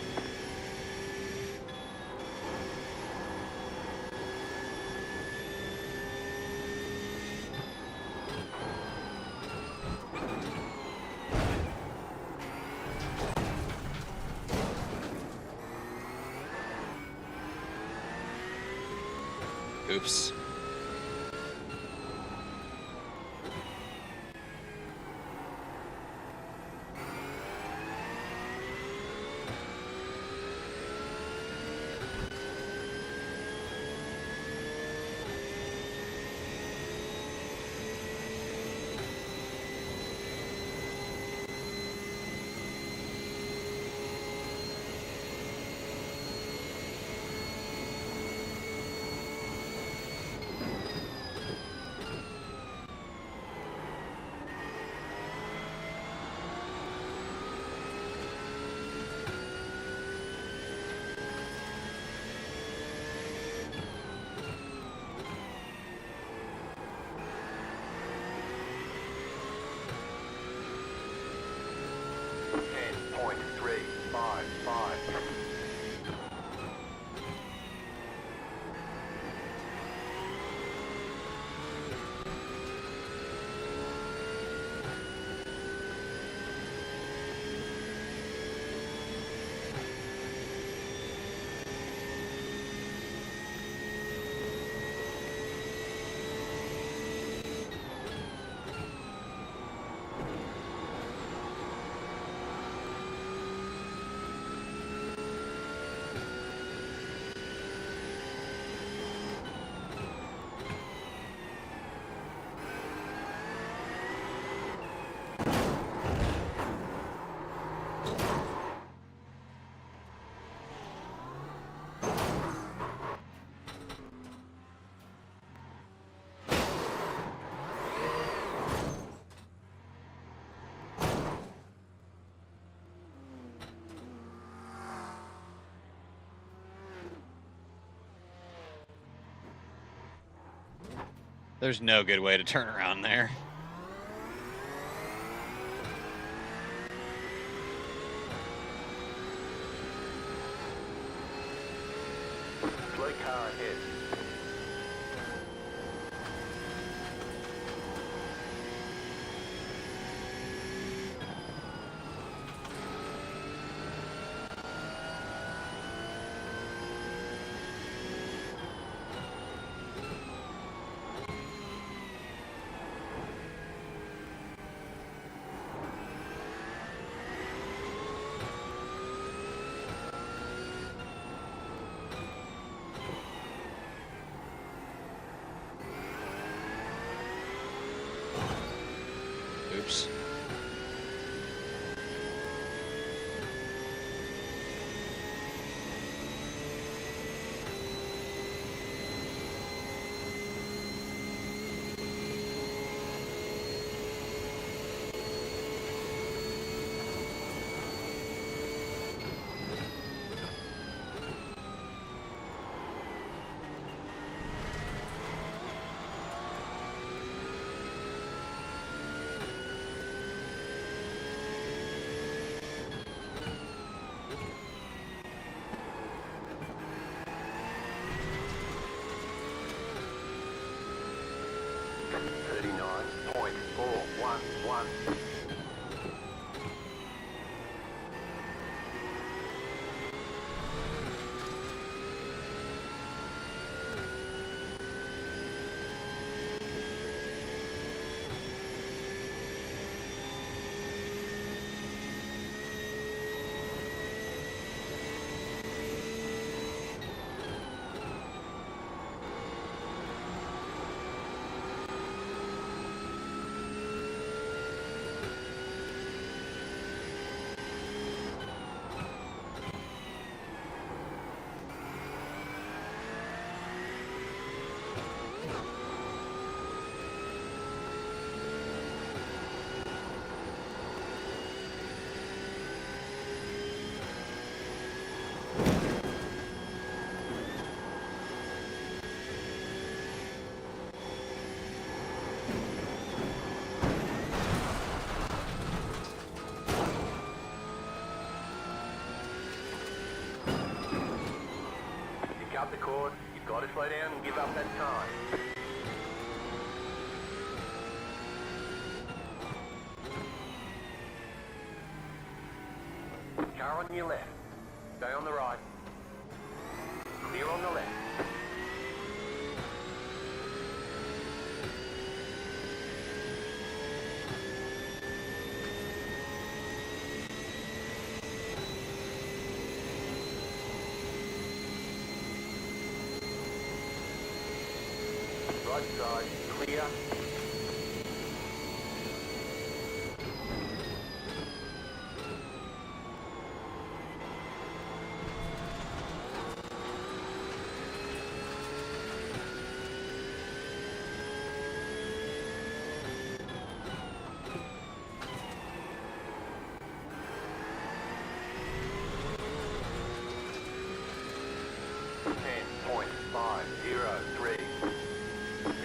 Oops. There's no good way to turn around there. Slow car ahead. one. Cut the cord, you've got to slow down and give up that time. Car on your left, stay on the right, clear on the left. Right side, clear.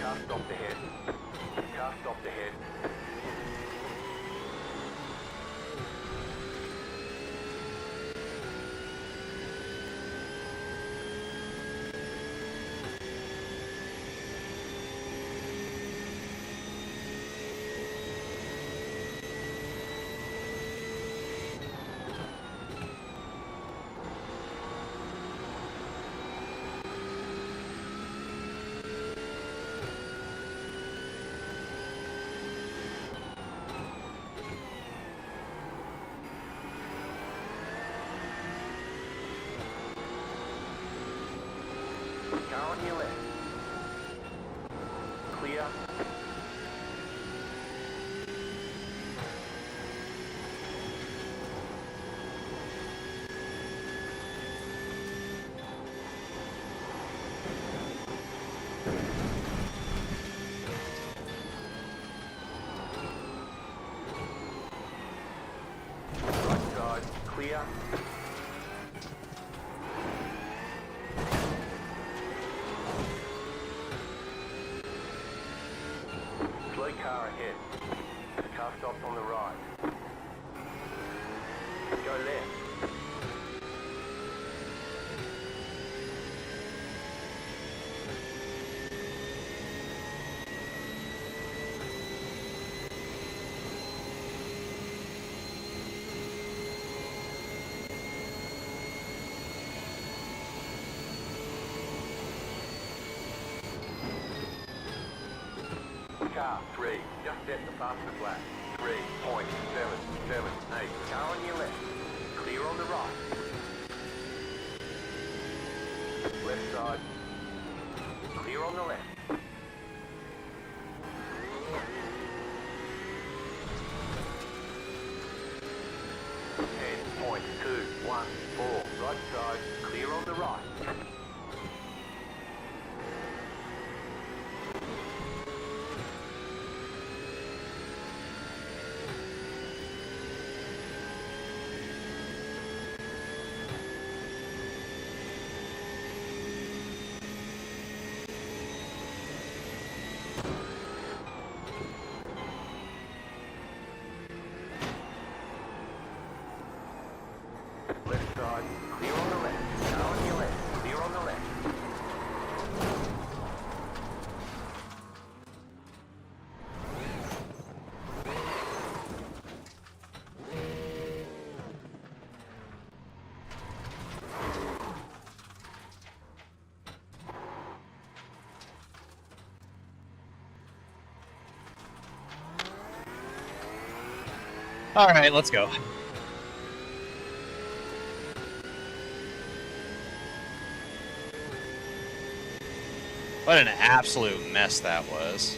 Car stopped ahead. Car stopped ahead. Car on your left. Clear. Right side, clear. Slow car ahead. Car stopped on the right. Go left. Car 3, just set the fastest lap. 3.778. Car on your left. Clear on the right. Left side. Clear on the left. 10.214. Right side. Clear on the right. Left side, clear on the left. Car on your left, clear on All right, let's go. What an absolute mess that was.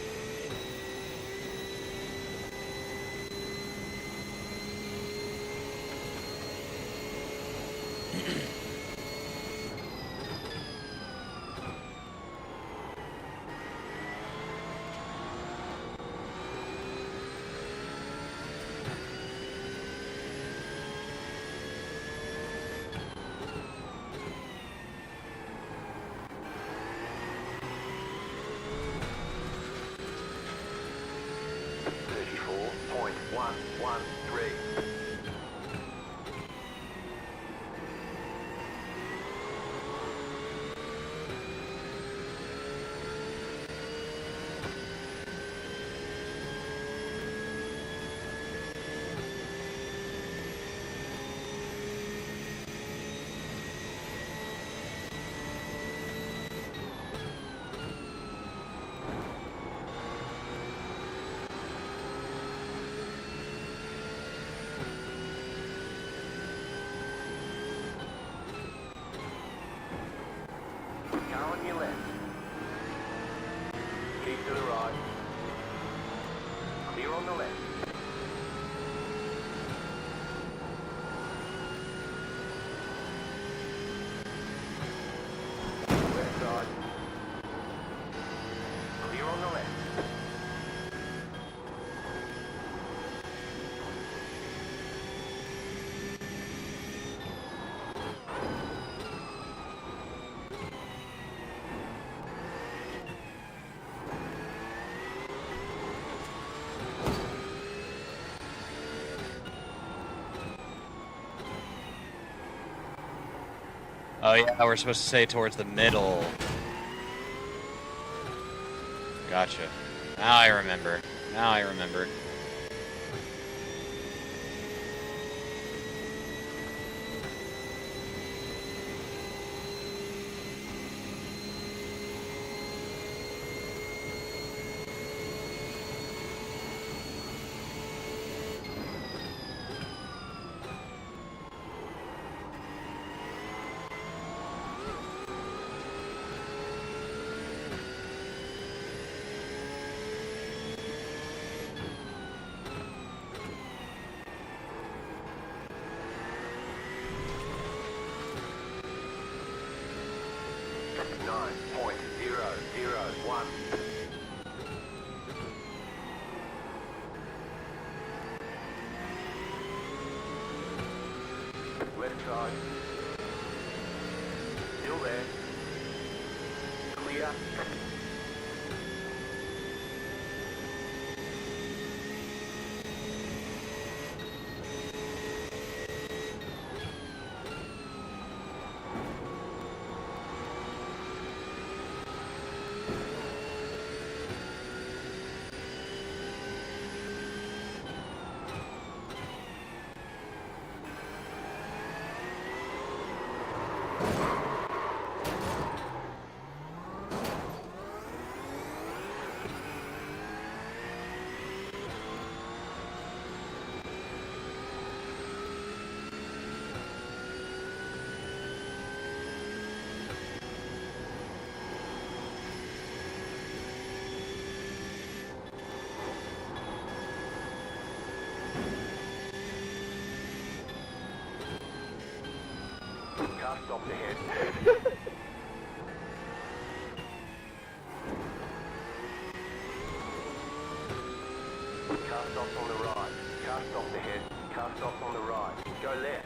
Car on your left. Keep to the right. Clear on the left. Left side. Clear on the left. Oh yeah, we're supposed to say towards the middle. Gotcha. Now I remember. Now I remember. Left side. Still there. Clear. Car stopped ahead. Car stopped on the right. Car stopped ahead. Car stopped on the right. Go left.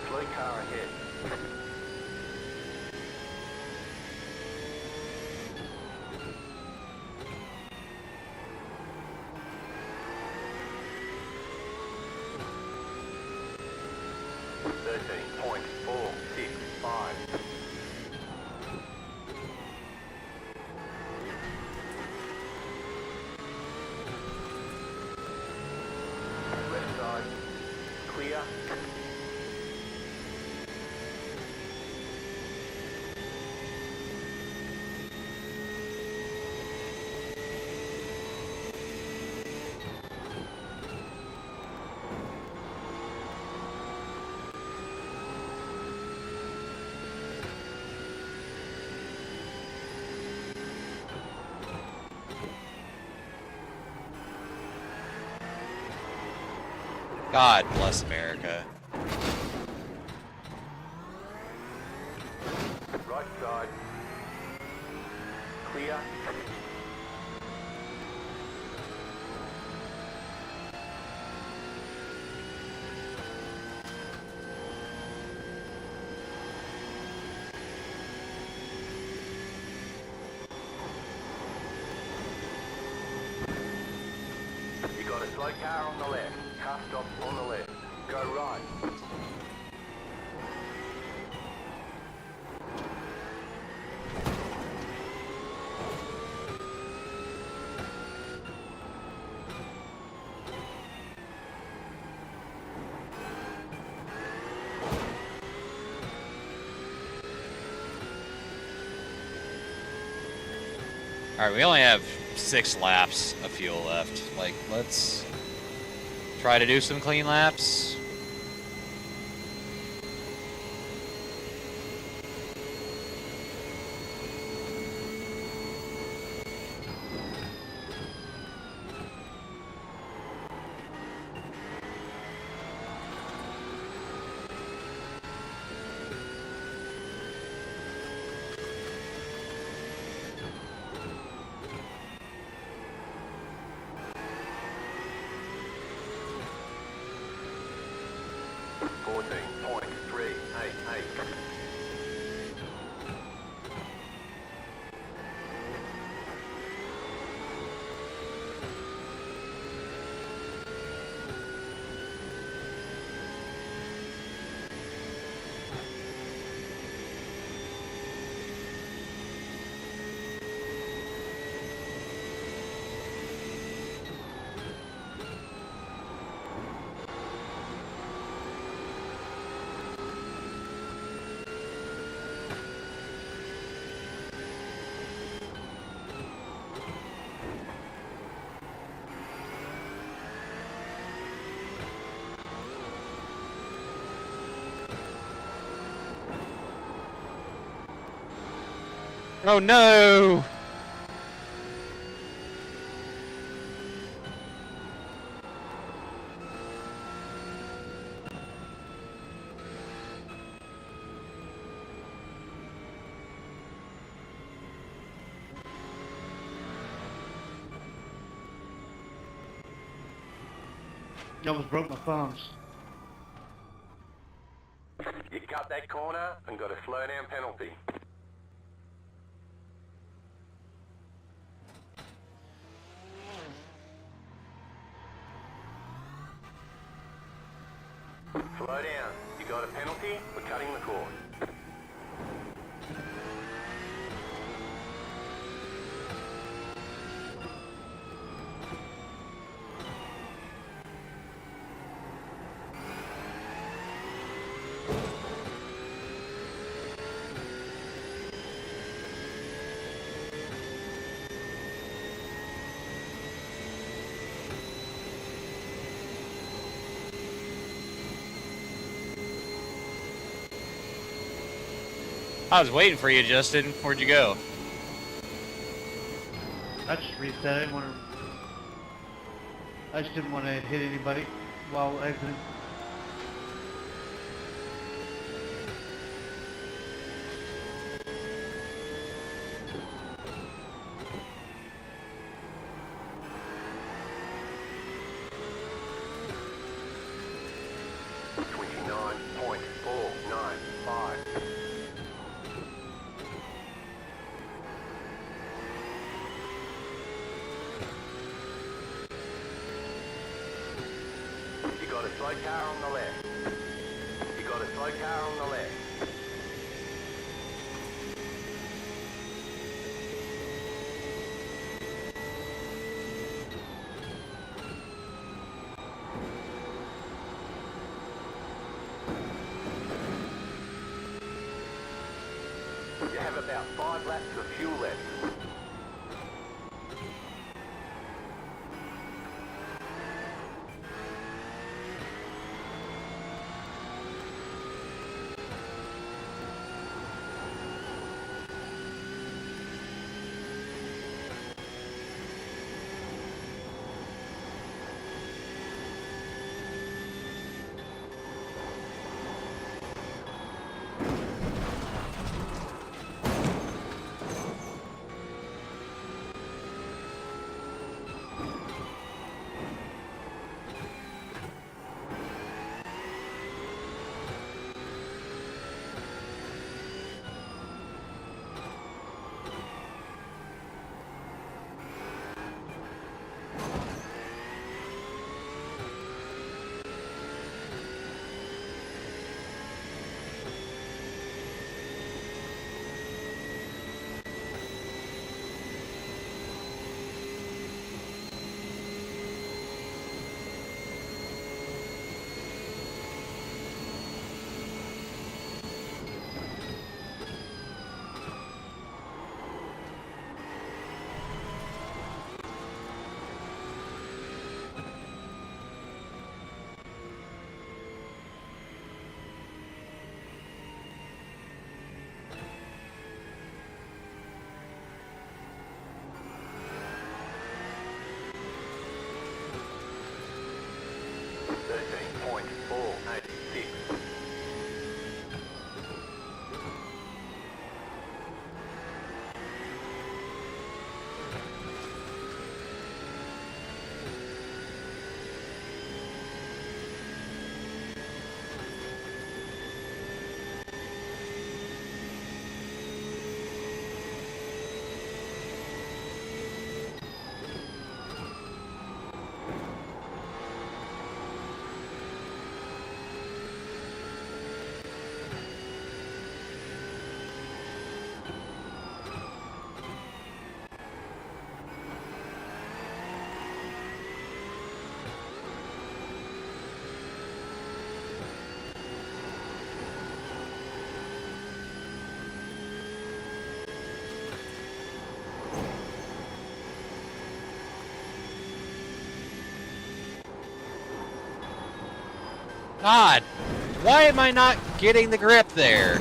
Slow car ahead. 13.465. Left side, clear. God bless America. Right side, clear. You got a slow car on the left. Car stop on the left. Go right. Alright, we only have 6 laps of fuel left. Like, let's try to do some clean laps. Oh no! I almost broke my thumbs. You cut that corner and got a slow down penalty. Slow down. You got a penalty for cutting the cord. I was waiting for you, Justin. Where'd you go? I just reset. I didn't want to. I just didn't want to hit anybody while exiting. Slow car on the left. You got a a slow car on the left. You have about 5 laps of fuel left. God, why am I not getting the grip there?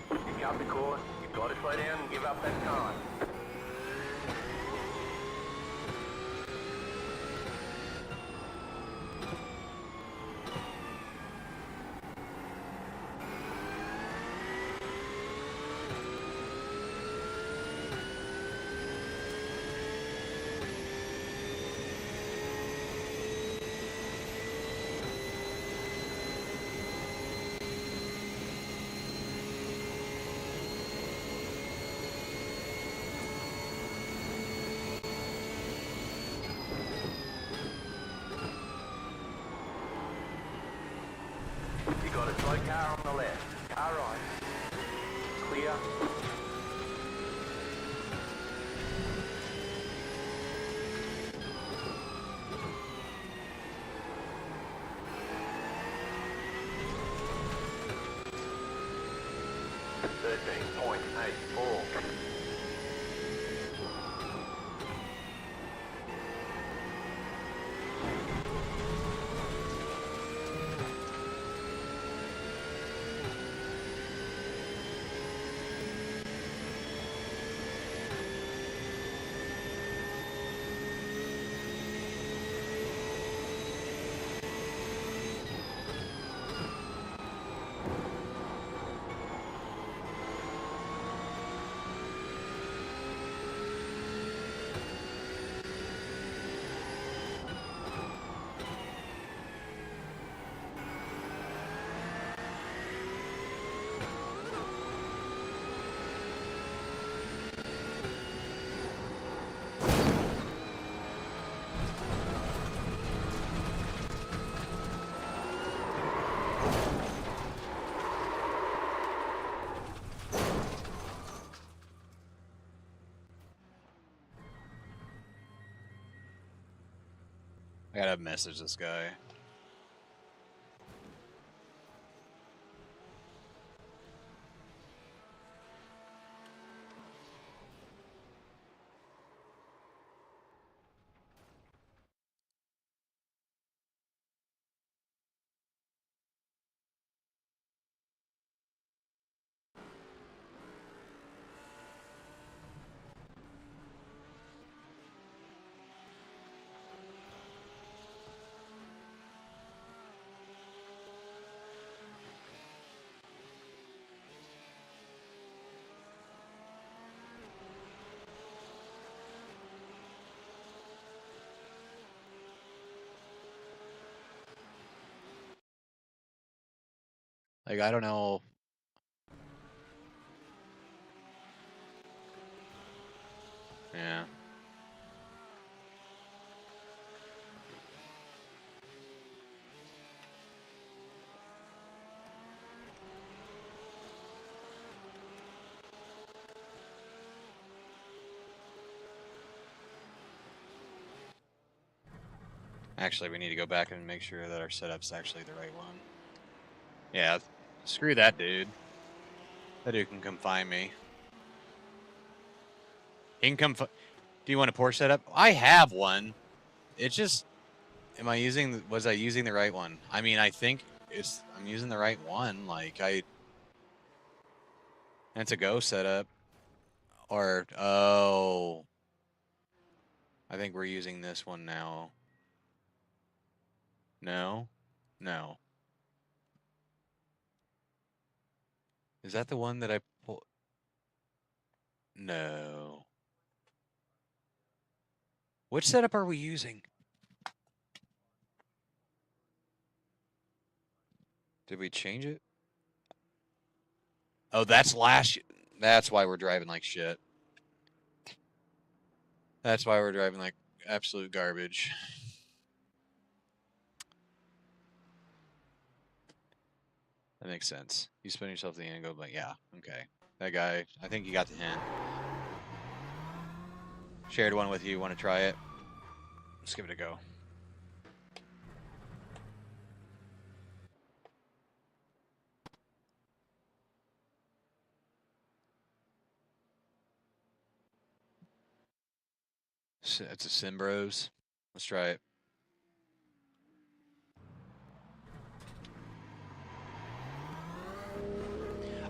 You got the course, you've got to slow down and give up that time. You got a slow car on the left. Car right. Clear. .84. I gotta message this guy. Like, I don't know. Yeah. Actually, we need to go back and make sure that our setup's actually the right one. Yeah, screw that dude. That dude can come find me. He can come. Do you want a Porsche setup? I have one. It's just, was I using the right one? I mean, I think I'm using the right one. Like, it's a Go setup. Or, oh. I think we're using this one now. No? No. Is that the one that I pulled? No. Which setup are we using? Did we change it? Oh, that's that's why we're driving like shit. That's why we're driving like absolute garbage. That makes sense. You spin yourself the and go, but yeah, okay. That guy, I think you got the hint. Shared one with you. Want to try it? Let's give it a go. It's a Simbros. Let's try it.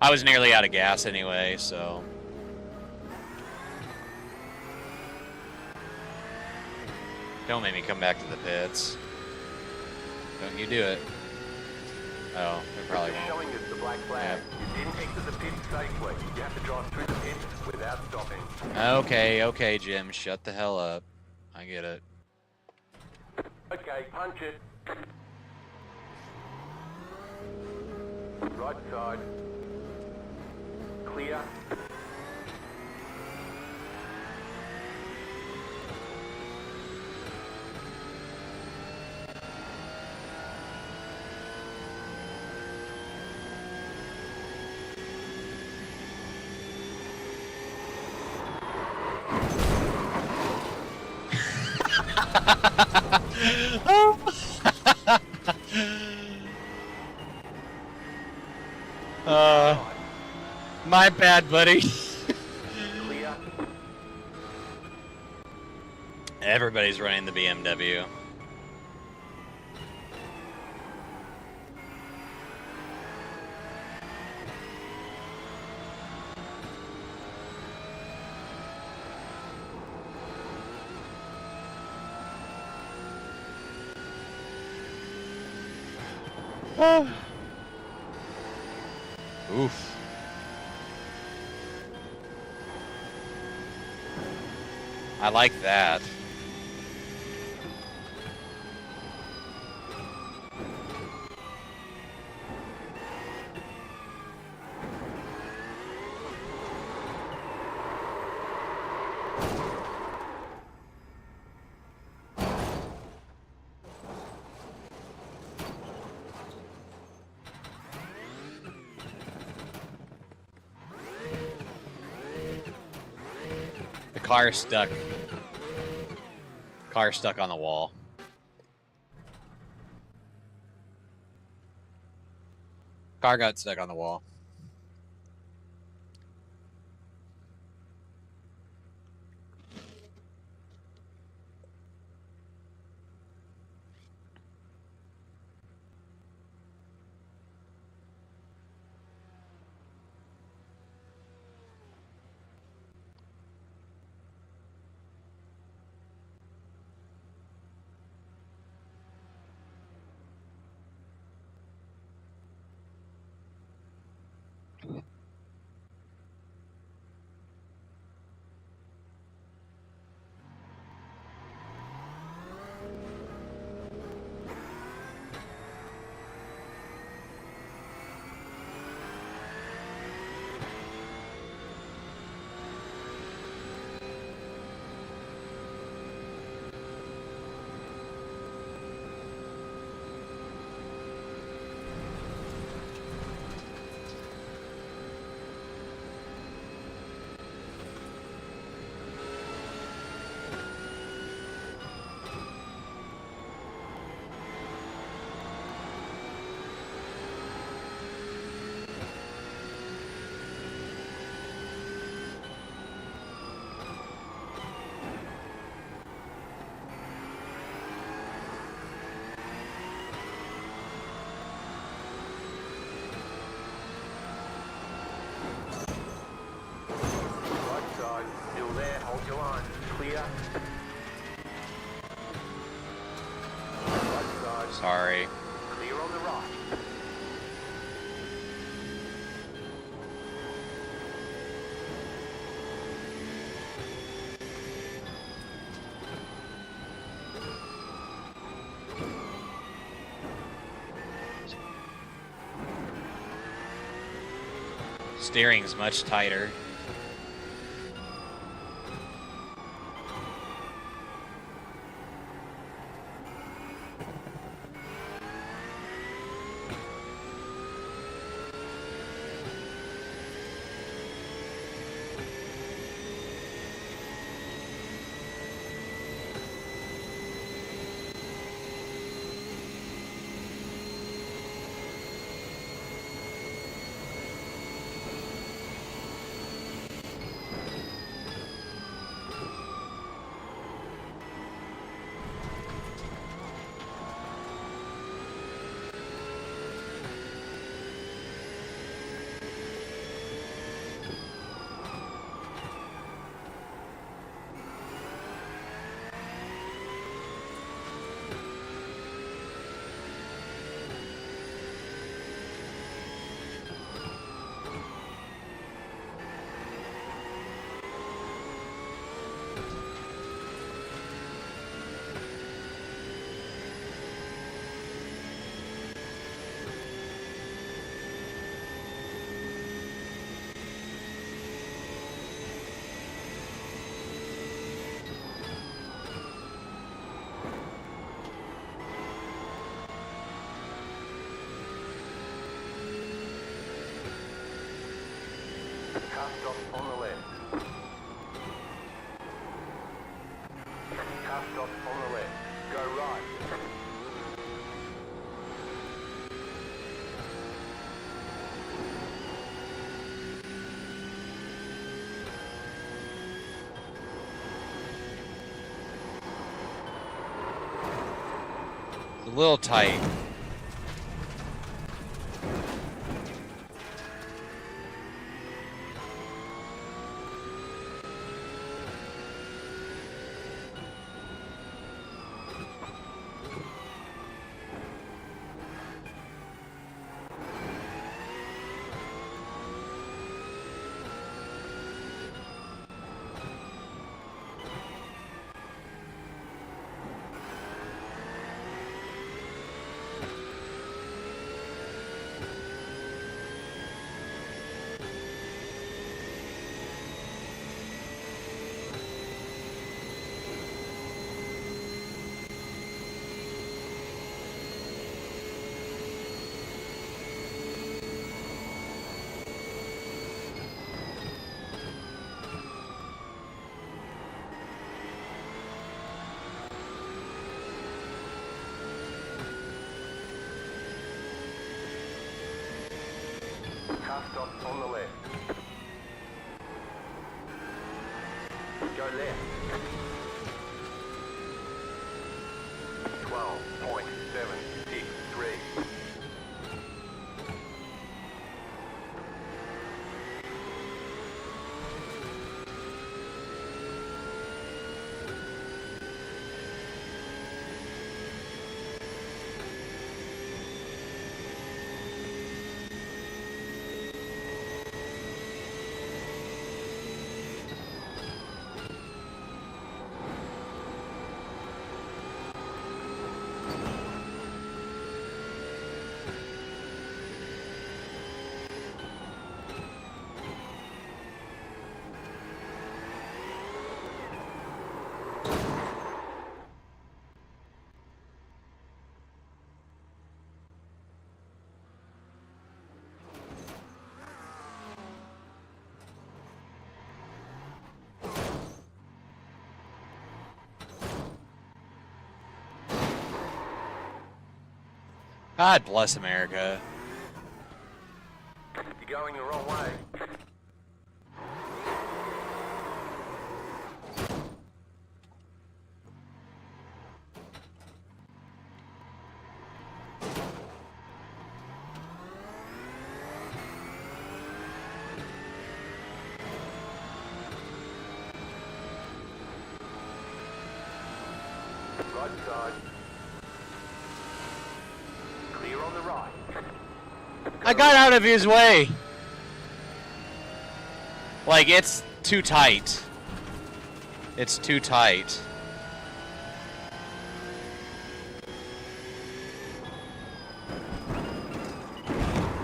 I was nearly out of gas anyway, so. Don't make me come back to the pits. Don't you do it. Oh, they probably won't. Showing us the black flag. You didn't exit the pit safely. You have to drive through the pit without stopping. Okay, Jim. Shut the hell up. I get it. Okay, punch it. Right side. Clear. My bad, buddy. Clear. Everybody's running the BMW. Oof. I like that. The car is stuck. Car stuck on the wall. Car got stuck on the wall. Right side, still there, hold your line. Clear. Right side, Sorry. clear on the right. Steering's much tighter. Car stop on the left. Car stop on the left. Go right. It's a little tight. Last stop on the left. Go left. 12.763. God bless America. You're going the wrong way. Right side. Clear on the right. I got out of his way. Like, it's too tight. It's too tight.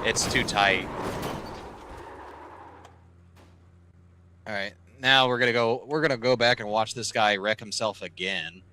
It's too tight. All right, now we're gonna go back and watch this guy wreck himself again.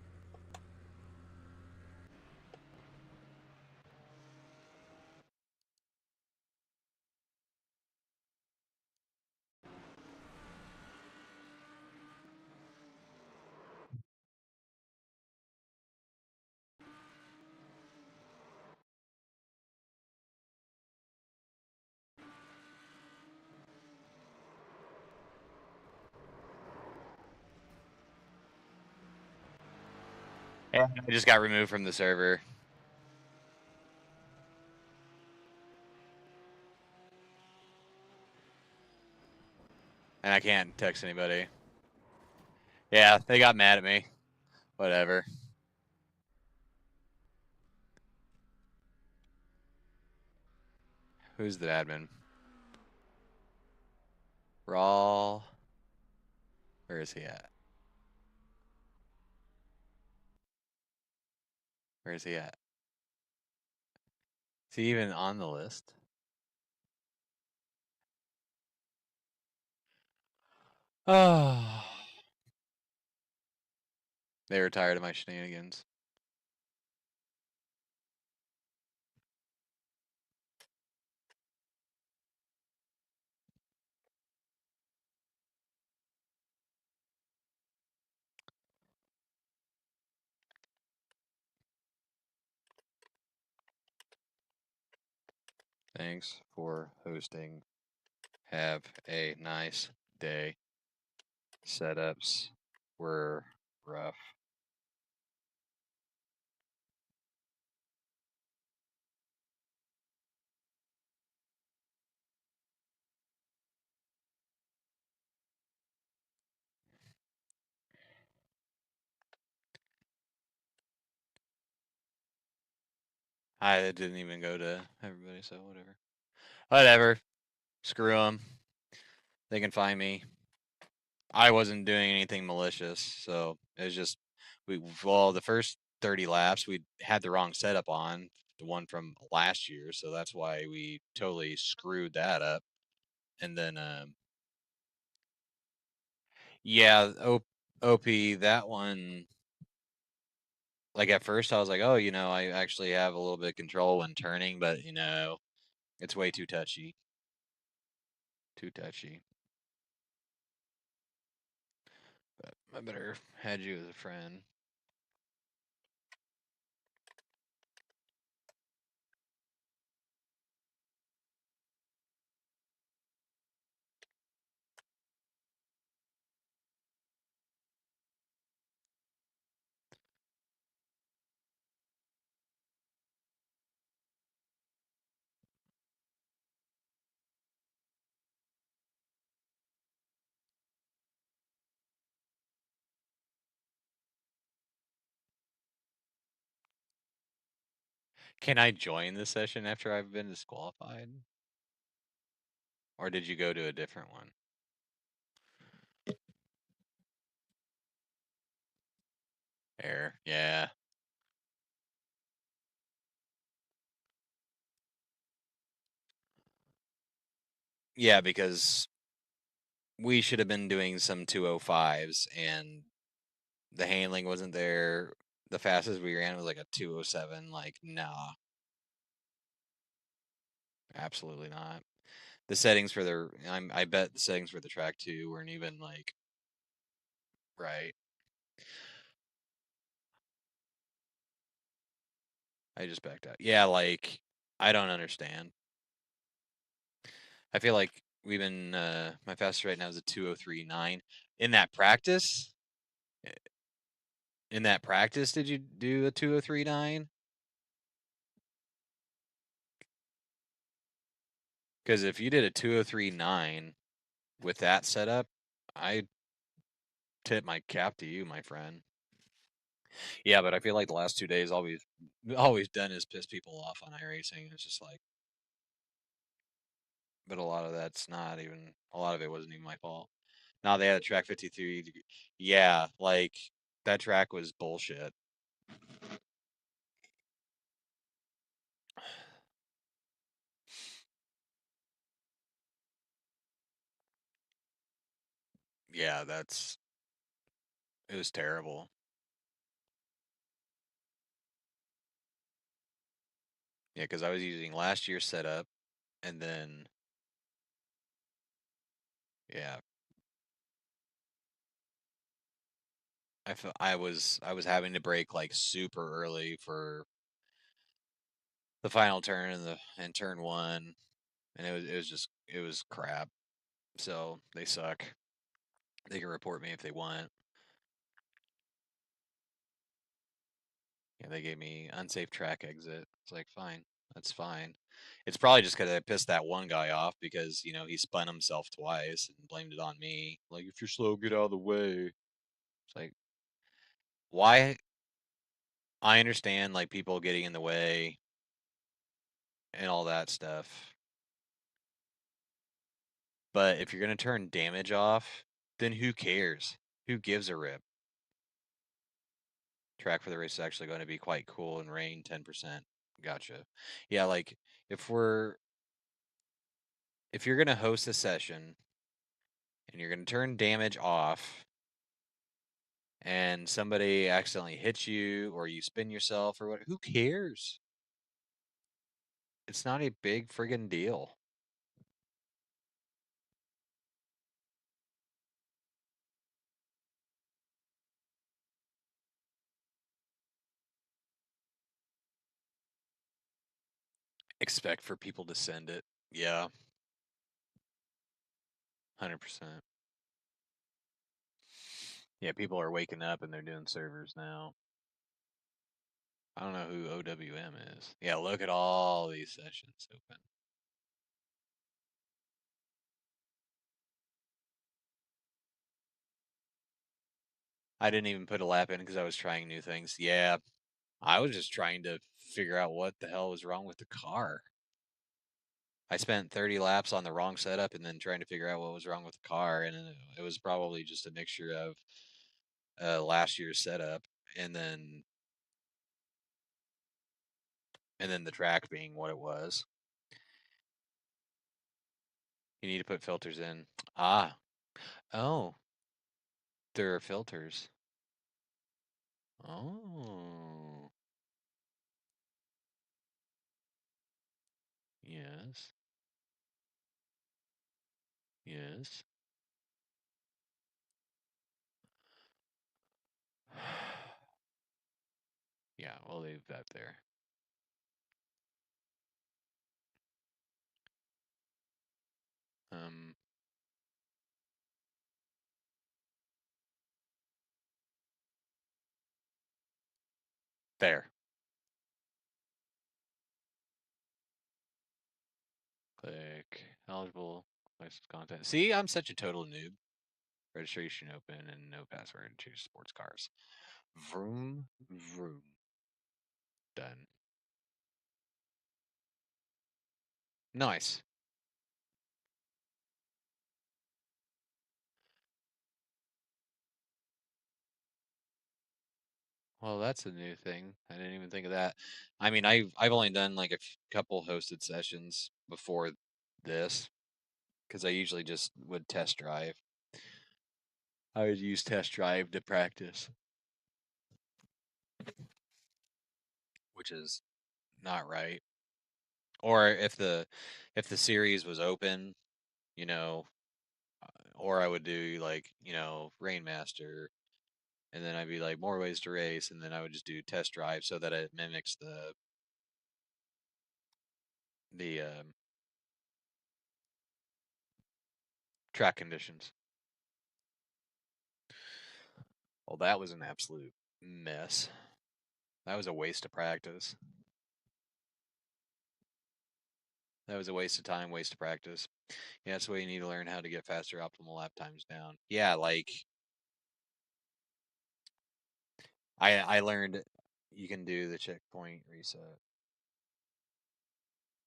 Yeah, I just got removed from the server. And I can't text anybody. Yeah, they got mad at me. Whatever. Who's the admin? Raw. Where is he at? Where is he at? Is he even on the list? Oh. They were tired of my shenanigans. Thanks for hosting. Have a nice day. Setups were rough. I didn't even go to everybody, so whatever. Whatever. Screw them. They can find me. I wasn't doing anything malicious, so it was just well, the first 30 laps we had the wrong setup on, the one from last year, so that's why we totally screwed that up. And then yeah, OP, that one, like at first I was like, oh, I actually have a little bit of control when turning, but it's way too touchy. Too touchy. But I better had you as a friend. Can I join the session after I've been disqualified? Or did you go to a different one? Error. Yeah. Yeah, because we should have been doing some 205s and the handling wasn't there. The fastest we ran was like a 207. Like, nah. Absolutely not. The settings for the I bet the settings for the track 2 weren't even like right. I just backed out. Yeah, like I don't understand. I feel like we've been my fastest right now is a 203.9. In that practice? In that practice did you do a 203.9? Cuz if you did a 203.9 with that setup, I tip my cap to you, my friend. Yeah, but I feel like the last 2 days all we've always done is piss people off on iRacing. It's just like, but a lot of that's not even, a lot of it wasn't even my fault. Now they had a track 53 degree. Yeah, like that track was bullshit. Yeah, it was terrible. Yeah, because I was using last year's setup and then, yeah, I was having to brake like super early for the final turn and turn 1, and it was crap. So they suck. They can report me if they want. Yeah, they gave me unsafe track exit. It's like, fine, that's fine. It's probably just because I pissed that one guy off because, he spun himself twice and blamed it on me. Like, if you're slow, get out of the way. It's like, why? I understand, like, people getting in the way and all that stuff. But if you're going to turn damage off, then who cares? Who gives a rip? Track for the race is actually going to be quite cool and rain 10%. Gotcha. Yeah, like, if you're going to host a session and you're going to turn damage off and somebody accidentally hits you or you spin yourself or what, who cares? It's not a big friggin' deal. Expect for people to send it. Yeah. 100%. Yeah, people are waking up and they're doing servers now. I don't know who OWM is. Yeah, look at all these sessions open. I didn't even put a lap in because I was trying new things. Yeah, I was just trying to figure out what the hell was wrong with the car. I spent 30 laps on the wrong setup and then trying to figure out what was wrong with the car, and it was probably just a mixture of last year's setup and then the track being what it was. You need to put filters in. Ah, oh, there are filters. Oh, yes, yes. Yeah, we'll leave that there. Um, there. Click eligible license content. See, I'm such a total noob. Registration open and no password. Choose sports cars. Vroom, vroom. Done. Nice. Well, that's a new thing. I didn't even think of that. I mean, I've only done like a couple hosted sessions before this because I usually just would test drive. I would use test drive to practice, which is not right. Or if the series was open, you know, or I would do like, Rainmaster, and then I'd be like more ways to race, and then I would just do test drive so that it mimics the track conditions. Well, that was an absolute mess. That was a waste of practice. That was a waste of time, waste of practice. Yeah, that's why you need to learn how to get faster optimal lap times down. Yeah, like I learned you can do the checkpoint reset.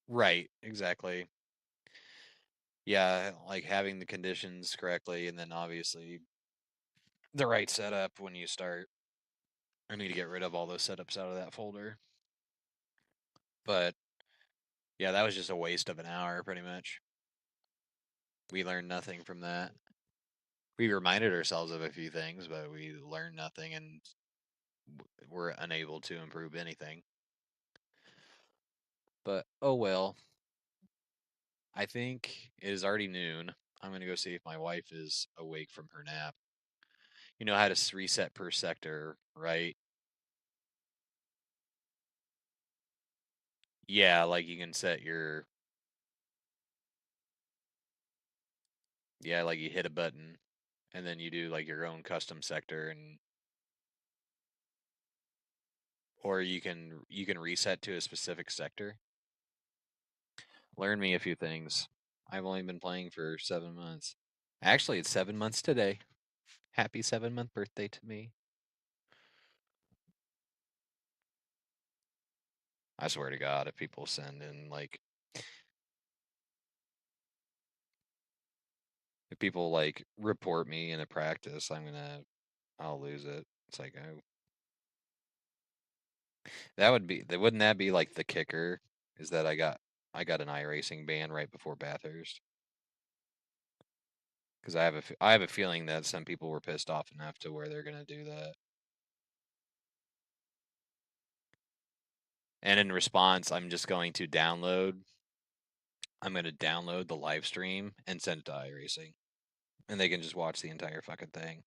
Right, exactly. Yeah, like having the conditions correctly, and then obviously the right setup when you start. I need to get rid of all those setups out of that folder. But yeah, that was just a waste of an hour pretty much. We learned nothing from that. We reminded ourselves of a few things, but we learned nothing and were unable to improve anything. But oh well. I think it is already noon. I'm going to go see if my wife is awake from her nap. You know how to reset per sector, right? Yeah, like you can set your. Yeah, like you hit a button and then you do like your own custom sector, and or you can reset to a specific sector. Learn me a few things. I've only been playing for 7 months. Actually, it's 7 months today. Happy 7-month birthday to me. I swear to God, if people send in like if people like report me in a practice, I'll lose it. It's like, oh, wouldn't that be like the kicker? Is that I got an iRacing ban right before Bathurst, because I have a feeling that some people were pissed off enough to where they're gonna do that. And in response, I'm going to download the live stream and send it to iRacing, and they can just watch the entire fucking thing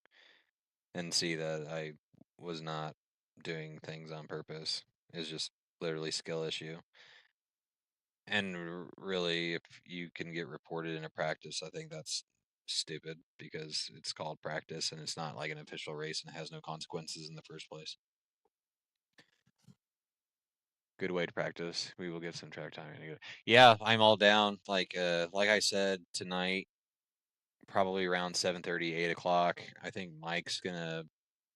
and see that I was not doing things on purpose. It's just literally skill issue. And really, if you can get reported in a practice, I think that's stupid because it's called practice and it's not like an official race and it has no consequences in the first place. Good way to practice. We will get some track time. Yeah, I'm all down. Like I said tonight, probably around 7:30, 8 o'clock. I think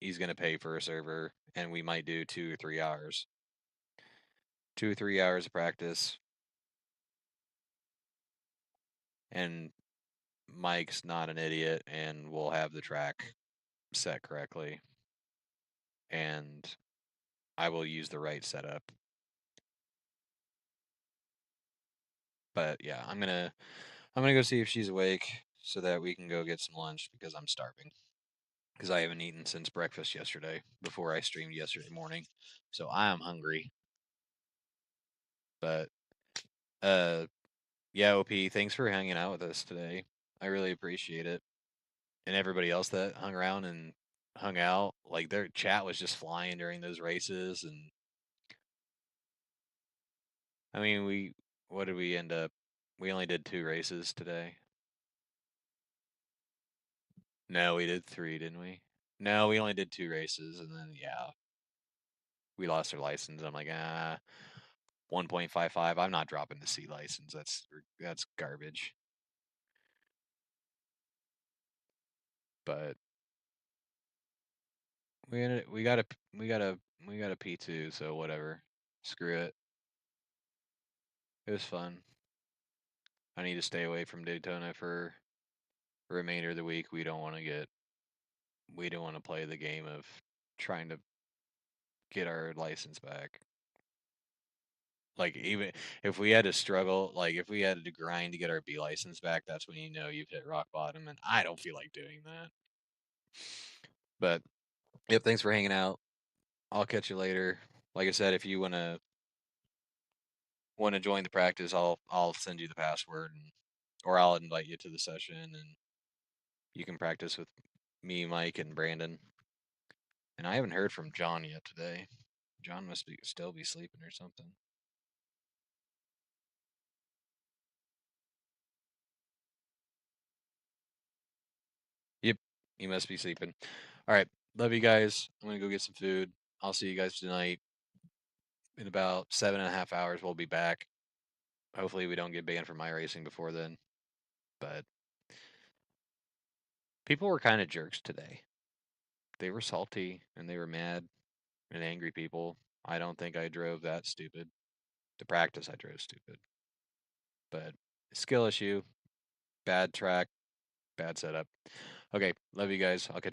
he's gonna pay for a server, and we might do 2 or 3 hours. 2 or 3 hours of practice, and Mike's not an idiot, and we'll have the track set correctly, and I will use the right setup. But yeah, I'm gonna go see if she's awake so that we can go get some lunch because I'm starving. Because I haven't eaten since breakfast yesterday before I streamed yesterday morning. So I am hungry. But yeah, OP, thanks for hanging out with us today. I really appreciate it. And everybody else that hung around and hung out, like their chat was just flying during those races. And I mean, what did we end up? We only did 2 races today. No, we did 3, didn't we? No, we only did 2 races, and then yeah, we lost our license. I'm like, 1.55. I'm not dropping the C license. That's garbage. But we got a P2, so whatever. Screw it. It was fun. I need to stay away from Daytona for the remainder of the week. We don't want to play the game of trying to get our license back. Like, even if we had to struggle, like if we had to grind to get our B license back, that's when you know you've hit rock bottom, and I don't feel like doing that. But yep, thanks for hanging out. I'll catch you later. Like I said, if you wanna join the practice, I'll send you the password, or I'll invite you to the session, and you can practice with me, Mike, and Brandon. And I haven't heard from John yet today. John must still be sleeping or something. Yep, he must be sleeping. All right, love you guys. I'm gonna go get some food. I'll see you guys tonight. In about 7.5 hours, we'll be back. Hopefully, we don't get banned from iRacing before then. But people were kind of jerks today. They were salty and they were mad and angry people. I don't think I drove that stupid. To practice, I drove stupid. But skill issue, bad track, bad setup. Okay, love you guys. I'll catch you.